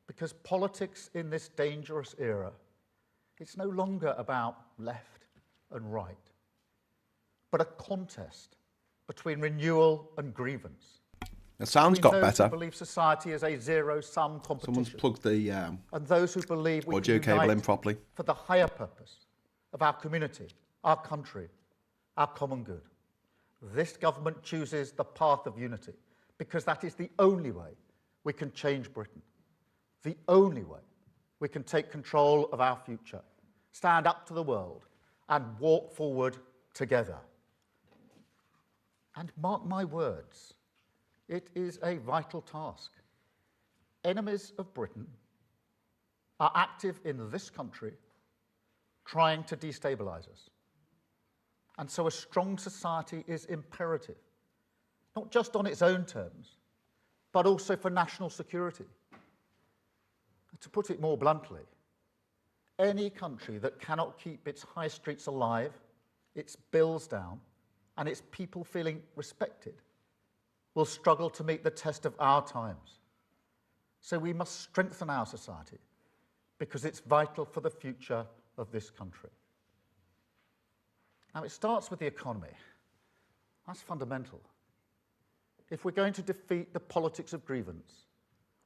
because politics in this dangerous era, it's no longer about left and right, but a contest between renewal and grievance. The sound's got those better. Who believe society is a zero-sum competition. Someone's plugged the and those who believe we audio can cable in unite properly. for the higher purpose of our community, our country, our common good. This government chooses the path of unity because that is the only way we can change Britain, the only way we can take control of our future, stand up to the world and walk forward together. And mark my words, it is a vital task. Enemies of Britain are active in this country trying to destabilise us. And so a strong society is imperative, not just on its own terms, but also for national security. To put it more bluntly, any country that cannot keep its high streets alive, its bills down, and its people feeling respected will struggle to meet the test of our times. So we must strengthen our society because it's vital for the future of this country. Now, it starts with the economy. That's fundamental. If we're going to defeat the politics of grievance,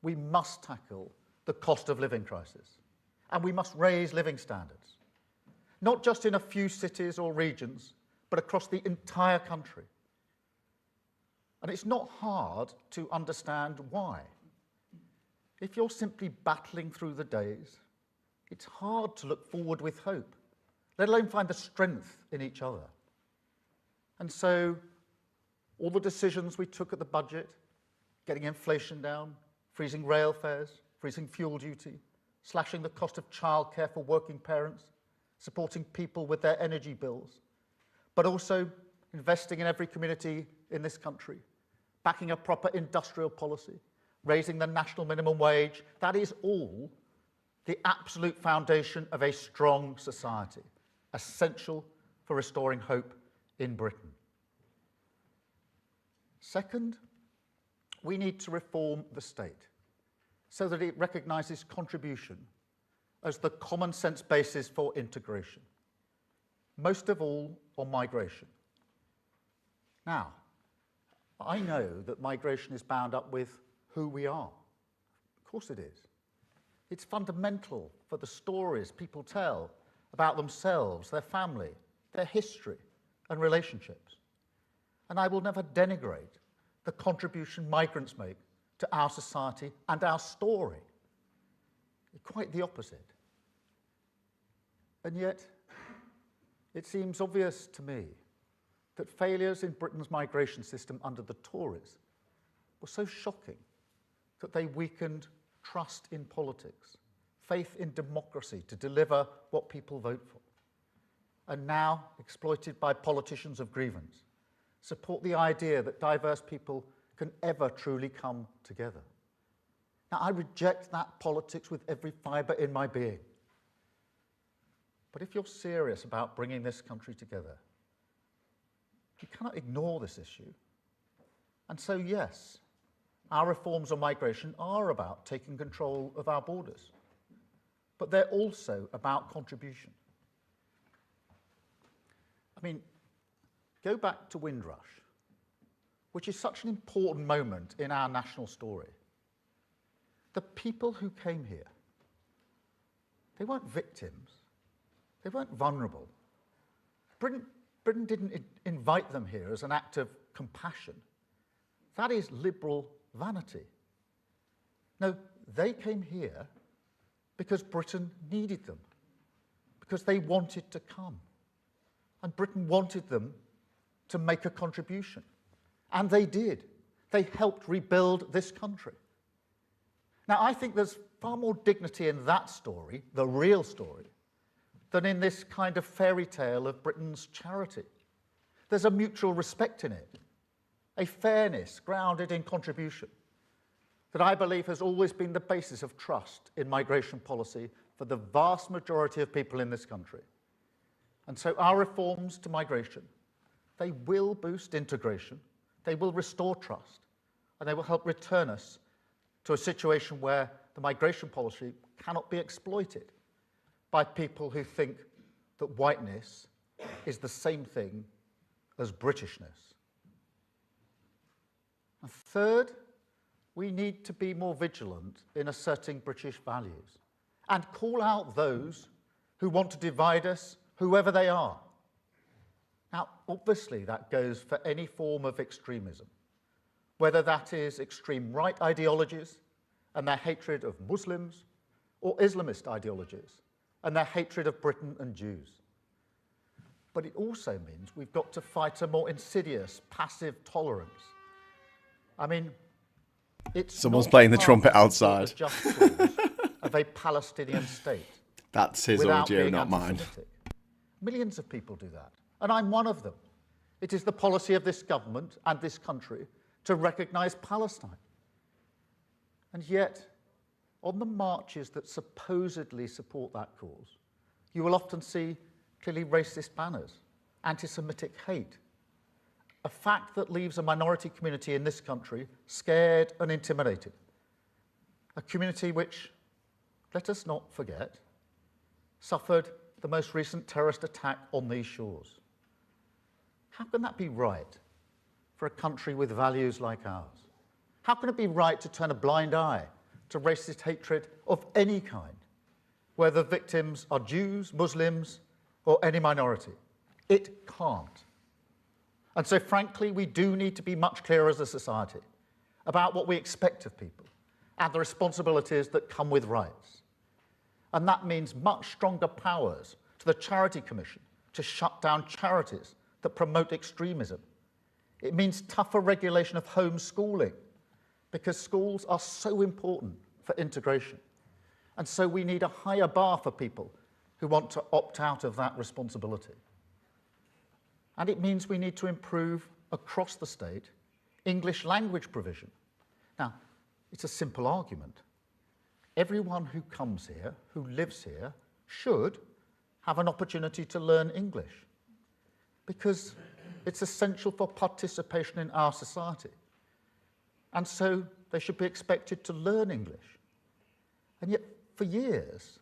we must tackle the cost of living crisis, and we must raise living standards, not just in a few cities or regions, but across the entire country. And it's not hard to understand why. If you're simply battling through the days, it's hard to look forward with hope, let alone find the strength in each other. And so all the decisions we took at the budget, getting inflation down, freezing rail fares, freezing fuel duty, slashing the cost of childcare for working parents, supporting people with their energy bills, but also investing in every community in this country, backing a proper industrial policy, raising the national minimum wage, that is all the absolute foundation of a strong society, essential for restoring hope in Britain. Second, we need to reform the state so that it recognises contribution as the common sense basis for integration, most of all on migration. Now, I know that migration is bound up with who we are. Of course it is. It's fundamental for the stories people tell about themselves, their family, their history and relationships. And I will never denigrate the contribution migrants make to our society and our story. Quite the opposite. And yet, it seems obvious to me that failures in Britain's migration system under the Tories were so shocking that they weakened trust in politics, faith in democracy to deliver what people vote for, and now, exploited by politicians of grievance, support the idea that diverse people can ever truly come together. Now, I reject that politics with every fibre in my being. But if you're serious about bringing this country together, you cannot ignore this issue. And so, yes, our reforms on migration are about taking control of our borders, but they're also about contribution. I mean, go back to Windrush, which is such an important moment in our national story. The people who came here, they weren't victims. They weren't vulnerable. Britain didn't invite them here as an act of compassion. That is liberal vanity. No, they came here because Britain needed them, because they wanted to come. And Britain wanted them to make a contribution. And they did. They helped rebuild this country. Now, I think there's far more dignity in that story, the real story, than in this kind of fairy tale of Britain's charity. There's a mutual respect in it, a fairness grounded in contribution that I believe has always been the basis of trust in migration policy for the vast majority of people in this country. And so our reforms to migration, they will boost integration, they will restore trust, and they will help return us to a situation where the migration policy cannot be exploited by people who think that whiteness is the same thing as Britishness. And third, we need to be more vigilant in asserting British values and call out those who want to divide us, whoever they are. Now, obviously, that goes for any form of extremism, whether that is extreme right ideologies and their hatred of Muslims, or Islamist ideologies and their hatred of Britain and Jews. But it also means we've got to fight a more insidious, passive tolerance. I mean, it's Someone's not playing the hard trumpet to support outside. the just cause of a Palestinian state. That's his without audio, being not mine. anti-Semitic. Millions of people do that, and I'm one of them. It is the policy of this government and this country to recognise Palestine. And yet, on the marches that supposedly support that cause, you will often see clearly racist banners, anti-Semitic hate, a fact that leaves a minority community in this country scared and intimidated. A community which, let us not forget, suffered the most recent terrorist attack on these shores. How can that be right for a country with values like ours? How can it be right to turn a blind eye to racist hatred of any kind, whether victims are Jews, Muslims, or any minority? It can't. And so, frankly, we do need to be much clearer as a society about what we expect of people and the responsibilities that come with rights. And that means much stronger powers to the Charity Commission to shut down charities that promote extremism. It means tougher regulation of homeschooling, because schools are so important for integration. And so we need a higher bar for people who want to opt out of that responsibility. And it means we need to improve across the state English language provision. Now, it's a simple argument. Everyone who comes here, who lives here, should have an opportunity to learn English, because it's essential for participation in our society. And so they should be expected to learn English. And yet, for years,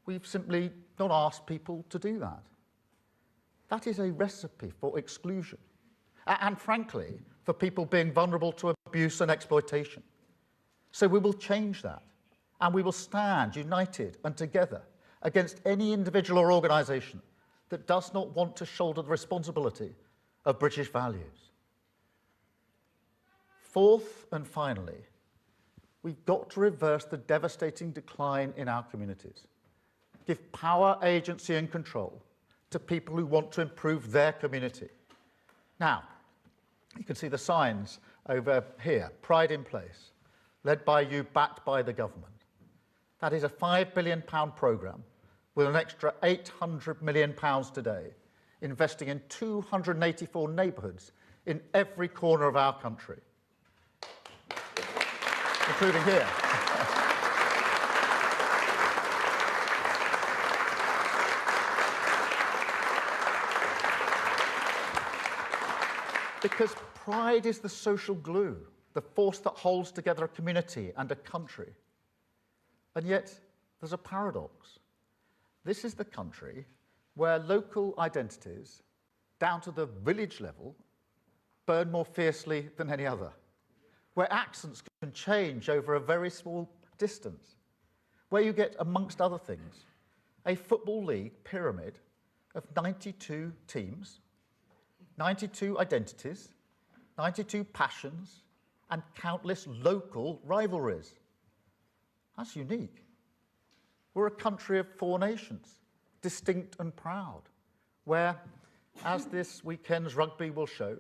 we've simply not asked people to do that. That is a recipe for exclusion, and frankly, for people being vulnerable to abuse and exploitation. So we will change that, and we will stand united and together against any individual or organisation that does not want to shoulder the responsibility of British values. Fourth and finally, we've got to reverse the devastating decline in our communities. Give power, agency and control to people who want to improve their community. Now, you can see the signs over here, Pride in Place, led by you, backed by the government. That is a £5 billion programme with an extra £800 million today, investing in 284 neighbourhoods in every corner of our country, including here. Because pride is the social glue, the force that holds together a community and a country. And yet, there's a paradox. This is the country where local identities, down to the village level, burn more fiercely than any other, where accents can change over a very small distance, where you get, amongst other things, a football league pyramid of 92 teams, 92 identities, 92 passions, and countless local rivalries. That's unique. We're a country of 4 nations, distinct and proud, where, as this weekend's rugby will show,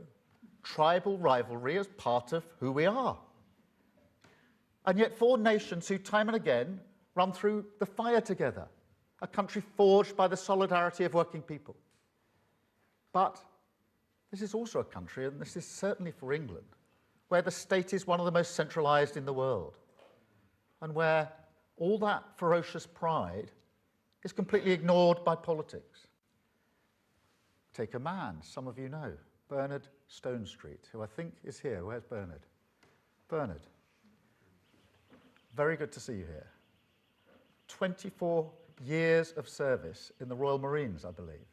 tribal rivalry is part of who we are. And yet 4 nations who time and again run through the fire together, a country forged by the solidarity of working people. But this is also a country, and this is certainly for England, where the state is one of the most centralised in the world, and where all that ferocious pride is completely ignored by politics. Take a man some of you know, Bernard Stonestreet, who I think is here. Where's Bernard? Bernard, very good to see you here. 24 years of service in the Royal Marines, I believe.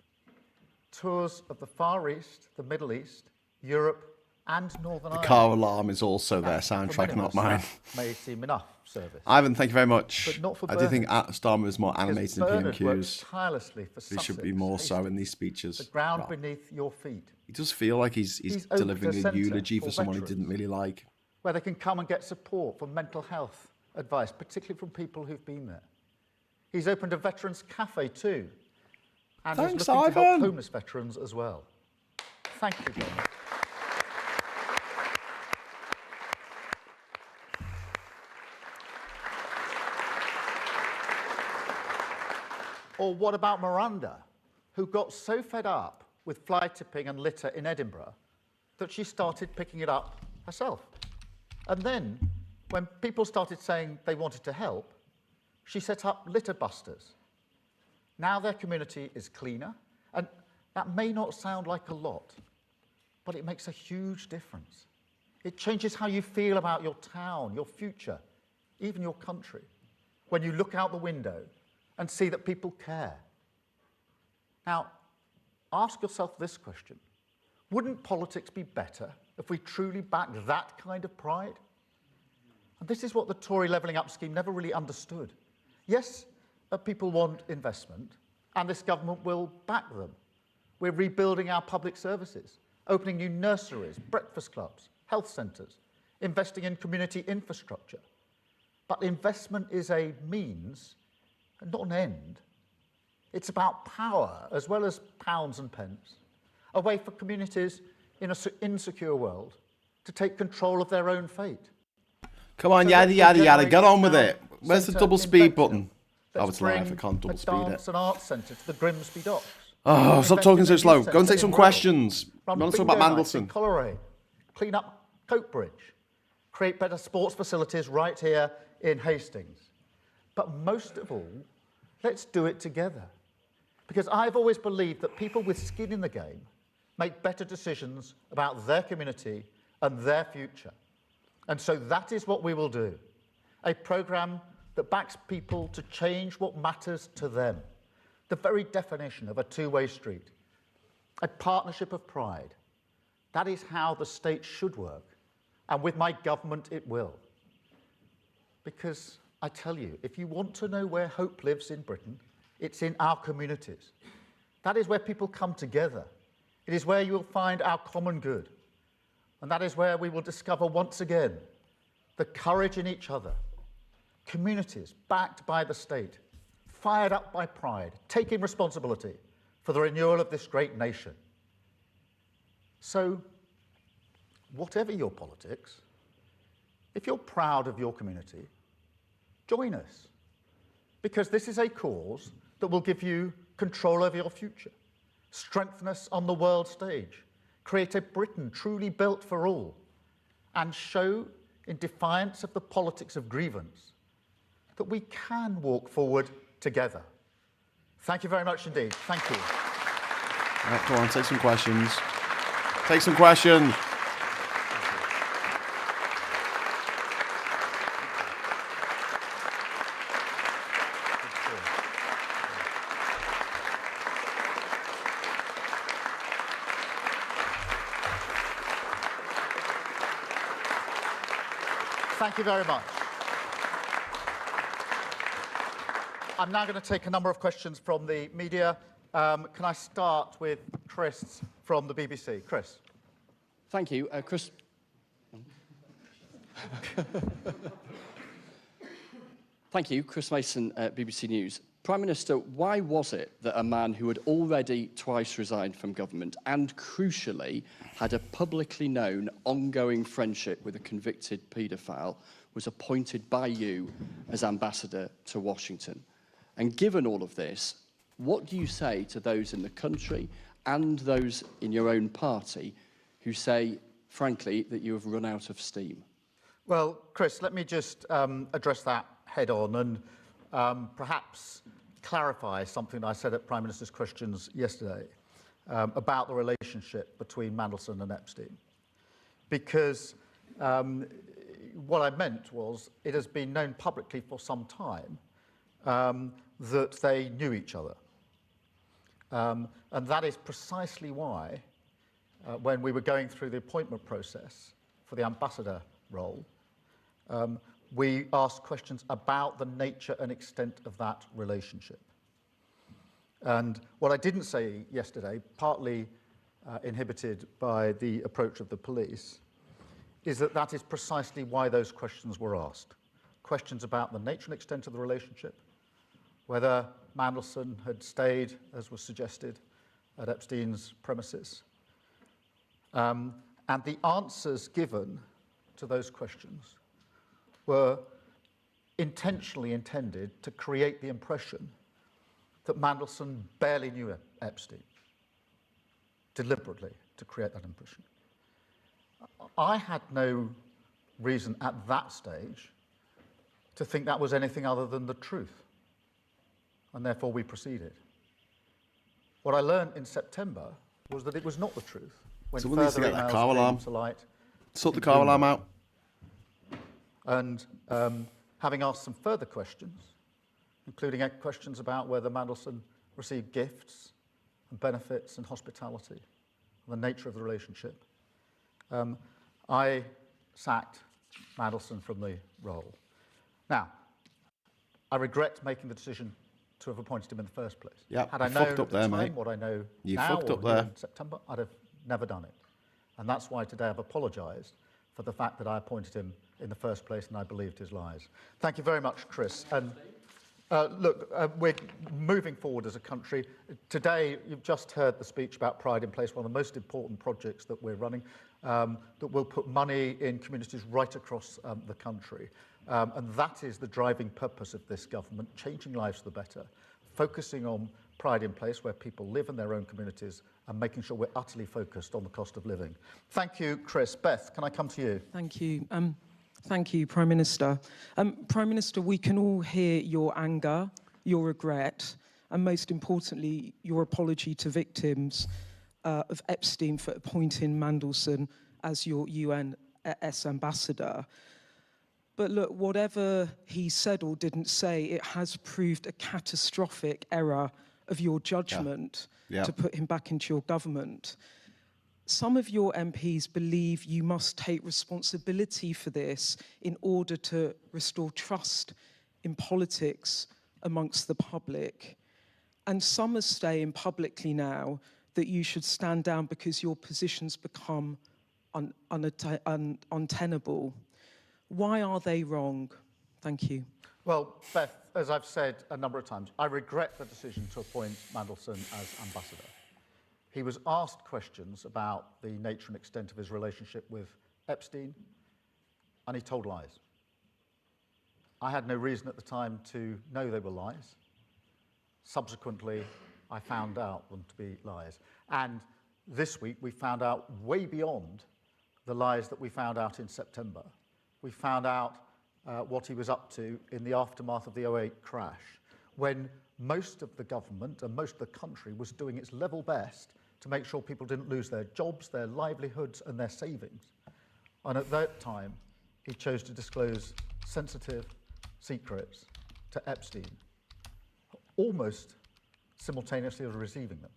Tours of the Far East, the Middle East, Europe, and Northern Ireland. The car alarm is also their soundtrack, not mine. That may seem enough service. Ivan, thank you very much. But not for I Bernard. do think Starmer is more animated in Bernard worked PMQs. tirelessly for He Sussex, should be more so in Hastings, these speeches. the ground Well, beneath your feet, he does feel like he's opened delivering a a centre eulogy for for someone he veterans. didn't really like. where they can come and get support for mental health advice, particularly from people who've been there. He's opened a veterans cafe too, and Thanks, is looking to help Ivan. homeless veterans as well. Thank you, John. Or what about Miranda, who got so fed up with fly tipping and litter in Edinburgh that she started picking it up herself? And then, when people started saying they wanted to help, she set up litter busters. Now their community is cleaner, and that may not sound like a lot, but it makes a huge difference. It changes how you feel about your town, your future, even your country, when you look out the window and see that people care. Now, ask yourself this question. Wouldn't politics be better if we truly backed that kind of pride? And this is what the Tory levelling up scheme never really understood. Yes, people want investment, and this government will back them. We're rebuilding our public services, opening new nurseries, breakfast clubs, health centres, investing in community infrastructure. But investment is a means, and not an end. It's about power, as well as pounds and pence, a way for communities in an insecure world to take control of their own fate. Come on, So yada, yada, yada. Get on with it. Where's the centre double in speed Bexhill. button? Let's Oh, it's live. I bring can't double a speed it. dance and arts centre to the Grimsby Docks. Oh, stop Invest talking in so a slow. youth Go and centre take some in Wirral. questions. Run We want to talk about bingo nights in Mandelson. Coleraine. Clean up Coke Bridge. Create better sports facilities right here in Hastings. But most of all, let's do it together. Because I've always believed that people with skin in the game make better decisions about their community and their future. And so that is what we will do. A programme that backs people to change what matters to them. The very definition of a two-way street. A partnership of pride. That is how the state should work. And with my government, it will. Because I tell you, if you want to know where hope lives in Britain, it's in our communities. That is where people come together. It is where you will find our common good. And that is where we will discover once again the courage in each other. Communities backed by the state, fired up by pride, taking responsibility for the renewal of this great nation. So, whatever your politics, if you're proud of your community, join us. Because this is a cause that will give you control over your future, strengthen us on the world stage, create a Britain truly built for all, and show, in defiance of the politics of grievance, that we can walk forward together. Thank you very much indeed. Thank you. Right, come on, take some questions. Take some questions. Thank you very much. I'm now going to take a number of questions from the media. Can I start with Chris from the BBC? Chris. Thank you, Chris. Thank you, Chris Mason, BBC News. Prime Minister, why was it that a man who had already twice resigned from government and, crucially, had a publicly known ongoing friendship with a convicted paedophile was appointed by you as ambassador to Washington? And given all of this, what do you say to those in the country and those in your own party who say, frankly, that you have run out of steam? Well, Chris, let me just address that head on and perhaps clarify something I said at Prime Minister's Questions yesterday about the relationship between Mandelson and Epstein. Because what I meant was it has been known publicly for some time that they knew each other. And that is precisely why, when we were going through the appointment process for the ambassador role, we asked questions about the nature and extent of that relationship. And what I didn't say yesterday, partly inhibited by the approach of the police, is that that is precisely why those questions were asked. Questions about the nature and extent of the relationship, whether Mandelson had stayed, as was suggested, at Epstein's premises. And the answers given to those questions were intentionally intended to create the impression that Mandelson barely knew Epstein, deliberately to create that impression. I had no reason at that stage to think that was anything other than the truth, and therefore we proceeded. What I learned in September was that it was not the truth. When Someone needs to further get that emails car alarm. came to light, Sort the car alarm out. and having asked some further questions, including questions about whether Mandelson received gifts and benefits and hospitality, and the nature of the relationship, I sacked Mandelson from the role. Now, I regret making the decision to have appointed him in the first place. Yep, Had I you known fucked at up the there, time mate. what I know You now fucked or up there. in September, I'd have never done it. And that's why today I've apologised for the fact that I appointed him in the first place and I believed his lies. Thank you very much, Chris. And look, we're moving forward as a country. Today, you've just heard the speech about Pride in Place, one of the most important projects that we're running, that will put money in communities right across the country. And that is the driving purpose of this government, changing lives for the better, focusing on Pride in Place, where people live in their own communities, and making sure we're utterly focused on the cost of living. Thank you, Chris. Beth, can I come to you? Thank you. Thank you, Prime Minister. Prime Minister, we can all hear your anger, your regret, and most importantly, your apology to victims of Epstein for appointing Mandelson as your US ambassador. But look, whatever he said or didn't say, it has proved a catastrophic error of your judgment to put him back into your government. Some of your MPs believe you must take responsibility for this in order to restore trust in politics amongst the public. And some are saying publicly now that you should stand down because your positions become untenable. Why are they wrong? Thank you. Well, Beth, as I've said a number of times, I regret the decision to appoint Mandelson as ambassador. He was asked questions about the nature and extent of his relationship with Epstein, and he told lies. I had no reason at the time to know they were lies. Subsequently, I found out them to be lies. And this week, we found out way beyond the lies that we found out in September. We found out what he was up to in the aftermath of the 2008 crash, when most of the government and most of the country was doing its level best to make sure people didn't lose their jobs, their livelihoods, and their savings. And at that time, he chose to disclose sensitive secrets to Epstein, almost simultaneously as receiving them.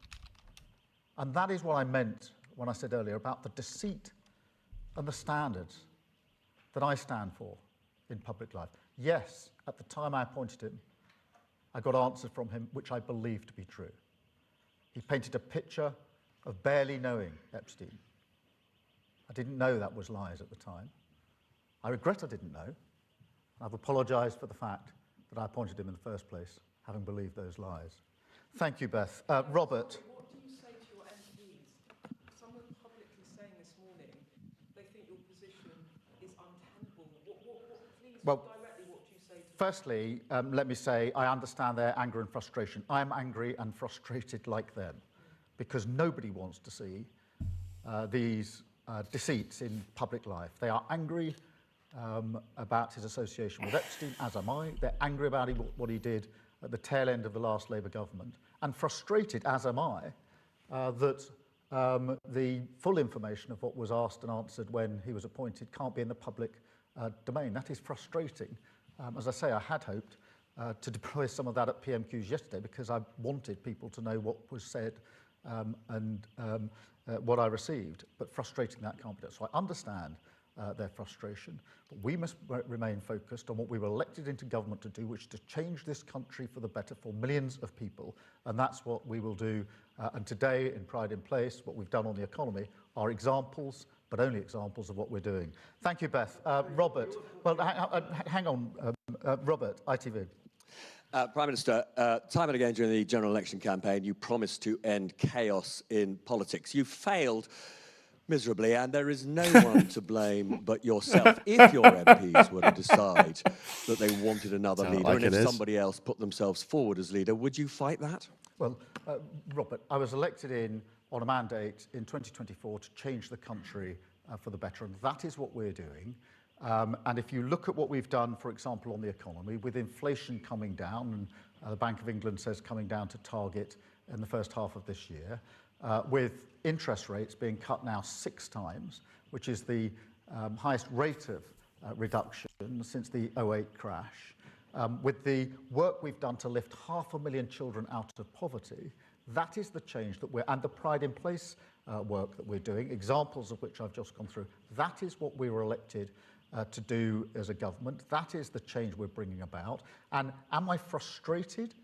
And that is what I meant when I said earlier about the deceit and the standards that I stand for in public life. Yes, at the time I appointed him, I got answers from him which I believed to be true. He painted a picture of barely knowing Epstein. I didn't know that was lies at the time. I regret I didn't know. I've apologised for the fact that I appointed him in the first place, having believed those lies. Thank you, Beth. Robert. What do you say to your MPs? Some are publicly saying this morning they think your position is untenable. Please, directly, what do you say to them? Firstly, let me say I understand their anger and frustration. I'm angry and frustrated like them, because nobody wants to see these deceits in public life. They are angry about his association with Epstein, as am I. They're angry about what he did at the tail end of the last Labour government, and frustrated, as am I, that the full information of what was asked and answered when he was appointed can't be in the public domain. That is frustrating. As I say, I had hoped to deploy some of that at PMQs yesterday, because I wanted people to know what was said and what I received, but frustrating that can't be done. So I understand their frustration, but we must remain focused on what we were elected into government to do, which is to change this country for the better for millions of people, and that's what we will do. And today, in Pride in Place, what we've done on the economy are examples, but only examples of what we're doing. Thank you, Beth. Robert, well, hang on, Robert, ITV. Prime Minister, time and again during the general election campaign, you promised to end chaos in politics. You failed miserably, and there is no one to blame but yourself. If your MPs were to decide that they wanted another Sound leader, like and it if is. somebody else put themselves forward as leader, would you fight that? Well, Robert, I was elected on a mandate in 2024 to change the country for the better, and that is what we're doing. And if you look at what we've done, for example, on the economy, with inflation coming down, and the Bank of England says coming down to target in the first half of this year, with interest rates being cut now 6 times, which is the highest rate of reduction since the 2008 crash, with the work we've done to lift 500,000 children out of poverty, that is the change that and the Pride in Place work that we're doing, examples of which I've just gone through, that is what we were elected to do as a government. That is the change we're bringing about. And am I frustrated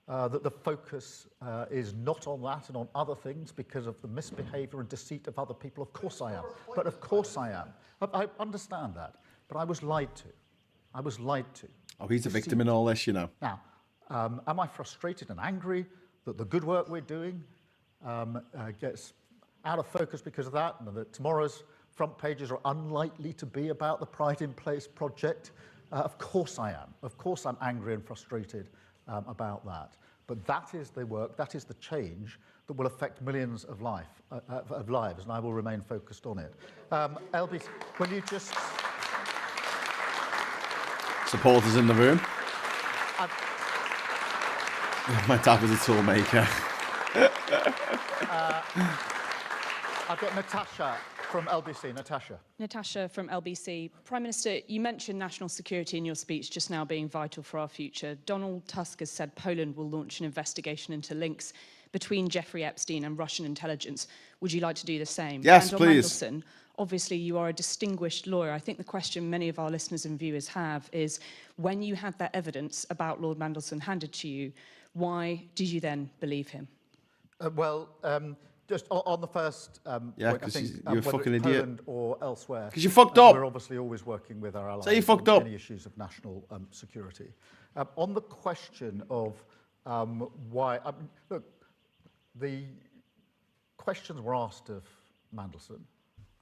that the focus is not on that and on other things because of the misbehaviour and deceit of other people? Of course I am. But of course I am. I understand that. But I was lied to. I was lied to. Oh, he's a victim in all this, you know. Now, am I frustrated and angry that the good work we're doing gets out of focus because of that, and that tomorrow's front pages are unlikely to be about the Pride in Place project? Of course I am. Of course I'm angry and frustrated about that. But that is the work, that is the change that will affect millions of lives, and I will remain focused on it. LB, will you just... Supporters in the room. My dad was a tool maker. I've got Natasha from LBC. Natasha. Natasha from LBC. Prime Minister, you mentioned national security in your speech just now being vital for our future. Donald Tusk has said Poland will launch an investigation into links between Jeffrey Epstein and Russian intelligence. Would you like to do the same? Yes, and please. Mandelson, obviously you are a distinguished lawyer. I think the question many of our listeners and viewers have is, when you had that evidence about Lord Mandelson handed to you, why did you then believe him? Just on the first Yeah, point, I 'cause think you're a whether fucking it's idiot. Poland or elsewhere, 'Cause you fucked up. We're obviously always working with our allies Say you fucked on up. any issues of national security. On the question of why, look, the questions were asked of Mandelson,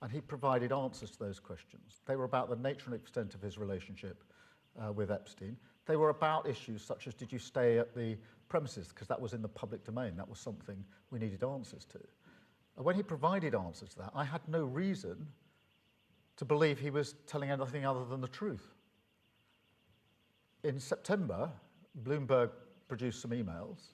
and he provided answers to those questions. They were about the nature and extent of his relationship with Epstein. They were about issues such as, did you stay at the premises? Because that was in the public domain. That was something we needed answers to. And when he provided answers to that, I had no reason to believe he was telling anything other than the truth. In September, Bloomberg produced some emails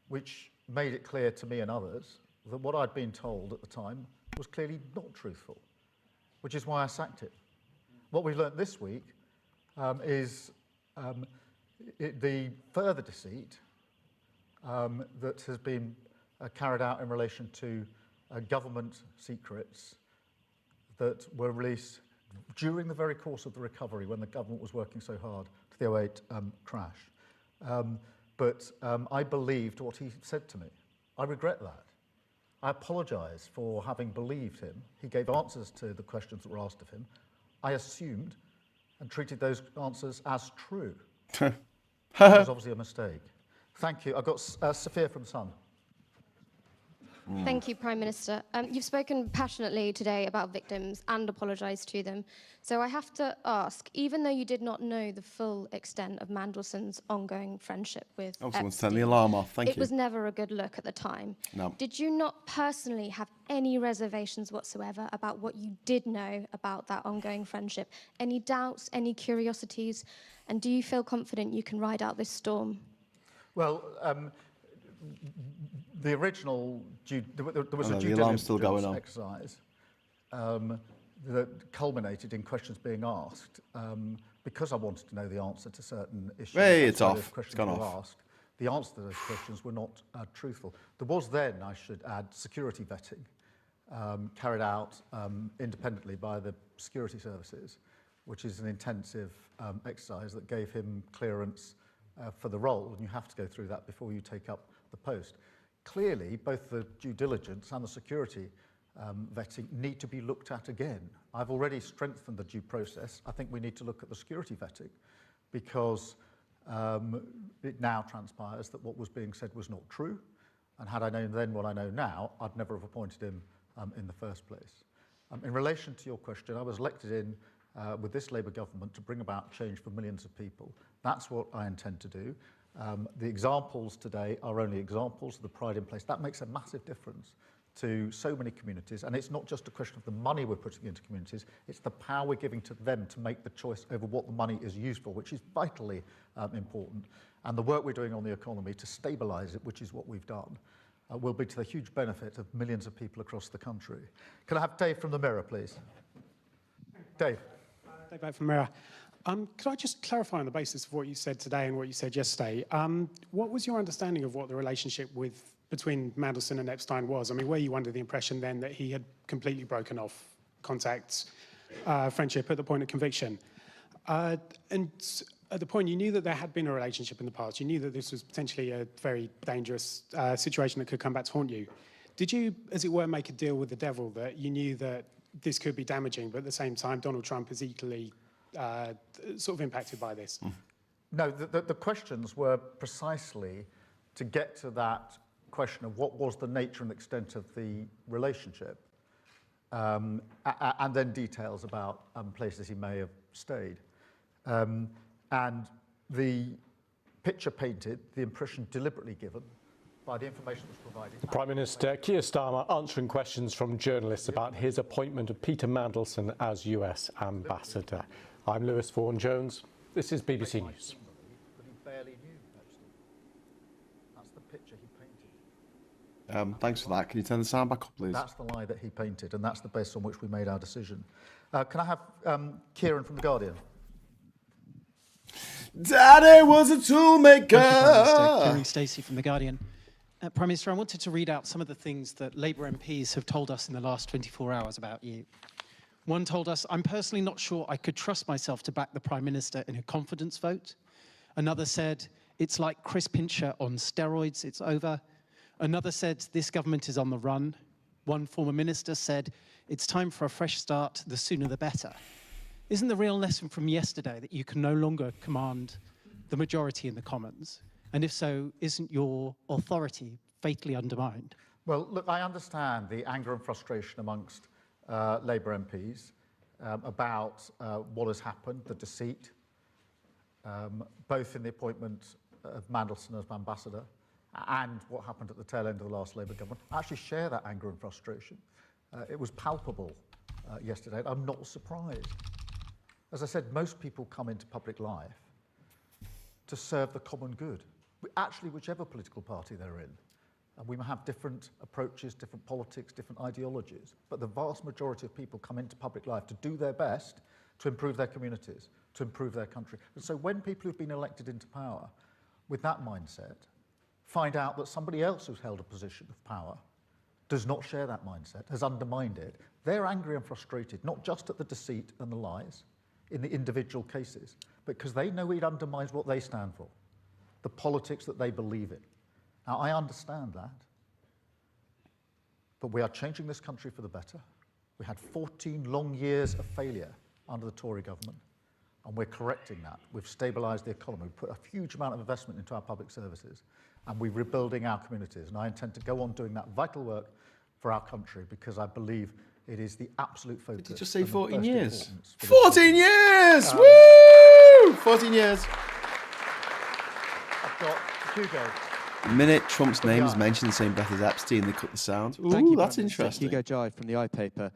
which made it clear to me and others that what I'd been told at the time was clearly not truthful, which is why I sacked him. What we've learnt this week is the further deceit that has been carried out in relation to government secrets that were released during the very course of the recovery when the government was working so hard to the 2008 crash. But I believed what he said to me. I regret that. I apologise for having believed him. He gave answers to the questions that were asked of him. I assumed and treated those answers as true. It was obviously a mistake. Thank you. I've got Sophia from Sun. Thank you, Prime Minister. You've spoken passionately today about victims and apologised to them. So I have to ask, even though you did not know the full extent of Mandelson's ongoing friendship with Someone's turning Epstein, the alarm off. Thank it you. was never a good look at the time. No. Did you not personally have any reservations whatsoever about what you did know about that ongoing friendship? Any doubts, any curiosities? And do you feel confident you can ride out this storm? Well, the original there was a due the alarm's still going diligence on. exercise that culminated in questions being asked because I wanted to know the answer to certain issues. Hey, That's it's why off. those It's questions gone were off. asked. The answer to those questions were not truthful. There was then, I should add, security vetting carried out independently by the security services, which is an intensive exercise that gave him clearance for the role, and you have to go through that before you take up the post. Clearly, both the due diligence and the security vetting need to be looked at again. I've already strengthened the due process. I think we need to look at the security vetting because It now transpires that what was being said was not true, and had I known then what I know now, I'd never have appointed him in the first place. In relation to your question, I was elected in with this Labour government to bring about change for millions of people. That's what I intend to do. The examples today are only examples of the pride in place. That makes a massive difference to so many communities, and it's not just a question of the money we're putting into communities, it's the power we're giving to them to make the choice over what the money is used for, which is vitally important. And the work we're doing on the economy to stabilise it, which is what we've done, will be to the huge benefit of millions of people across the country. Can I have Dave from the Mirror, please? Dave. Dave back from Mirror. Could I just clarify on the basis of what you said today and what you said yesterday? What was your understanding of what the relationship between Mandelson and Epstein was? I mean, were you under the impression then that he had completely broken off contacts, friendship at the point of conviction? And at the point you knew that there had been a relationship in the past, you knew that this was potentially a very dangerous situation that could come back to haunt you. Did you, as it were, make a deal with the devil that you knew that this could be damaging, but at the same time, Donald Trump is equally sort of impacted by this? No, the questions were precisely to get to that question of what was the nature and extent of the relationship, and then details about places he may have stayed. And the picture painted, the impression deliberately given by the information that was provided. Prime Minister Keir Starmer answering questions from journalists about his appointment of Peter Mandelson as US Ambassador. I'm Lewis Vaughan-Jones. This is BBC News. But he barely knew Epstein. That's the picture he painted. Thanks for that. Can you turn the sound back up, please? That's the lie that he painted, and that's the basis on which we made our decision. Can I have Kieran from The Guardian? Daddy was a toolmaker. Kieran Stacey from The Guardian. Prime Minister, I wanted to read out some of the things that Labour MPs have told us in the last 24 hours about you. One told us, I'm personally not sure I could trust myself to back the Prime Minister in a confidence vote. Another said, it's like Chris Pincher on steroids, it's over. Another said, this government is on the run. One former minister said, it's time for a fresh start, the sooner the better. Isn't the real lesson from yesterday that you can no longer command the majority in the Commons? And if so, isn't your authority fatally undermined? Well, look, I understand the anger and frustration amongst Labour MPs about what has happened, the deceit, both in the appointment of Mandelson as ambassador and what happened at the tail end of the last Labour government. I actually share that anger and frustration. It was palpable yesterday. I'm not surprised. As I said, most people come into public life to serve the common good, actually whichever political party they're in. And we have different approaches, different politics, different ideologies, but the vast majority of people come into public life to do their best to improve their communities, to improve their country. And so when people who've been elected into power with that mindset find out that somebody else who's held a position of power does not share that mindset, has undermined it, they're angry and frustrated, not just at the deceit and the lies in the individual cases, but because they know it undermines what they stand for, the politics that they believe in. Now, I understand that, but we are changing this country for the better. We had 14 long years of failure under the Tory government, and we're correcting that. We've stabilised the economy, we've put a huge amount of investment into our public services, and we're rebuilding our communities. And I intend to go on doing that vital work for our country because I believe it is the absolute focus. Did you just say 14 years? years? 14 years! Woo! 14 years. I've got Hugo. The minute Trump's name is mentioned in the same breath as Epstein, they cut the sound. Ooh, Thank you, that's Prime Minister. interesting. Hugo Jive from the iPaper.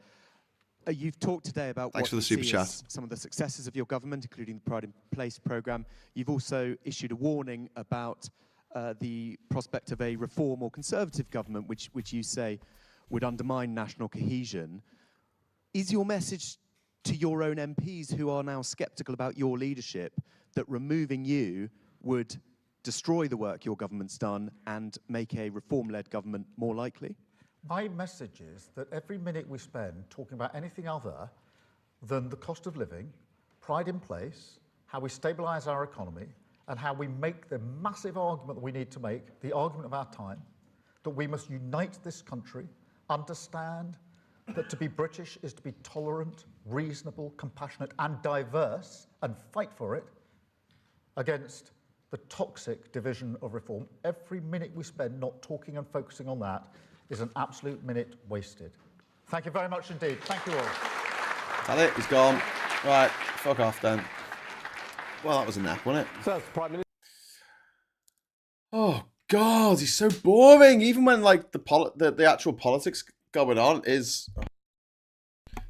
You've talked today about Thanks what for the you super see chat. as some of the successes of your government, including the Pride in Place programme. You've also issued a warning about the prospect of a reform or conservative government, which you say would undermine national cohesion. Is your message to your own MPs who are now sceptical about your leadership that removing you would destroy the work your government's done and make a reform-led government more likely? My message is that every minute we spend talking about anything other than the cost of living, pride in place, how we stabilise our economy, and how we make the massive argument that we need to make, the argument of our time, that we must unite this country, understand that to be British is to be tolerant, reasonable, compassionate, and diverse, and fight for it against the toxic division of reform. Every minute we spend not talking and focusing on that is an absolute minute wasted. Thank you very much indeed. Thank you all. That's it, he's gone. Right, fuck off then. Well, that was a nap, wasn't it? So that's the Prime Minister. Oh God, he's so boring. Even when like the actual politics going on is,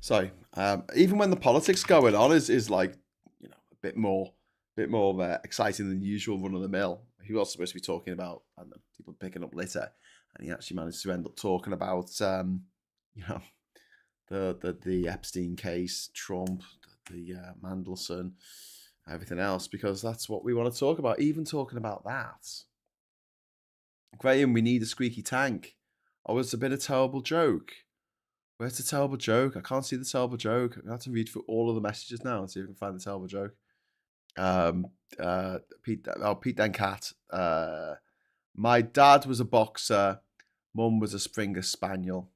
even when the politics going on is like, you know, a bit more exciting than the usual run of the mill. He was supposed to be talking about, I don't know, people picking up litter, and he actually managed to end up talking about, you know, the Epstein case, Trump, the Mandelson, everything else, because that's what we want to talk about. Even talking about that, Graham, we need a squeaky tank. Oh, it's a bit of terrible joke. Where's the terrible joke? I can't see the terrible joke. I have to read through all of the messages now and see if I can find the terrible joke. Pete Dencat. My dad was a boxer. Mum was a Springer Spaniel.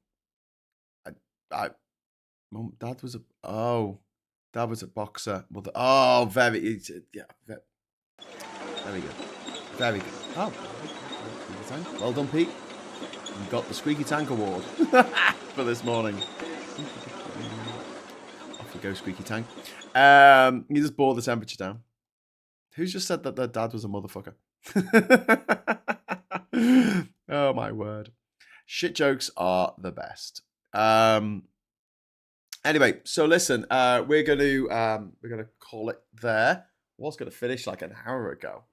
Dad was a boxer. Mother, very good. Very good. Oh, well done, Pete. You got the Squeaky Tank Award for this morning. Off you go, Squeaky Tank. You just brought the temperature down. Who's just said that their dad was a motherfucker? Oh my word. Shit jokes are the best. Anyway, so listen, we're gonna call it there. I was gonna finish like an hour ago.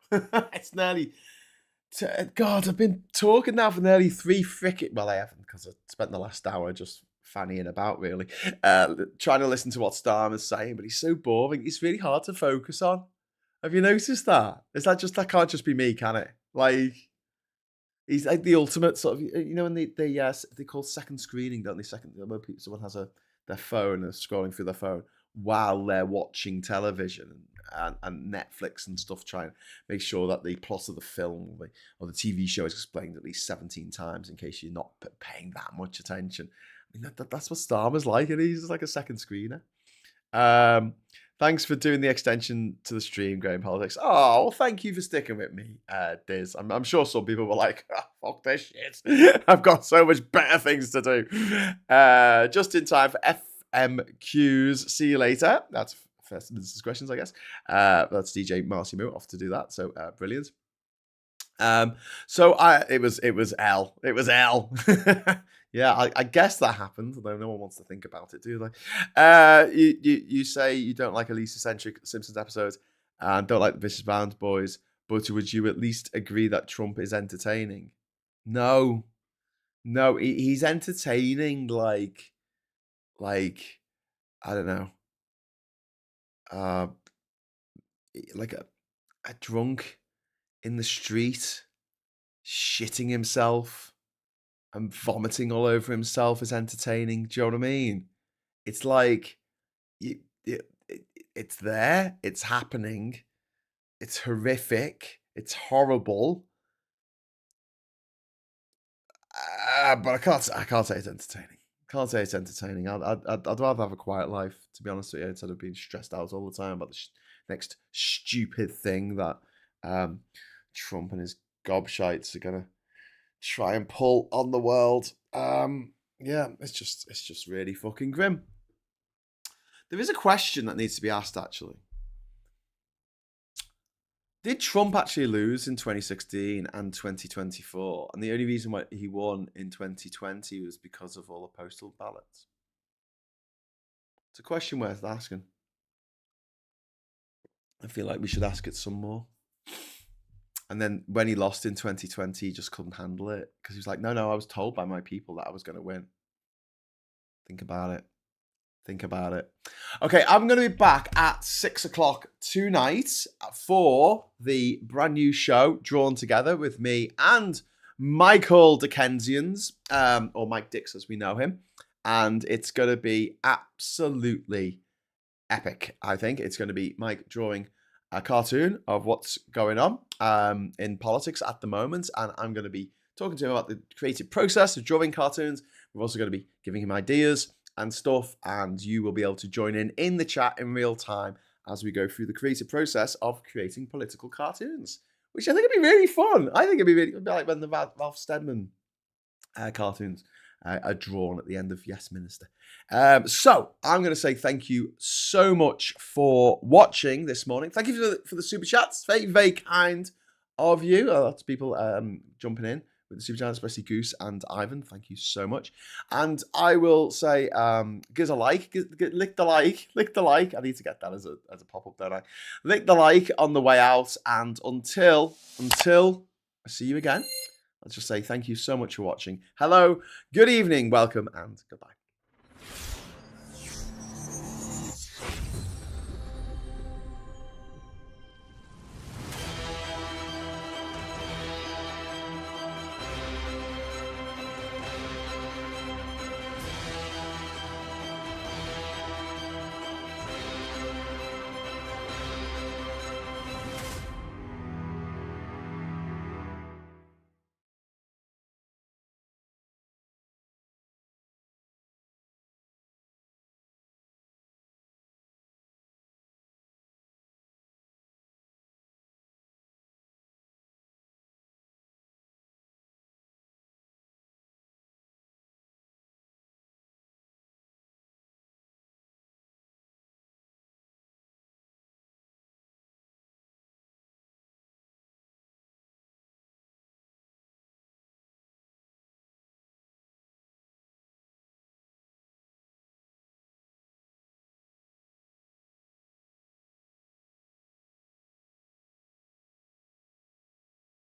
It's nearly. God, I've been talking now for nearly well, I haven't, because I spent the last hour just fannying about, really, trying to listen to what Starmer's saying, but he's so boring. It's really hard to focus on. Have you noticed that? That can't just be me, can it? Like, he's like the ultimate sort of, you know, when they call second screening, don't they? Someone has their phone and scrolling through their phone while they're watching television and Netflix and stuff, trying to make sure that the plot of the film or the TV show is explained at least 17 times in case you're not paying that much attention. I mean, that's what Starmer's like, and he's like a second screener. Thanks for doing the extension to the stream, Graham Politics. Oh, well, thank you for sticking with me, Diz. I'm sure some people were like, fuck this shit. I've got so much better things to do. Just in time for PMQs. See you later. That's first instance questions, I guess. That's DJ Marcy Moo off to do that. So brilliant. It was L. It was L. Yeah, I guess that happened, although no one wants to think about it, do they? You say you don't like Elisa-centric Simpsons episodes and don't like the Vicious Bound Boys, but would you at least agree that Trump is entertaining? No, he's entertaining like I don't know, like a drunk in the street shitting himself and vomiting all over himself is entertaining. Do you know what I mean? It's like it's there, it's happening, it's horrific, it's horrible, but I can't say it's entertaining. Can't say it's entertaining. I'd rather have a quiet life, to be honest with you, instead of being stressed out all the time about the next stupid thing that Trump and his gobshites are gonna try and pull on the world. Yeah, it's just really fucking grim. There is a question that needs to be asked, actually. Did Trump actually lose in 2016 and 2024? And the only reason why he won in 2020 was because of all the postal ballots? It's a question worth asking. I feel like we should ask it some more. And then when he lost in 2020, he just couldn't handle it because he was like, no, I was told by my people that I was going to win. Think about it. Okay, I'm going to be back at 6 o'clock tonight for the brand new show, Drawn Together, with me and Michael Dickensians, or Mike Dix as we know him. And it's going to be absolutely epic, I think. It's going to be Mike drawing a cartoon of what's going on in politics at the moment. And I'm going to be talking to him about the creative process of drawing cartoons. We're also going to be giving him ideas and stuff, and you will be able to join in the chat in real time as we go through the creative process of creating political cartoons, which I think would be really fun. I think it'd be like when the Ralph Steadman cartoons are drawn at the end of Yes Minister. So I'm going to say thank you so much for watching this morning. Thank you for the super chats. Very, very kind of you. Lots of people jumping in with the super chats, especially Goose and Ivan. Thank you so much. And I will say, give us a like, lick the like. I need to get that as a pop-up, don't I? Lick the like on the way out. And until I see you again, let's just say thank you so much for watching. Hello, good evening, welcome, and goodbye.